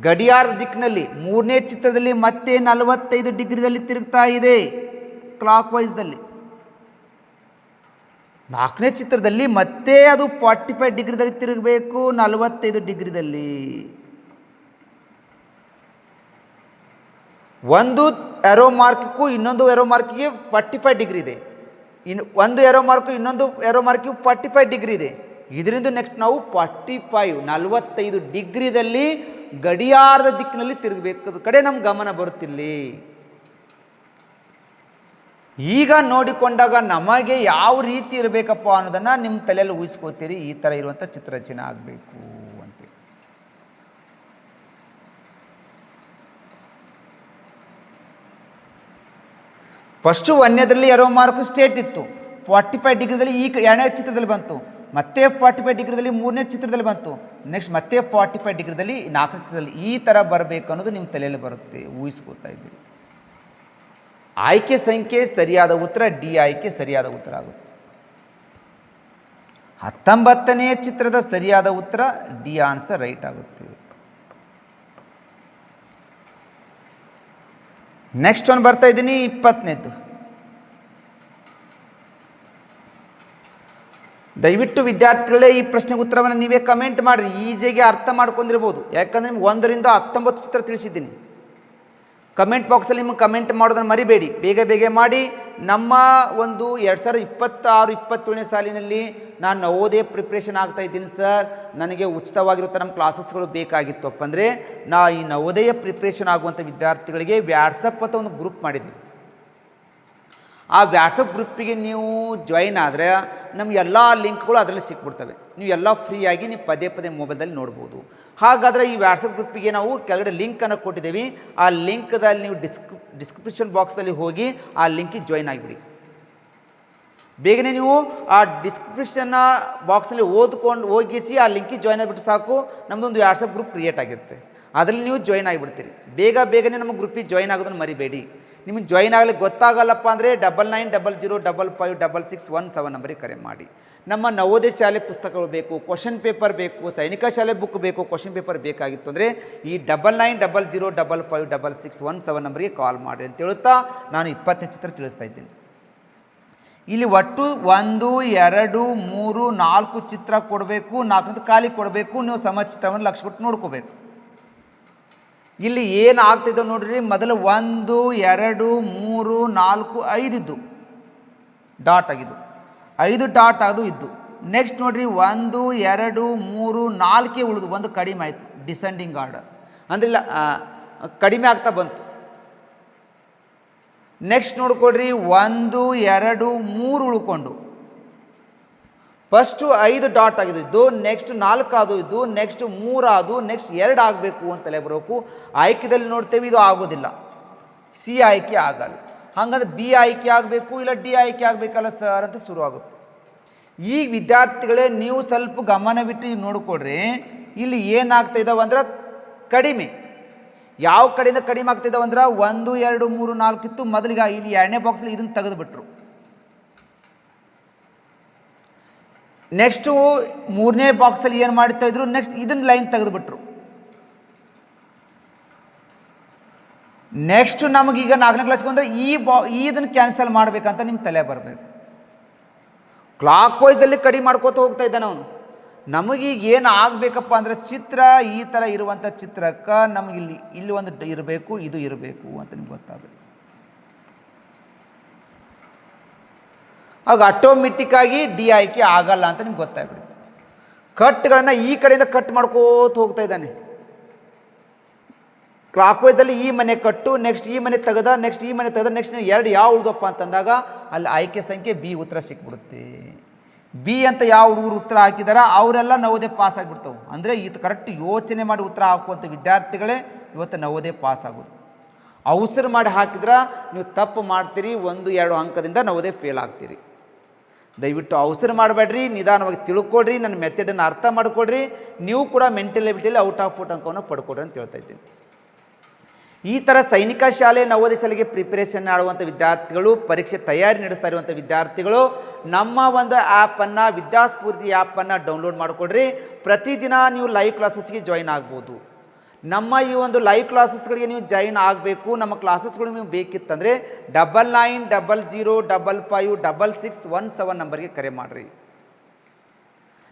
ಗಡಿಯಾರದ ದಿಕ್ಕಿನಲ್ಲಿ. 3ನೇ ಚಿತ್ರದಲ್ಲಿ ಮತ್ತೆ 45 ಡಿಗ್ರಿದಲ್ಲಿ ತಿರುಗ್ತಾ ಇದೆ ಕ್ಲಾಕ್ ವೈಸ್ದಲ್ಲಿ. 4ನೇ ಚಿತ್ರದಲ್ಲಿ ಮತ್ತೆ ಅದು 45 ಡಿಗ್ರಿದಲ್ಲಿ ತಿರುಗಬೇಕು 45 ಡಿಗ್ರಿದಲ್ಲಿ. ಒಂದು ಎರೋ ಮಾರ್ಕ್ಗೂ ಇನ್ನೊಂದು ಎರೋ ಮಾರ್ಕಿಗೆ 45 ಡಿಗ್ರಿ ಇದೆ. ಒಂದು ಎರೋ ಮಾರ್ಕು ಇನ್ನೊಂದು ಎರೋ ಮಾರ್ಕಿಗೆ 45 ಡಿಗ್ರಿ ಇದೆ. ಇದರಿಂದ ನೆಕ್ಸ್ಟ್ ನಾವು 45 ಡಿಗ್ರಿದಲ್ಲಿ ಗಡಿಯಾರದ ದಿಕ್ಕಿನಲ್ಲಿ ತಿರುಗಬೇಕು ಕಡೆ ನಮ್ಮ ಗಮನ ಬರುತ್ತಿಲ್ಲಿ. ಈಗ ನೋಡಿಕೊಂಡಾಗ ನಮಗೆ ಯಾವ ರೀತಿ ಇರಬೇಕಪ್ಪ ಅನ್ನೋದನ್ನು ನಿಮ್ಮ ತಲೆಯಲ್ಲಿ ಊಹಿಸ್ಕೋತೀರಿ. ಈ ಥರ ಇರುವಂಥ ಚಿತ್ರರಚನೆ ಆಗಬೇಕು ಅಂತ. ಫಸ್ಟು 1ನೇದರಲ್ಲಿ ಎರೋ ಮಾರ್ಕು ಸ್ಟೇಟ್ ಇತ್ತು, 45 ಡಿಗ್ರಿದಲ್ಲಿ ಈ 2ನೇ ಚಿತ್ರದಲ್ಲಿ ಬಂತು, ಮತ್ತೆ 45 ಡಿಗ್ರಿದಲ್ಲಿ 3ನೇ ಚಿತ್ರದಲ್ಲಿ ಬಂತು, ನೆಕ್ಸ್ಟ್ ಮತ್ತೆ 45 ಡಿಗ್ರಿದಲ್ಲಿ 4ನೇ ಚಿತ್ರದಲ್ಲಿ. ಈ ಥರ ಬರಬೇಕು ಅನ್ನೋದು ನಿಮ್ಮ ತಲೆಯಲ್ಲಿ ಬರುತ್ತೆ, ಊಹಿಸ್ಕೋತಾ ಇದ್ದೀವಿ. ಆಯ್ಕೆ ಸಂಖ್ಯೆ ಸರಿಯಾದ ಉತ್ತರ ಡಿ ಆಯ್ಕೆ ಸರಿಯಾದ ಉತ್ತರ ಆಗುತ್ತೆ. 19ನೇ ಚಿತ್ರದ ಸರಿಯಾದ ಉತ್ತರ ಡಿ ಆನ್ಸರ್ ರೈಟ್ ಆಗುತ್ತೆ. ನೆಕ್ಸ್ಟ್ ಒಂದು ಬರ್ತಾ ಇದ್ದೀನಿ 20ನೇದ್ದು. ದಯವಿಟ್ಟು ವಿದ್ಯಾರ್ಥಿಗಳೇ ಈ ಪ್ರಶ್ನೆಗೆ ಉತ್ತರವನ್ನು ನೀವೇ ಕಮೆಂಟ್ ಮಾಡಿರಿ, ಈಜಿಯಾಗಿ ಅರ್ಥ ಮಾಡ್ಕೊಂಡಿರ್ಬೋದು. ಯಾಕಂದರೆ ನಿಮ್ಗೆ 1 ರಿಂದ 19 ಚಿತ್ರ ತಿಳಿಸಿದ್ದೀನಿ. ಕಮೆಂಟ್ ಬಾಕ್ಸಲ್ಲಿ ನಿಮ್ಗೆ ಕಮೆಂಟ್ ಮಾಡೋದನ್ನು ಮರಿಬೇಡಿ, ಬೇಗ ಬೇಗ ಮಾಡಿ. ನಮ್ಮ ಒಂದು 2026-27ನೇ ಸಾಲಿನಲ್ಲಿ ನಾನು ನವೋದಯ ಪ್ರಿಪ್ರೇಷನ್ ಆಗ್ತಾ ಇದ್ದೀನಿ ಸರ್, ನನಗೆ ಉಚಿತವಾಗಿರುತ್ತೆ ನಮ್ಮ ಕ್ಲಾಸಸ್ಗಳು ಬೇಕಾಗಿತ್ತಪ್ಪ ಅಂದರೆ ಈ ನವೋದಯ ಪ್ರಿಪ್ರೇಷನ್ ಆಗುವಂಥ ವಿದ್ಯಾರ್ಥಿಗಳಿಗೆ ವ್ಯಾಟ್ಸಪ್ ಅಂತ ಒಂದು ಗ್ರೂಪ್ ಮಾಡಿದ್ವಿ. ಆ ವ್ಯಾಟ್ಸಪ್ ಗ್ರೂಪಿಗೆ ನೀವು ಜಾಯಿನ್ ಆದರೆ ನಮ್ಗೆ ಎಲ್ಲ ಲಿಂಕ್ಗಳು ಅದರಲ್ಲಿ ಸಿಕ್ಬಿಡ್ತವೆ. ನೀವು ಎಲ್ಲ ಫ್ರೀಯಾಗಿ ನೀವು ಪದೇ ಪದೇ ಮೊಬೈಲ್ದಲ್ಲಿ ನೋಡ್ಬೋದು. ಹಾಗಾದರೆ ಈ ವ್ಯಾಟ್ಸಪ್ ಗ್ರೂಪಿಗೆ ನಾವು ಕೆಳಗಡೆ ಲಿಂಕನ್ನು ಕೊಟ್ಟಿದ್ದೀವಿ. ಆ ಲಿಂಕ್ದಲ್ಲಿ ನೀವು ಡಿಸ್ಕ್ರಿಪ್ಷನ್ ಬಾಕ್ಸಲ್ಲಿ ಹೋಗಿ ಆ ಲಿಂಕಿಗೆ ಜಾಯಿನ್ ಆಗಿಬಿಡಿ. ಬೇಗನೆ ನೀವು ಆ ಡಿಸ್ಕ್ರಿಪ್ಷನ್ನ ಬಾಕ್ಸಲ್ಲಿ ಹೋಗಿಸಿ ಆ ಲಿಂಕಿಗೆ ಜಾಯಿನ್ ಆಗಿಬಿಟ್ಟು ಸಾಕು, ನಮ್ಮದೊಂದು ವ್ಯಾಟ್ಸಪ್ ಗ್ರೂಪ್ ಕ್ರಿಯೇಟ್ ಆಗಿರುತ್ತೆ. ಅದರಲ್ಲಿ ನೀವು ಜಾಯಿನ್ ಆಗಿಬಿಡ್ತೀರಿ. ಬೇಗನೆ ನಮ್ಮ ಗ್ರೂಪಿಗೆ ಜಾಯಿನ್ ಆಗೋದನ್ನು ಮರಿಬೇಡಿ. ನಿಮಗೆ ಜಾಯಿನ್ ಆಗಲಿಕ್ಕೆ ಗೊತ್ತಾಗಲ್ಲಪ್ಪ ಅಂದರೆ 9900556617 ನಂಬರಿಗೆ ಕರೆ ಮಾಡಿ. ನಮ್ಮ ನವೋದಯ ಶಾಲೆ ಪುಸ್ತಕಗಳು ಬೇಕು, ಕ್ವಶನ್ ಪೇಪರ್ ಬೇಕು, ಸೈನಿಕ ಶಾಲೆ ಬುಕ್ ಬೇಕು, ಕ್ವಶನ್ ಪೇಪರ್ ಬೇಕಾಗಿತ್ತು ಅಂದರೆ ಈ 9900556617 ನಂಬರಿಗೆ ಕಾಲ್ ಮಾಡಿ ಅಂತ ಹೇಳುತ್ತಾ ನಾನು 20ನೇ ಚಿತ್ರ ತಿಳಿಸ್ತಾ ಇದ್ದೀನಿ. ಇಲ್ಲಿ ಒಟ್ಟು 1 2 3 4 ಚಿತ್ರ ಕೊಡಬೇಕು, 4ನೇದು ಖಾಲಿ ಕೊಡಬೇಕು. ನೀವು ಸಮಚಿತ್ರವನ್ನು ಲಕ್ಷ್ಯ ಕೊಟ್ಟು ನೋಡ್ಕೋಬೇಕು. ಇಲ್ಲಿ ಏನು ಆಗ್ತಿದ್ದೋ ನೋಡ್ರಿ, ಮೊದಲು 1 2 3 4 5 ಇದ್ದು ಡಾಟ್ ಆಗಿದ್ದು, 5 ಡಾಟ್ ಅದು ಇದ್ದು. ನೆಕ್ಸ್ಟ್ ನೋಡ್ರಿ 1 2 3 4 ಉಳಿದು, ಒಂದು ಕಡಿಮೆ ಆಯಿತು, ಡಿಸೆಂಡಿಂಗ್ ಆರ್ಡರ್ ಅಂದರೆ ಇಲ್ಲ ಕಡಿಮೆ ಆಗ್ತಾ ಬಂತು. ನೆಕ್ಸ್ಟ್ ನೋಡ್ಕೊಡ್ರಿ 1 2 3 ಉಳ್ಕೊಂಡು ಫಸ್ಟು 5 ಡಾಟ್ ಆಗಿದ್ದು, ನೆಕ್ಸ್ಟ್ 4 ಅದು ಇದ್ದು, ನೆಕ್ಸ್ಟ್ 3 ಅದು, ನೆಕ್ಸ್ಟ್ 2 ಆಗಬೇಕು ಅಂತಲೇ ಬರಬೇಕು. ಆಯ್ಕೆದಲ್ಲಿ ನೋಡ್ತೇವೆ ಇದು ಆಗೋದಿಲ್ಲ, ಸಿ ಆಯ್ಕೆ ಆಗಲ್ಲ. ಹಾಗಂದ್ರೆ ಬಿ ಆಯ್ಕೆ ಆಗಬೇಕು, ಇಲ್ಲ ಡಿ ಆಯ್ಕೆ ಆಗಬೇಕಲ್ಲ ಸರ್ ಅಂತ ಶುರುವಾಗುತ್ತೆ. ಈ ವಿದ್ಯಾರ್ಥಿಗಳೇ ನೀವು ಸ್ವಲ್ಪ ಗಮನವಿಟ್ಟು ನೋಡಿಕೊಡ್ರಿ, ಇಲ್ಲಿ ಏನಾಗ್ತಾ ಇದ್ದಾವೆ ಅಂದ್ರೆ ಕಡಿಮೆ. ಯಾವ ಕಡೆಯಿಂದ ಕಡಿಮೆ ಆಗ್ತಿದ್ದಾವೆ ಅಂದ್ರೆ 1 2 3 4 ಇತ್ತು ಮೊದಲಿಗೆ, ಇಲ್ಲಿ 2ನೇ ಬಾಕ್ಸಲ್ಲಿ ಇದನ್ನು ತೆಗೆದುಬಿಟ್ರು. ನೆಕ್ಸ್ಟು 3ನೇ ಬಾಕ್ಸಲ್ಲಿ ಏನು ಮಾಡ್ತಾಯಿದ್ರು, ನೆಕ್ಸ್ಟ್ ಇದನ್ನು ಲೈನ್ ತೆಗೆದುಬಿಟ್ರು. ನೆಕ್ಸ್ಟು ನಮಗೀಗ 4ನೇ ಕ್ಲಾಸ್ಗೆ ಬಂದರೆ ಇದನ್ನು ಕ್ಯಾನ್ಸಲ್ ಮಾಡಬೇಕಂತ ನಿಮ್ಮ ತಲೆ ಬರಬೇಕು. ಕ್ಲಾಕ್ ವೈಸಲ್ಲಿ ಕಡಿಮೆ ಮಾಡ್ಕೋತ ಹೋಗ್ತಾ ಇದ್ದಾನೆ ಅವನು. ನಮಗೀಗ ಏನು ಆಗಬೇಕಪ್ಪ ಅಂದರೆ ಚಿತ್ರ ಈ ಥರ ಇರುವಂಥ ಚಿತ್ರಕ್ಕೆ ನಮಗಿಲ್ಲಿ ಒಂದು ಇರಬೇಕು, ಇದು ಇರಬೇಕು ಅಂತ ನಿಮ್ಗೆ ಗೊತ್ತಾಗಬೇಕು. ಆಗ ಆಟೋಮೆಟಿಕ್ಕಾಗಿ ಡಿ ಆಯ್ಕೆ ಆಗಲ್ಲ ಅಂತ ನಿಮ್ಗೆ ಗೊತ್ತಾಗ್ಬಿಡುತ್ತೆ. ಕಟ್ಗಳನ್ನು ಈ ಕಡೆಯಿಂದ ಕಟ್ ಮಾಡ್ಕೋತ ಹೋಗ್ತಾ ಇದ್ದಾನೆ. ಕ್ಲಾಕ್ ವೈಸಲ್ಲಿ ಈ ಮನೆ ಕಟ್ಟು, ನೆಕ್ಸ್ಟ್ ಈ ಮನೆ ತೆಗೆದ, ನೆಕ್ಸ್ಟ್ ಈ ಮನೆ ತೆಗೆದ, ನೆಕ್ಸ್ಟ್ 2 ಯಾವ ಉಳಿದಪ್ಪ ಅಂತಂದಾಗ ಅಲ್ಲಿ ಆಯ್ಕೆ ಸಂಖ್ಯೆ ಬಿ ಉತ್ತರ ಸಿಕ್ಬಿಡುತ್ತೆ. ಬಿ ಅಂತ ಯಾವ ಹುಡುಗರು ಉತ್ತರ ಹಾಕಿದಾರ ಅವರೆಲ್ಲ ನವೋದಯ ಪಾಸ್ ಆಗಿಬಿಡ್ತವೆ. ಅಂದರೆ ಇದು ಕರೆಕ್ಟ್ ಯೋಚನೆ ಮಾಡಿ ಉತ್ತರ ಹಾಕುವಂಥ ವಿದ್ಯಾರ್ಥಿಗಳೇ ಇವತ್ತು ನವೋದಯ ಪಾಸ್ ಆಗೋದು. ಅವಸರ ಮಾಡಿ ಹಾಕಿದ್ರೆ ನೀವು ತಪ್ಪು ಮಾಡ್ತೀರಿ, 1 2 ಅಂಕದಿಂದ ನವೋದಯ ಫೇಲ್ ಆಗ್ತೀರಿ. ದಯವಿಟ್ಟು ಅವಸರ ಮಾಡಬೇಡ್ರಿ, ನಿಧಾನವಾಗಿ ತಿಳ್ಕೊಳ್ರಿ, ನನ್ನ ಮೆಥಡನ್ನು ಅರ್ಥ ಮಾಡ್ಕೊಳ್ರಿ. ನೀವು ಕೂಡ ಮೆಂಟಲ್ ಎಬಿಲಿಟಿಯಲ್ಲಿ ಔಟ್ ಆಫ್ ಔಟ್ ಅಂಕವನ್ನು ಪಡ್ಕೊಡ್ರಿ ಅಂತ ಹೇಳ್ತಾ ಇದ್ದೀನಿ. ಈ ಥರ ಸೈನಿಕ ಶಾಲೆ ನವೋದಯ ಶಾಲೆಗೆ ಪ್ರಿಪರೇಷನ್ ಮಾಡುವಂಥ ವಿದ್ಯಾರ್ಥಿಗಳು, ಪರೀಕ್ಷೆ ತಯಾರಿ ನಡೆಸ್ತಾ ಇರುವಂಥ ವಿದ್ಯಾರ್ಥಿಗಳು ನಮ್ಮ ಒಂದು ಆ್ಯಪನ್ನು, ವಿದ್ಯಾಸ್ಫೂರ್ತಿ ಆ್ಯಪನ್ನು ಡೌನ್ಲೋಡ್ ಮಾಡಿಕೊಡ್ರಿ. ಪ್ರತಿದಿನ ನೀವು ಲೈವ್ ಕ್ಲಾಸಸ್ಗೆ ಜಾಯಿನ್ ಆಗ್ಬೋದು. ನಮ್ಮ ಈ ಒಂದು ಲೈವ್ ಕ್ಲಾಸಸ್ಗಳಿಗೆ ನೀವು ಜಾಯಿನ್ ಆಗಬೇಕು, ನಮ್ಮ ಕ್ಲಾಸಸ್ಗಳು ನಿಮಗೆ ಬೇಕಿತ್ತಂದರೆ 9900555617 ನಂಬರ್ಗೆ ಕರೆ ಮಾಡಿರಿ.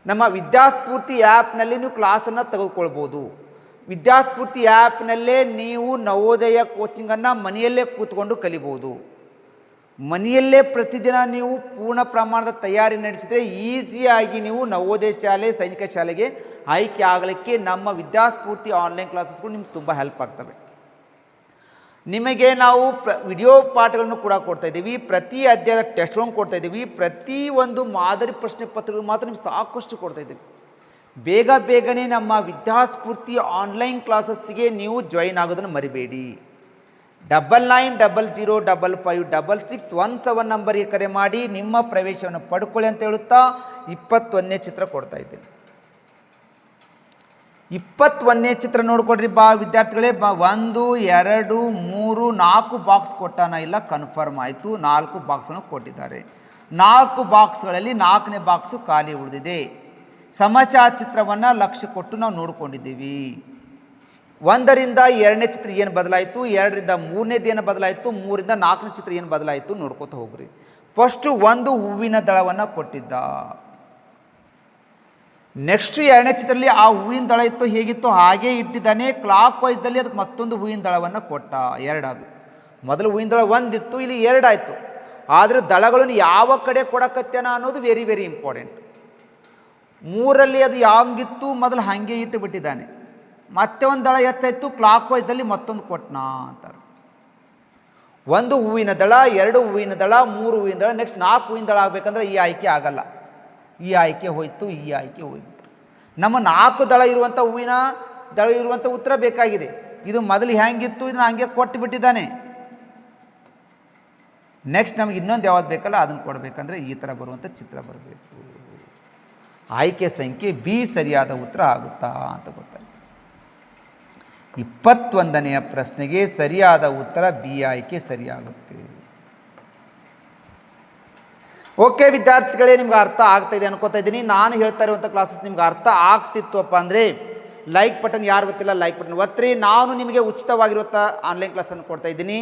ನಮ್ಮ ವಿದ್ಯಾಸ್ಫೂರ್ತಿ ಆ್ಯಪ್ನಲ್ಲಿ ನೀವು ಕ್ಲಾಸನ್ನು ತೆಗೆದುಕೊಳ್ಬೋದು. ವಿದ್ಯಾಸ್ಫೂರ್ತಿ ಆ್ಯಪ್ನಲ್ಲೇ ನೀವು ನವೋದಯ ಕೋಚಿಂಗನ್ನು ಮನೆಯಲ್ಲೇ ಕೂತ್ಕೊಂಡು ಕಲಿಬೋದು. ಮನೆಯಲ್ಲೇ ಪ್ರತಿದಿನ ನೀವು ಪೂರ್ಣ ಪ್ರಮಾಣದ ತಯಾರಿ ನಡೆಸಿದರೆ ಈಸಿಯಾಗಿ ನೀವು ನವೋದಯ ಶಾಲೆ, ಸೈನಿಕ ಶಾಲೆಗೆ ಆಯ್ಕೆ ಆಗಲಿಕ್ಕೆ ನಮ್ಮ ವಿದ್ಯಾಸ್ಫೂರ್ತಿ ಆನ್ಲೈನ್ ಕ್ಲಾಸಸ್ಗಳು ನಿಮ್ಗೆ ತುಂಬ ಹೆಲ್ಪ್ ಆಗ್ತವೆ. ನಿಮಗೆ ನಾವು ವಿಡಿಯೋ ಪಾಠಗಳನ್ನು ಕೂಡ ಕೊಡ್ತಾಯಿದ್ದೀವಿ, ಪ್ರತಿ ಅಧ್ಯಾಯದ ಟೆಸ್ಟ್ಗಳನ್ನು ಕೊಡ್ತಾಯಿದ್ದೀವಿ, ಪ್ರತಿ ಒಂದು ಮಾದರಿ ಪ್ರಶ್ನೆ ಪತ್ರಗಳು ಮಾತ್ರ ನಿಮ್ಗೆ ಸಾಕಷ್ಟು ಕೊಡ್ತಾಯಿದ್ದೀವಿ. ಬೇಗನೆ ನಮ್ಮ ವಿದ್ಯಾಸ್ಫೂರ್ತಿ ಆನ್ಲೈನ್ ಕ್ಲಾಸಸ್ಸಿಗೆ ನೀವು ಜಾಯಿನ್ ಆಗೋದನ್ನು ಮರಿಬೇಡಿ. 9900555617 ನಂಬರಿಗೆ ಕರೆ ಮಾಡಿ ನಿಮ್ಮ ಪ್ರವೇಶವನ್ನು ಪಡ್ಕೊಳ್ಳಿ ಅಂತ ಹೇಳುತ್ತಾ 21ನೇ ಚಿತ್ರ ಕೊಡ್ತಾ ಇದ್ದೇನೆ. 21ನೇ ಚಿತ್ರ ನೋಡ್ಕೊಡ್ರಿ ವಿದ್ಯಾರ್ಥಿಗಳೇ. 1 2 3 4 ಬಾಕ್ಸ್ ಕೊಟ್ಟಾನ, ಇಲ್ಲ ಕನ್ಫರ್ಮ್ ಆಯಿತು. 4 ಬಾಕ್ಸ್ಗಳನ್ನು ಕೊಟ್ಟಿದ್ದಾರೆ. 4 ಬಾಕ್ಸ್ಗಳಲ್ಲಿ 4ನೇ ಬಾಕ್ಸು ಖಾಲಿ ಉಳಿದಿದೆ. ಸಮಸ್ಯಾ ಚಿತ್ರವನ್ನು ಲಕ್ಷ್ಯ ಕೊಟ್ಟು ನಾವು ನೋಡ್ಕೊಂಡಿದ್ದೀವಿ. ಒಂದರಿಂದ ಎರಡನೇ ಚಿತ್ರ ಏನು ಬದಲಾಯಿತು, ಎರಡರಿಂದ ಮೂರನೇದು ಏನು ಬದಲಾಯಿತು, ಮೂರಿಂದ ನಾಲ್ಕನೇ ಚಿತ್ರ ಏನು ಬದಲಾಯಿತು ನೋಡ್ಕೋತ ಹೋಗ್ರಿ. ಫಸ್ಟು ಒಂದು ಹೂವಿನ ದಳವನ್ನು ಕೊಟ್ಟಿದ್ದ. ನೆಕ್ಸ್ಟು ಎರಡನೇ ಚಿತ್ರದಲ್ಲಿ ಆ ಹೂವಿನ ದಳ ಇತ್ತು ಹೇಗಿತ್ತು ಹಾಗೇ ಇಟ್ಟಿದ್ದಾನೆ. ಕ್ಲಾಕ್ ವೈಸ್ದಲ್ಲಿ ಅದಕ್ಕೆ ಮತ್ತೊಂದು ಹೂವಿನ ದಳವನ್ನು ಕೊಟ್ಟ. ಎರಡದು. ಮೊದಲು ಹೂವಿನ ದಳ ಒಂದಿತ್ತು, ಇಲ್ಲಿ ಎರಡಾಯಿತು. ಆದರೆ ದಳಗಳನ್ನು ಯಾವ ಕಡೆ ಕೊಡಕತ್ತೇನ ಅನ್ನೋದು ವೆರಿ ವೆರಿ ಇಂಪಾರ್ಟೆಂಟ್. ಮೂರಲ್ಲಿ ಅದು ಹಂಗಿತ್ತು ಮೊದಲು ಹಾಗೆ ಇಟ್ಟು ಬಿಟ್ಟಿದ್ದಾನೆ. ಮತ್ತೆ ಒಂದು ದಳ ಹೆಚ್ಚಾಯಿತು, ಕ್ಲಾಕ್ ವೈಸ್ದಲ್ಲಿ ಮತ್ತೊಂದು ಕೊಟ್ಟನಾ ಅಂತಾರೆ. ಒಂದು ಹೂವಿನ ದಳ, ಎರಡು ಹೂವಿನ ದಳ, ಮೂರು ಹೂವಿನ ದಳ, ನೆಕ್ಸ್ಟ್ ನಾಲ್ಕು ಹೂವಿನ ದಳ ಆಗಬೇಕಂದ್ರೆ ಈ ಆಯ್ಕೆ ಆಗಲ್ಲ. ಈ ಆಯ್ಕೆ ಹೋಯಿತು, ಈ ಆಯ್ಕೆ ಹೋಯಿತು. ನಮ್ಮ ನಾಲ್ಕು ದಳ ಇರುವಂಥ ಹೂವಿನ ದಳ ಇರುವಂಥ ಉತ್ತರ ಬೇಕಾಗಿದೆ. ಇದು ಮೊದಲು ಹೆಂಗಿತ್ತು ಇದನ್ನು ಹಂಗೆ ಕೊಟ್ಟು ಬಿಟ್ಟಿದ್ದಾನೆ. ನೆಕ್ಸ್ಟ್ ನಮಗೆ ಇನ್ನೊಂದು ಯಾವ್ದು ಬೇಕಲ್ಲ ಅದನ್ನು ಕೊಡಬೇಕಂದ್ರೆ ಈ ಥರ ಬರುವಂಥ ಚಿತ್ರ ಬರಬೇಕು. ಆಯ್ಕೆ ಸಂಖ್ಯೆ ಬಿ ಸರಿಯಾದ ಉತ್ತರ ಆಗುತ್ತಾ ಅಂತ ಗೊತ್ತಾಯ್ತು. 21ನೆಯ ಪ್ರಶ್ನೆಗೆ ಸರಿಯಾದ ಉತ್ತರ ಬಿ ಆಯ್ಕೆ ಸರಿಯಾಗುತ್ತೆ. ಓಕೆ ವಿದ್ಯಾರ್ಥಿಗಳೇ, ನಿಮ್ಗೆ ಅರ್ಥ ಆಗ್ತಾ ಇದೆ ಅನ್ಕೋತಾ ಇದ್ದೀನಿ. ನಾನು ಹೇಳ್ತಾ ಇರುವಂಥ ಕ್ಲಾಸಸ್ ನಿಮ್ಗೆ ಅರ್ಥ ಆಗ್ತಿತ್ತುಪ್ಪ ಅಂದರೆ ಲೈಕ್ ಬಟನ್ ಯಾರು ಗೊತ್ತಿಲ್ಲ ಲೈಕ್ ಬಟನ್ ಒತ್ತಿರಿ. ನಾನು ನಿಮಗೆ ಉಚಿತವಾಗಿರುವಂಥ ಆನ್ಲೈನ್ ಕ್ಲಾಸನ್ನು ಕೊಡ್ತಾ ಇದ್ದೀನಿ.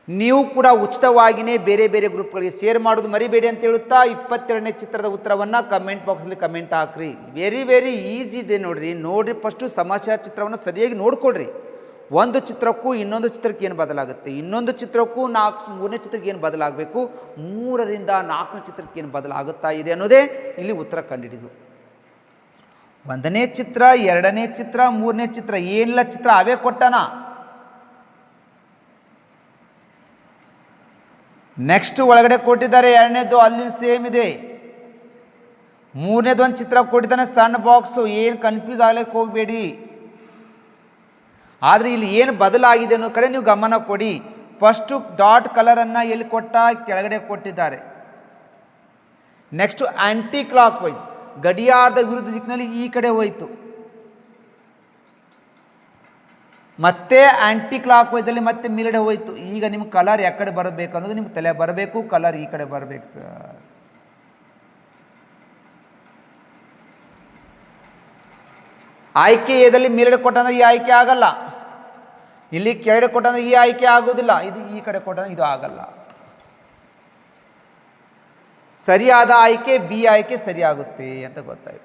ನೀವು ಕೂಡ ಉಚಿತವಾಗಿಯೇ ಬೇರೆ ಬೇರೆ ಗ್ರೂಪ್ಗಳಿಗೆ ಶೇರ್ ಮಾಡೋದು ಮರಿಬೇಡಿ ಅಂತ ಹೇಳುತ್ತಾ 22ನೇ ಚಿತ್ರದ ಉತ್ತರವನ್ನು ಕಮೆಂಟ್ ಬಾಕ್ಸಲ್ಲಿ ಕಮೆಂಟ್ ಹಾಕ್ರಿ. ವೆರಿ ವೆರಿ ಈಜಿ ಇದೆ ನೋಡಿರಿ. ಫಸ್ಟು ಸಮಾಚಾರ ಚಿತ್ರವನ್ನು ಸರಿಯಾಗಿ ನೋಡ್ಕೊಳ್ರಿ. ಒಂದು ಚಿತ್ರಕ್ಕೂ ಇನ್ನೊಂದು ಚಿತ್ರಕ್ಕೆ ಏನು ಬದಲಾಗುತ್ತೆ, ಇನ್ನೊಂದು ಚಿತ್ರಕ್ಕೂ ಮೂರನೇ ಚಿತ್ರಕ್ಕೆ ಏನು ಬದಲಾಗಬೇಕು, ಮೂರರಿಂದ ನಾಲ್ಕನೇ ಚಿತ್ರಕ್ಕೆ ಏನು ಬದಲಾಗುತ್ತಾ ಇದೆ ಅನ್ನೋದೇ ಇಲ್ಲಿ ಉತ್ತರ ಕಂಡುಹಿಡಿದು. ಒಂದನೇ ಚಿತ್ರ, ಎರಡನೇ ಚಿತ್ರ, ಮೂರನೇ ಚಿತ್ರ ಏನೆಲ್ಲ ಚಿತ್ರ ಅವೇ ಕೊಟ್ಟಾನ. ನೆಕ್ಸ್ಟ್ ಒಳಗಡೆ ಕೊಟ್ಟಿದ್ದಾರೆ ಎರಡನೇದು, ಅಲ್ಲಿ ಸೇಮ್ ಇದೆ. ಮೂರನೇದು ಒಂದು ಚಿತ್ರ ಕೊಟ್ಟಿದ್ದಾನೆ ಸಣ್ಣ ಬಾಕ್ಸು, ಏನು ಕನ್ಫ್ಯೂಸ್ ಆಗ್ಲಿಕ್ಕೆ ಹೋಗಬೇಡಿ. ಆದರೆ ಇಲ್ಲಿ ಏನು ಬದಲಾಗಿದೆ ಅನ್ನೋ ಕಡೆ ನೀವು ಗಮನ ಕೊಡಿ. ಫಸ್ಟು ಡಾಟ್ ಕಲರನ್ನು ಎಲ್ಲಿ ಕೊಟ್ಟ, ಕೆಳಗಡೆ ಕೊಟ್ಟಿದ್ದಾರೆ. ನೆಕ್ಸ್ಟು ಆ್ಯಂಟಿ ಕ್ಲಾಕ್ ವೈಸ್, ಗಡಿಯಾರದ ವಿರುದ್ಧ ದಿಕ್ಕಿನಲ್ಲಿ ಈ ಕಡೆ ಹೋಯಿತು. ಮತ್ತೆ ಆ್ಯಂಟಿ ಕ್ಲಾಕ್ ವೈಸಲ್ಲಿ ಮತ್ತೆ ಮೇಲ್ಗಡೆ ಹೋಯಿತು. ಈಗ ನಿಮ್ಮ ಕಲರ್ ಯಾಕಡೆ ಬರಬೇಕು ಅನ್ನೋದು ನಿಮ್ಗೆ ತಲೆ ಬರಬೇಕು. ಕಲರ್ ಈ ಕಡೆ ಬರಬೇಕು ಸರ್. ಆಯ್ಕೆ ಎದಲ್ಲಿ ಮೇಲ್ಗಡೆ ಕೊಟ್ಟಂದ್ರೆ ಈ ಆಯ್ಕೆ ಆಗಲ್ಲ, ಇಲ್ಲಿ ಕೆಳಗಡೆ ಕೊಟ್ಟಂದ್ರೆ ಈ ಆಯ್ಕೆ ಆಗೋದಿಲ್ಲ, ಇದು ಈ ಕಡೆ ಕೊಟ್ಟಂದ್ರೆ ಇದು ಆಗಲ್ಲ. ಸರಿಯಾದ ಆಯ್ಕೆ ಬಿ ಆಯ್ಕೆ ಸರಿಯಾಗುತ್ತೆ ಅಂತ ಗೊತ್ತಾಯ್ತು.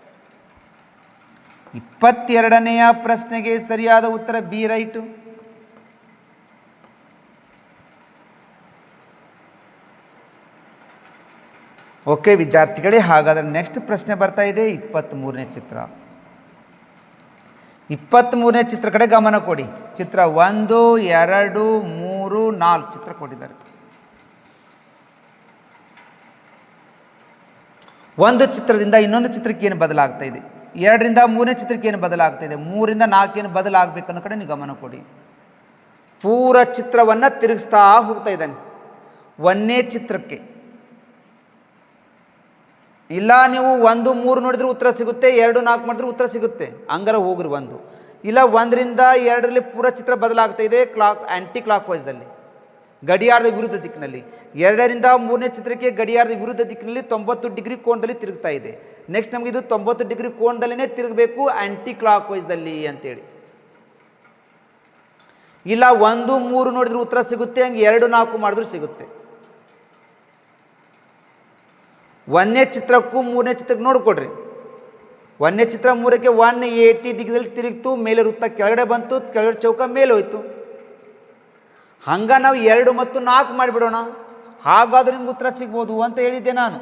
22ನೆಯ ಪ್ರಶ್ನೆಗೆ ಸರಿಯಾದ ಉತ್ತರ ಬಿ ರೈಟು. ಓಕೆ ವಿದ್ಯಾರ್ಥಿಗಳೇ, ಹಾಗಾದರೆ ನೆಕ್ಸ್ಟ್ ಪ್ರಶ್ನೆ ಬರ್ತಾ ಇದೆ 23ನೇ ಚಿತ್ರ. 23ನೇ ಚಿತ್ರ ಕಡೆ ಗಮನ ಕೊಡಿ. ಚಿತ್ರ 1, 2, 3, 4 ಚಿತ್ರ ಕೊಟ್ಟಿದ್ದಾರೆ. ಒಂದು ಚಿತ್ರದಿಂದ ಇನ್ನೊಂದು ಚಿತ್ರಕ್ಕೆ ಏನು ಬದಲಾಗ್ತಾ ಇದೆ, ಎರಡರಿಂದ ಮೂರನೇ ಚಿತ್ರಕ್ಕೆ ಏನು ಬದಲಾಗ್ತಾ ಇದೆ, ಮೂರಿಂದ ನಾಲ್ಕು ಏನು ಬದಲಾಗಬೇಕು ಅನ್ನೋ ಕಡೆ ನೀವು ಗಮನ ಕೊಡಿ. ಪೂರ ಚಿತ್ರವನ್ನು ತಿರುಗಿಸ್ತಾ ಹೋಗ್ತಾ ಇದ್ದಾನೆ. ಒಂದನೇ ಚಿತ್ರಕ್ಕೆ ಇಲ್ಲ ನೀವು 1, 3 ನೋಡಿದ್ರೆ ಉತ್ತರ ಸಿಗುತ್ತೆ, 2, 4 ಮಾಡಿದ್ರೆ ಉತ್ತರ ಸಿಗುತ್ತೆ. ಹಂಗಾರ ಹೋಗ್ರಿ. ಒಂದು ಇಲ್ಲ 1ರಿಂದ 2ರಲ್ಲಿ ಪೂರ ಚಿತ್ರ ಬದಲಾಗ್ತಾ ಇದೆ ಆ್ಯಂಟಿ ಕ್ಲಾಕ್ ವೈಸ್ದಲ್ಲಿ, ಗಡಿಯಾರದ ವಿರುದ್ಧ ದಿಕ್ಕಿನಲ್ಲಿ. 2ರಿಂದ 3ನೇ ಚಿತ್ರಕ್ಕೆ ಗಡಿಯಾರದ ವಿರುದ್ಧ ದಿಕ್ಕಿನಲ್ಲಿ 90 ಡಿಗ್ರಿ ಕೋನದಲ್ಲಿ ತಿರುಗ್ತಾ ಇದೆ. ನೆಕ್ಸ್ಟ್ ನಮಗೆ ಇದು 90 ಡಿಗ್ರಿ ಕೋನದಲ್ಲೇ ತಿರುಗಬೇಕು ಆ್ಯಂಟಿ ಕ್ಲಾಕ್ ವೈಸ್ದಲ್ಲಿ ಅಂತೇಳಿ. ಇಲ್ಲ 1, 3 ನೋಡಿದ್ರೆ ಉತ್ತರ ಸಿಗುತ್ತೆ, ಹಂಗೆ 2, 4 ಮಾಡಿದ್ರು ಸಿಗುತ್ತೆ. ಒಂದನೇ ಚಿತ್ರಕ್ಕೂ ಮೂರನೇ ಚಿತ್ರಕ್ಕೆ ನೋಡ್ಕೊಡ್ರಿ. ಒಂದನೇ ಚಿತ್ರ 3ಕ್ಕೆ 180 ಡಿಗ್ರಿಯಲ್ಲಿ ತಿರುಗಿತು, ಮೇಲೆ ವೃತ್ತ ಕೆಳಗಡೆ ಬಂತು, ಕೆಳಗಡೆ ಚೌಕ ಮೇಲೆ ಹೋಯ್ತು. ಹಂಗೆ ನಾವು 2 ಮತ್ತು 4 ಮಾಡಿಬಿಡೋಣ, ಹಾಗಾದ್ರೆ ನಿಮ್ಗೆ ಉತ್ತರ ಸಿಗ್ಬೋದು ಅಂತ ಹೇಳಿದ್ದೆ ನಾನು.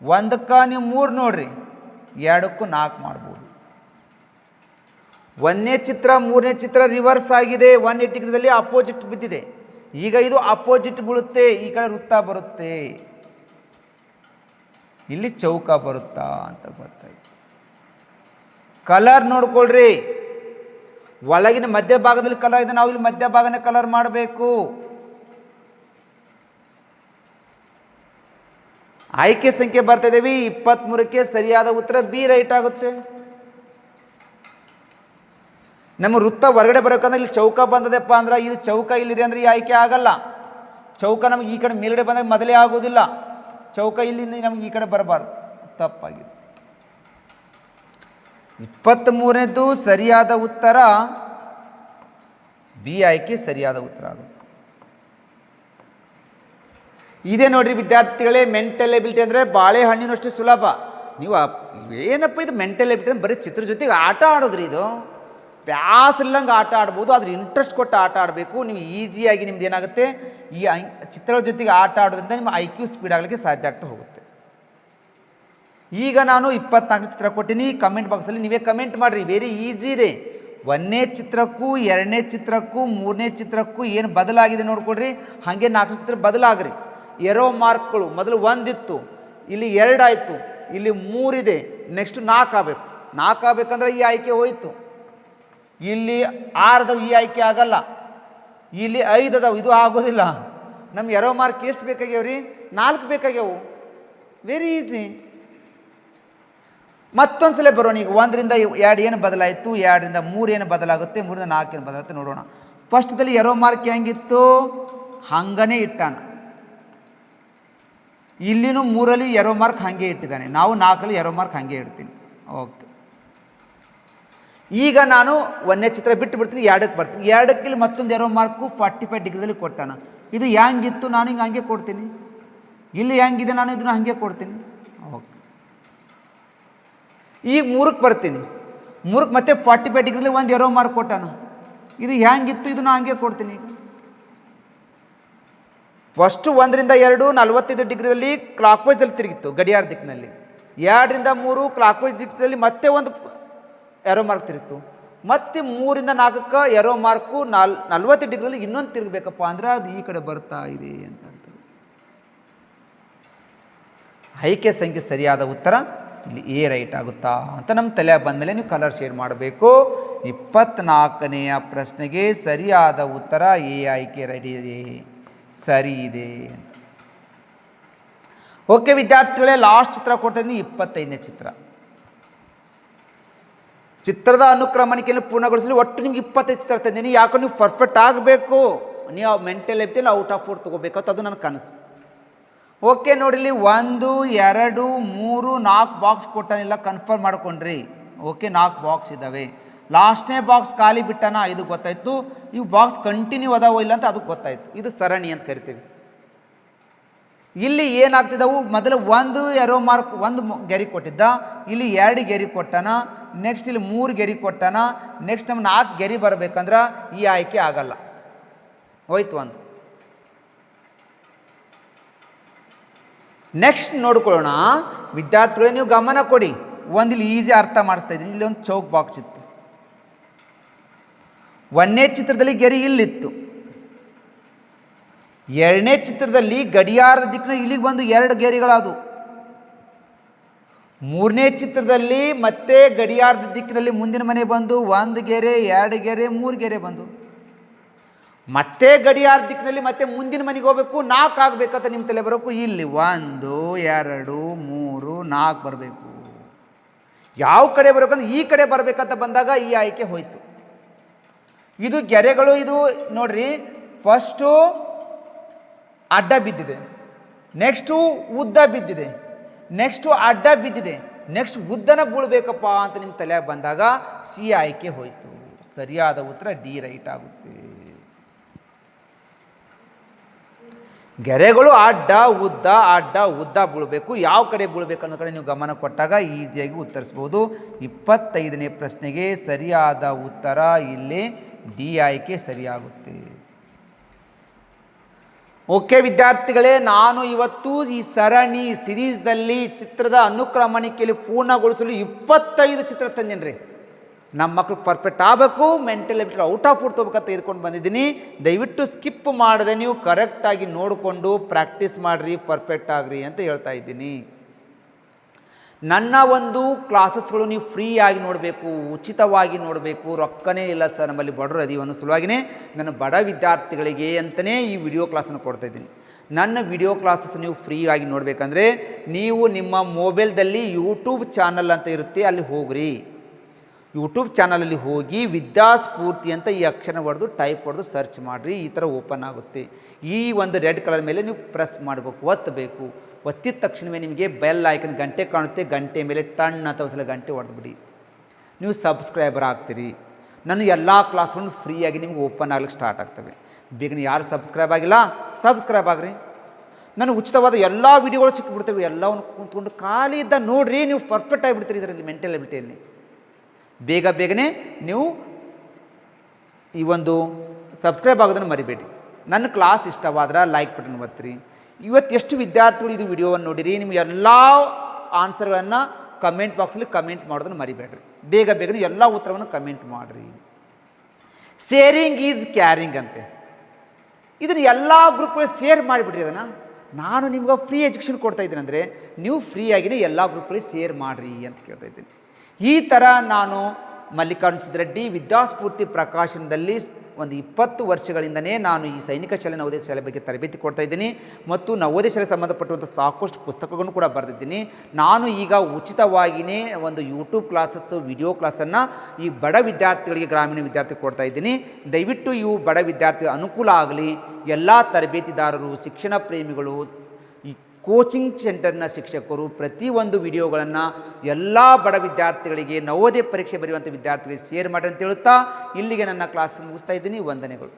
1ಕ್ಕೆ ನೀವು 3 ನೋಡ್ರಿ, 2ಕ್ಕೂ 4 ಮಾಡ್ಬೋದು. ಒಂದನೇ ಚಿತ್ರ ಮೂರನೇ ಚಿತ್ರ ರಿವರ್ಸ್ ಆಗಿದೆ, 180 ಡಿಗ್ರಿದಲ್ಲಿ ಅಪೋಸಿಟ್ ಬಿದ್ದಿದೆ. ಈಗ ಇದು ಅಪೋಸಿಟ್ ಬೀಳುತ್ತೆ, ಈ ಕಡೆ ವೃತ್ತ ಬರುತ್ತೆ, ಇಲ್ಲಿ ಚೌಕ ಬರುತ್ತಾ ಅಂತ ಗೊತ್ತಾಯ್ತು. ಕಲರ್ ನೋಡ್ಕೊಳ್ರಿ. ಒಳಗಿನ ಮಧ್ಯಭಾಗದಲ್ಲಿ ಕಲರ್ ಇದೆ, ನಾವು ಇಲ್ಲಿ ಮಧ್ಯಭಾಗನೇ ಕಲರ್ ಮಾಡಬೇಕು. ಆಯ್ಕೆ ಸಂಖ್ಯೆ ಬರ್ತಾ ಇದ್ದೀವಿ 23ಕ್ಕೆ ಸರಿಯಾದ ಉತ್ತರ ಬಿ ರೈಟ್ ಆಗುತ್ತೆ. ನಮ್ಮ ವೃತ್ತ ಹೊರಗಡೆ ಬರಬೇಕಂದ್ರೆ ಇಲ್ಲಿ ಚೌಕ ಬಂದದಪ್ಪ ಅಂದ್ರೆ ಇದು ಚೌಕ ಇಲ್ಲಿದೆ ಅಂದರೆ ಈ ಆಯ್ಕೆ ಆಗಲ್ಲ. ಚೌಕ ನಮಗೆ ಈ ಕಡೆ ಮೇಲ್ಗಡೆ ಬಂದಾಗ ಮೊದಲೇ ಆಗೋದಿಲ್ಲ. ಚೌಕ ಇಲ್ಲಿ ನಮಗೆ ಈ ಕಡೆ ಬರಬಾರ್ದು, ತಪ್ಪಾಗಿದೆ. 23ನೇದು ಸರಿಯಾದ ಉತ್ತರ ಬಿ ಆಯ್ಕೆ ಸರಿಯಾದ ಉತ್ತರ ಆಗುತ್ತೆ. ಇದೇ ನೋಡ್ರಿ ವಿದ್ಯಾರ್ಥಿಗಳೇ, ಮೆಂಟಲ್ ಎಬಿಲಿಟಿ ಅಂದರೆ ಬಾಳೆಹಣ್ಣಿನಷ್ಟು ಸುಲಭ. ನೀವು ಏನಪ್ಪ ಇದು ಮೆಂಟಲ್ ಎಬಿಲಿಟಿ ಅಂದ್ರೆ ಬರೀ ಚಿತ್ರ ಜೊತೆಗೆ ಆಟ ಆಡೋದ್ರಿ. ಇದು ಬ್ಯಾಸರಿಲ್ಲಂಗೆ ಆಟ ಆಡ್ಬೋದು, ಆದ್ರೆ ಇಂಟ್ರೆಸ್ಟ್ ಕೊಟ್ಟು ಆಟ ಆಡಬೇಕು. ನೀವು ಈಸಿಯಾಗಿ ನಿಮ್ದು ಏನಾಗುತ್ತೆ, ಈ ಚಿತ್ರಗಳ ಜೊತೆಗೆ ಆಟ ಆಡೋದ್ರಿಂದ ನಿಮ್ಮ IQ ಸ್ಪೀಡ್ ಆಗಲಿಕ್ಕೆ ಸಾಧ್ಯ ಆಗ್ತಾ ಹೋಗುತ್ತೆ. ಈಗ ನಾನು 24 ಚಿತ್ರ ಕೊಟ್ಟಿನಿ. ಕಮೆಂಟ್ ಬಾಕ್ಸಲ್ಲಿ ನೀವೇ ಕಮೆಂಟ್ ಮಾಡಿರಿ, ವೆರಿ ಈಸಿ ಇದೆ. 1ನೇ ಚಿತ್ರಕ್ಕೂ 2ನೇ ಚಿತ್ರಕ್ಕೂ 3ನೇ ಚಿತ್ರಕ್ಕೂ ಏನು ಬದಲಾಗಿದೆ ನೋಡ್ಕೊಡ್ರಿ. ಹಾಗೆ 4ನೇ ಚಿತ್ರ ಬದಲಾಗ್ರಿ. ಎರೋ ಮಾರ್ಕ್ಗಳು ಮೊದಲು 1 ಇತ್ತು, ಇಲ್ಲಿ 2 ಆಯಿತು, ಇಲ್ಲಿ 3 ಇದೆ, ನೆಕ್ಸ್ಟ್ 4 ಆಗಬೇಕು. 4 ಆಗಬೇಕಂದ್ರೆ ಈ ಆಯ್ಕೆ ಹೋಯಿತು. ಇಲ್ಲಿ 6 ಅದಾವ, ಈ ಆಯ್ಕೆ ಆಗಲ್ಲ. ಇಲ್ಲಿ 5 ಅದಾವ, ಇದು ಆಗೋದಿಲ್ಲ. ನಮ್ಗೆ ಎರೋ ಮಾರ್ಕ್ ಎಷ್ಟು ಬೇಕಾಗ್ಯಾವ್ರಿ? 4 ಬೇಕಾಗ್ಯಾವು. Very easy. ಮತ್ತೊಂದು ಸಲ ಬರೋಣ. ಈಗ 1ರಿಂದ 2 ಏನು ಬದಲಾಯಿತು, 2ರಿಂದ 3 ಏನು ಬದಲಾಗುತ್ತೆ, 3ರಿಂದ 4 ಏನು ಬದಲಾಗುತ್ತೆ ನೋಡೋಣ. ಫಸ್ಟ್ದಲ್ಲಿ ಎರೋ ಮಾರ್ಕ್ ಹೆಂಗಿತ್ತು, ಹಂಗನೇ ಇಟ್ಟಾನ. ಇಲ್ಲಿನೂ 3ರಲ್ಲಿ ಎರೋ ಮಾರ್ಕ್ ಹಾಗೆ ಇಟ್ಟಿದ್ದಾನೆ. ನಾವು 4ರಲ್ಲಿ ಎರೋ ಮಾರ್ಕ್ ಹಾಗೆ ಇಡ್ತೀನಿ. ಓಕೆ, ಈಗ ನಾನು 1ನೇ ಚಿತ್ರ ಬಿಟ್ಟು ಬಿಡ್ತೀನಿ, 2ಕ್ಕೆ ಬರ್ತೀನಿ. 2ಕ್ಕೆ ಇಲ್ಲಿ ಮತ್ತೊಂದು ಎರೋ ಮಾರ್ಕು 45 ಡಿಗ್ರಿದಲ್ಲಿ ಕೊಟ್ಟಾನ. ಇದು ಹೆಂಗಿತ್ತು, ನಾನು ಹಿಂಗೆ ಹಂಗೆ ಕೊಡ್ತೀನಿ. ಇಲ್ಲಿ ಹೆಂಗಿದೆ, ನಾನು ಇದನ್ನು ಹಾಗೆ ಕೊಡ್ತೀನಿ. ಓಕೆ, ಈಗ 3ಕ್ಕೆ ಬರ್ತೀನಿ. 3ಕ್ಕೆ ಮತ್ತೆ 45 ಡಿಗ್ರಿಲಿ ಒಂದು ಎರೋ ಮಾರ್ಕ್ ಕೊಟ್ಟಾನ. ಇದು ಹೆಂಗಿತ್ತು, ಇದನ್ನು ಹಂಗೆ ಕೊಡ್ತೀನಿ. ಈಗ ಫಸ್ಟು 1ರಿಂದ 2 45 ಡಿಗ್ರಿಯಲ್ಲಿ ಕ್ಲಾಕ್ ವೈಸ್ದಲ್ಲಿ ತಿರುಗಿತ್ತು ಗಡಿಯಾರ ದಿಕ್ಕಿನಲ್ಲಿ. 2ರಿಂದ 3 ಕ್ಲಾಕ್ ವೈಸ್ ದಿಕ್ಕಿನಲ್ಲಿ ಮತ್ತೆ ಒಂದು ಎರೋ ಮಾರ್ಕ್ ತಿರುಗಿತು. ಮತ್ತೆ 3ರಿಂದ 4ಕ್ಕೆ ಎರೋ ಮಾರ್ಕು 40 ಡಿಗ್ರಿಯಲ್ಲಿ ಇನ್ನೊಂದು ತಿರುಗಬೇಕಪ್ಪ ಅಂದ್ರೆ ಅದು ಈ ಕಡೆ ಬರ್ತಾ ಇದೆ ಅಂತ. ಆಯ್ಕೆ ಸಂಖ್ಯೆ ಸರಿಯಾದ ಉತ್ತರ ಇಲ್ಲಿ ಎ ರೈಟ್ ಆಗುತ್ತಾ ಅಂತ ನಮ್ಮ ತಲೆ ಬಂದಮೇಲೆ ನೀವು ಕಲರ್ ಶೇಡ್ ಮಾಡಬೇಕು. 24ನೇಯ ಪ್ರಶ್ನೆಗೆ ಸರಿಯಾದ ಉತ್ತರ ಎ ಆಯ್ಕೆ ರೆಡಿ ಇದೆ, ಸರಿ ಇದೆ. ಓಕೆ ವಿದ್ಯಾರ್ಥಿಗಳೇ, ಲಾಸ್ಟ್ ಚಿತ್ರ ಕೊಡ್ತಾ ಇದ್ದೀನಿ, 25ನೇ ಚಿತ್ರ. ಚಿತ್ರದ ಅನುಕ್ರಮಣಿಕೆಯನ್ನು ಪೂರ್ಣಗೊಳಿಸಲು ಒಟ್ಟು ನಿಮ್ಗೆ 25 ಚಿತ್ರ ತಂದೀನಿ. ಯಾಕೋ ನೀವು ಪರ್ಫೆಕ್ಟ್ ಆಗಬೇಕು, ನೀವು ಮೆಂಟಲ್ ಎಬಿಲಿಟಿಯಲ್ಲಿ ಔಟ್ ಆಫ್ 4 ತೊಗೋಬೇಕಂತ ಅದು ನನ್ನ ಕನಸು. ಓಕೆ ನೋಡಿರಿ, 1 2 3 4 ಬಾಕ್ಸ್ ಕೊಟ್ಟಾನಿಲ್ಲ, ಕನ್ಫರ್ಮ್ ಮಾಡ್ಕೊಂಡ್ರಿ. ಓಕೆ, 4 ಬಾಕ್ಸ್ ಇದ್ದಾವೆ. ಲಾಸ್ಟ್ನೇ ಬಾಕ್ಸ್ ಖಾಲಿ ಬಿಟ್ಟಾನ, ಇದು ಗೊತ್ತಾಯಿತು. ಇವು ಬಾಕ್ಸ್ ಕಂಟಿನ್ಯೂ ಅದಾವೋ ಇಲ್ಲ ಅಂತ ಅದಕ್ಕೆ ಗೊತ್ತಾಯಿತು. ಇದು ಸರಣಿ ಅಂತ ಕರಿತೀವಿ. ಇಲ್ಲಿ ಏನಾಗ್ತಿದ್ದಾವು, ಮೊದಲು 1 ಎರೋ ಮಾರ್ಕ್ 1 ಗೆರೆ ಕೊಟ್ಟಿದ್ದ, ಇಲ್ಲಿ 2 ಗೆರೆ ಕೊಟ್ಟಾನ, ನೆಕ್ಸ್ಟ್ ಇಲ್ಲಿ 3 ಗೆರೆ ಕೊಟ್ಟಾನ, ನೆಕ್ಸ್ಟ್ ನಮ್ಮ 4 ಗೆರೆ ಬರಬೇಕಂದ್ರೆ ಈ ಆಯ್ಕೆ ಆಗಲ್ಲ, ಹೋಯ್ತು 1. ನೆಕ್ಸ್ಟ್ ನೋಡ್ಕೊಳ್ಳೋಣ ವಿದ್ಯಾರ್ಥಿಗಳೇ, ನೀವು ಗಮನ ಕೊಡಿ. ಇಲ್ಲಿ ಈಸಿ ಅರ್ಥ ಮಾಡಿಸ್ತಾ ಇದ್ದೀನಿ. ಇಲ್ಲಿ ಒಂದು ಚೌಕ್ ಬಾಕ್ಸ್ ಇತ್ತು. 1ನೇ ಚಿತ್ರದಲ್ಲಿ ಗೆರೆ ಇಲ್ಲಿತ್ತು. 2ನೇ ಚಿತ್ರದಲ್ಲಿ ಗಡಿಯಾರದ ದಿಕ್ಕಿನ ಇಲ್ಲಿಗೆ ಬಂದು 2 ಗೆರೆಗಳಾದವು. 3ನೇ ಚಿತ್ರದಲ್ಲಿ ಮತ್ತೆ ಗಡಿಯಾರದ ದಿಕ್ಕಿನಲ್ಲಿ ಮುಂದಿನ ಮನೆ ಬಂದು 1 ಗೆರೆ 2 ಗೆರೆ 3 ಗೆರೆ ಬಂದು, ಮತ್ತೆ ಗಡಿಯಾರ ದಿಕ್ಕಿನಲ್ಲಿ ಮತ್ತೆ ಮುಂದಿನ ಮನೆಗೆ ಹೋಗಬೇಕು, 4 ಆಗಬೇಕಂತ ನಿಮ್ಮ ತಲೆ ಬರಬೇಕು. ಇಲ್ಲಿ 1 2 3 4 ಬರಬೇಕು. ಯಾವ ಕಡೆ ಬರಬೇಕಂದ್ರೆ ಈ ಕಡೆ ಬರಬೇಕಂತ ಬಂದಾಗ ಈ ಆಯ್ಕೆ ಹೋಯ್ತು. ಇದು ಗೆರೆಗಳು, ಇದು ನೋಡ್ರಿ, ಫಸ್ಟು ಅಡ್ಡ ಬಿದ್ದಿದೆ, ನೆಕ್ಸ್ಟು ಉದ್ದ ಬಿದ್ದಿದೆ, ನೆಕ್ಸ್ಟು ಅಡ್ಡ ಬಿದ್ದಿದೆ, ನೆಕ್ಸ್ಟ್ ಉದ್ದನ ಬೀಳ್ಬೇಕಪ್ಪ ಅಂತ ನಿಮ್ಮ ತಲೆ ಬಂದಾಗ ಸಿ ಆಯ್ಕೆ ಹೋಯ್ತು. ಸರಿಯಾದ ಉತ್ತರ ಡಿ ರೈಟ್ ಆಗುತ್ತೆ. ಗೆರೆಗಳು ಅಡ್ಡ ಉದ್ದ ಬೀಳಬೇಕು. ಯಾವ ಕಡೆ ಬೀಳಬೇಕು ಅನ್ನೋ ಕಡೆ ನೀವು ಗಮನ ಕೊಟ್ಟಾಗ ಈಸಿಯಾಗಿ ಉತ್ತರಿಸ್ಬೋದು. 25ನೇ ಪ್ರಶ್ನೆಗೆ ಸರಿಯಾದ ಉತ್ತರ ಇಲ್ಲಿ ಡಿ ಆಯ್ಕೆ ಸರಿಯಾಗುತ್ತೆ. ಓಕೆ ವಿದ್ಯಾರ್ಥಿಗಳೇ, ನಾನು ಇವತ್ತು ಈ ಸರಣಿ ಸಿರೀಸ್ದಲ್ಲಿ ಚಿತ್ರದ ಅನುಕ್ರಮಣಿಕೆಯಲ್ಲಿ ಪೂರ್ಣಗೊಳಿಸಲು 25 ಚಿತ್ರ ತಂದೇನ್ರಿ. ನಮ್ಮ ಮಕ್ಕಳು ಪರ್ಫೆಕ್ಟ್ ಆಗಬೇಕು, ಮೆಂಟಲ್ ಎಬಿಲಿಟಿ ಔಟ್ ಆಫ್ 4 ತೊಗೋಬೇಕಂತ ತೆಗೆದುಕೊಂಡು ಬಂದಿದ್ದೀನಿ. ದಯವಿಟ್ಟು ಸ್ಕಿಪ್ ಮಾಡದೆ ನೀವು ಕರೆಕ್ಟಾಗಿ ನೋಡಿಕೊಂಡು ಪ್ರಾಕ್ಟೀಸ್ ಮಾಡಿರಿ, ಪರ್ಫೆಕ್ಟ್ ಆಗ್ರಿ ಅಂತ ಹೇಳ್ತಾ ಇದ್ದೀನಿ. ನನ್ನ ಒಂದು ಕ್ಲಾಸಸ್ಗಳು ನೀವು ಫ್ರೀಯಾಗಿ ನೋಡಬೇಕು, ಉಚಿತವಾಗಿ ನೋಡಬೇಕು. ರೊಕ್ಕನೇ ಇಲ್ಲ ಸರ್, ನಮ್ಮಲ್ಲಿ ಬಡವರು ಅದೀವಿ ಅನ್ನೋ ಸಲುವಾಗಿಯೇ ನನ್ನ ಬಡ ವಿದ್ಯಾರ್ಥಿಗಳಿಗೆ ಅಂತಲೇ ಈ ವಿಡಿಯೋ ಕ್ಲಾಸನ್ನು ಕೊಡ್ತಾಯಿದ್ದೀನಿ. ನನ್ನ ವಿಡಿಯೋ ಕ್ಲಾಸಸ್ ನೀವು ಫ್ರೀಯಾಗಿ ನೋಡಬೇಕಂದ್ರೆ ನೀವು ನಿಮ್ಮ ಮೊಬೈಲ್ದಲ್ಲಿ ಯೂಟ್ಯೂಬ್ ಚಾನಲ್ ಅಂತ ಇರುತ್ತೆ, ಅಲ್ಲಿ ಹೋಗ್ರಿ. ಯೂಟ್ಯೂಬ್ ಚಾನಲಲ್ಲಿ ಹೋಗಿ ವಿದ್ಯಾಸ್ಫೂರ್ತಿ ಅಂತ ಈ ಅಕ್ಷರ ಹೊಡೆದು ಟೈಪ್ ಹೊಡೆದು ಸರ್ಚ್ ಮಾಡಿರಿ. ಈ ಥರ ಓಪನ್ ಆಗುತ್ತೆ. ಈ ಒಂದು ರೆಡ್ ಕಲರ್ ಮೇಲೆ ನೀವು ಪ್ರೆಸ್ ಮಾಡಬೇಕು, ಒತ್ತಬೇಕು. ಒತ್ತಿದ ತಕ್ಷಣವೇ ನಿಮಗೆ ಬೆಲ್ ಐಕನ್ ಗಂಟೆ ಕಾಣುತ್ತೆ. ಗಂಟೆ ಮೇಲೆ ಟಣ್ ಅಂತ ಒಂದ್ಸಲ ಗಂಟೆ ಹೊಡೆದ್ಬಿಡಿ. ನೀವು ಸಬ್ಸ್ಕ್ರೈಬರ್ ಆಗ್ತೀರಿ. ನನ್ನ ಎಲ್ಲ ಕ್ಲಾಸ್ಗಳನ್ನು ಫ್ರೀಯಾಗಿ ನಿಮ್ಗೆ ಓಪನ್ ಆಗ್ಲಿಕ್ಕೆ ಸ್ಟಾರ್ಟ್ ಆಗ್ತವೆ. ಬೇಗನೆ ಯಾರು ಸಬ್ಸ್ಕ್ರೈಬ್ ಆಗಿಲ್ಲ ಸಬ್ಸ್ಕ್ರೈಬ್ ಆಗ್ರಿ. ನಾನು ಉಚಿತವಾದ ಎಲ್ಲ ವೀಡಿಯೋಗಳು ಸಿಕ್ಕಿಬಿಡ್ತೇವೆ. ಎಲ್ಲವನ್ನು ಕೂತ್ಕೊಂಡು ಖಾಲಿ ಇದ್ದ ನೋಡಿರಿ, ನೀವು ಪರ್ಫೆಕ್ಟ್ ಆಗಿಬಿಡ್ತೀರಿ ಇದರಲ್ಲಿ ಮೆಂಟಲ್ ಎಬಿಲಿಟಿಯಲ್ಲಿ. ಬೇಗನೆ ನೀವು ಈ ಒಂದು ಸಬ್ಸ್ಕ್ರೈಬ್ ಆಗೋದನ್ನು ಮರಿಬೇಡಿ. ನನ್ನ ಕ್ಲಾಸ್ ಇಷ್ಟವಾದ್ರೆ ಲೈಕ್ ಬಟನ್ ಒತ್ತಿರಿ. ಇವತ್ತು ಎಷ್ಟು ವಿದ್ಯಾರ್ಥಿಗಳು ಇದು ವಿಡಿಯೋವನ್ನು ನೋಡಿರಿ, ನಿಮ್ಗೆ ಎಲ್ಲ ಆನ್ಸರ್ಗಳನ್ನು ಕಮೆಂಟ್ ಬಾಕ್ಸಲ್ಲಿ ಕಮೆಂಟ್ ಮಾಡೋದನ್ನು ಮರಿಬೇಡ್ರಿ. ಬೇಗನೆ ಎಲ್ಲ ಉತ್ತರವನ್ನು ಕಮೆಂಟ್ ಮಾಡಿರಿ. ಶೇರಿಂಗ್ ಈಸ್ ಕ್ಯಾರಿಂಗ್ ಅಂತೆ. ಇದನ್ನು ಎಲ್ಲ ಗ್ರೂಪ್ಗಳು ಶೇರ್ ಮಾಡಿಬಿಡ್ರಿ. ಅದನ್ನು ನಾನು ನಿಮ್ಗೆ ಫ್ರೀ ಎಜುಕೇಷನ್ ಕೊಡ್ತಾ ಇದ್ದೀನಿ ಅಂದರೆ ನೀವು ಫ್ರೀಯಾಗಿಯೇ ಎಲ್ಲ ಗ್ರೂಪ್ಗಳಿಗೆ ಶೇರ್ ಮಾಡಿರಿ ಅಂತ ಕೇಳ್ತಾ ಇದ್ದೀನಿ. ಈ ಥರ ನಾನು ಮಲ್ಲಿಕಾರ್ಜುನ ಸಿದ್ಧರೆಡ್ಡಿ ವಿದ್ಯಾಸ್ಫೂರ್ತಿ ಪ್ರಕಾಶನದಲ್ಲಿ ಒಂದು 20 ವರ್ಷಗಳಿಂದನೇ ನಾನು ಈ ಸೈನಿಕ ಶಾಲೆ ನವೋದಯ ಶಾಲೆ ಬಗ್ಗೆ ತರಬೇತಿ ಕೊಡ್ತಾ ಇದ್ದೀನಿ ಮತ್ತು ನವೋದಯ ಶಾಲೆ ಸಂಬಂಧಪಟ್ಟಂಥ ಸಾಕಷ್ಟು ಪುಸ್ತಕಗಳನ್ನು ಕೂಡ ಬರೆದಿದ್ದೀನಿ. ನಾನು ಈಗ ಉಚಿತವಾಗಿಯೇ ಒಂದು ಯೂಟ್ಯೂಬ್ ಕ್ಲಾಸಸ್ಸು ವಿಡಿಯೋ ಕ್ಲಾಸನ್ನು ಈ ಬಡ ವಿದ್ಯಾರ್ಥಿಗಳಿಗೆ, ಗ್ರಾಮೀಣ ವಿದ್ಯಾರ್ಥಿ ಕೊಡ್ತಾ ಇದ್ದೀನಿ. ದಯವಿಟ್ಟು ಇವು ಬಡ ವಿದ್ಯಾರ್ಥಿಗಳ ಅನುಕೂಲ ಆಗಲಿ. ಎಲ್ಲ ತರಬೇತಿದಾರರು, ಶಿಕ್ಷಣ ಪ್ರೇಮಿಗಳು, ಈ ಕೋಚಿಂಗ್ ಸೆಂಟರ್ನ ಶಿಕ್ಷಕರು ಪ್ರತಿಯೊಂದು ವಿಡಿಯೋಗಳನ್ನು ಎಲ್ಲ ಬಡ ವಿದ್ಯಾರ್ಥಿಗಳಿಗೆ, ನವೋದಯ ಪರೀಕ್ಷೆ ಬರೆಯುವಂಥ ವಿದ್ಯಾರ್ಥಿಗಳಿಗೆ ಶೇರ್ ಮಾಡಿ ಅಂತ ಹೇಳುತ್ತಾ ಇಲ್ಲಿಗೆ ನನ್ನ ಕ್ಲಾಸ್ ಮುಗಿಸ್ತಾ ಇದ್ದೀನಿ. ವಂದನೆಗಳು.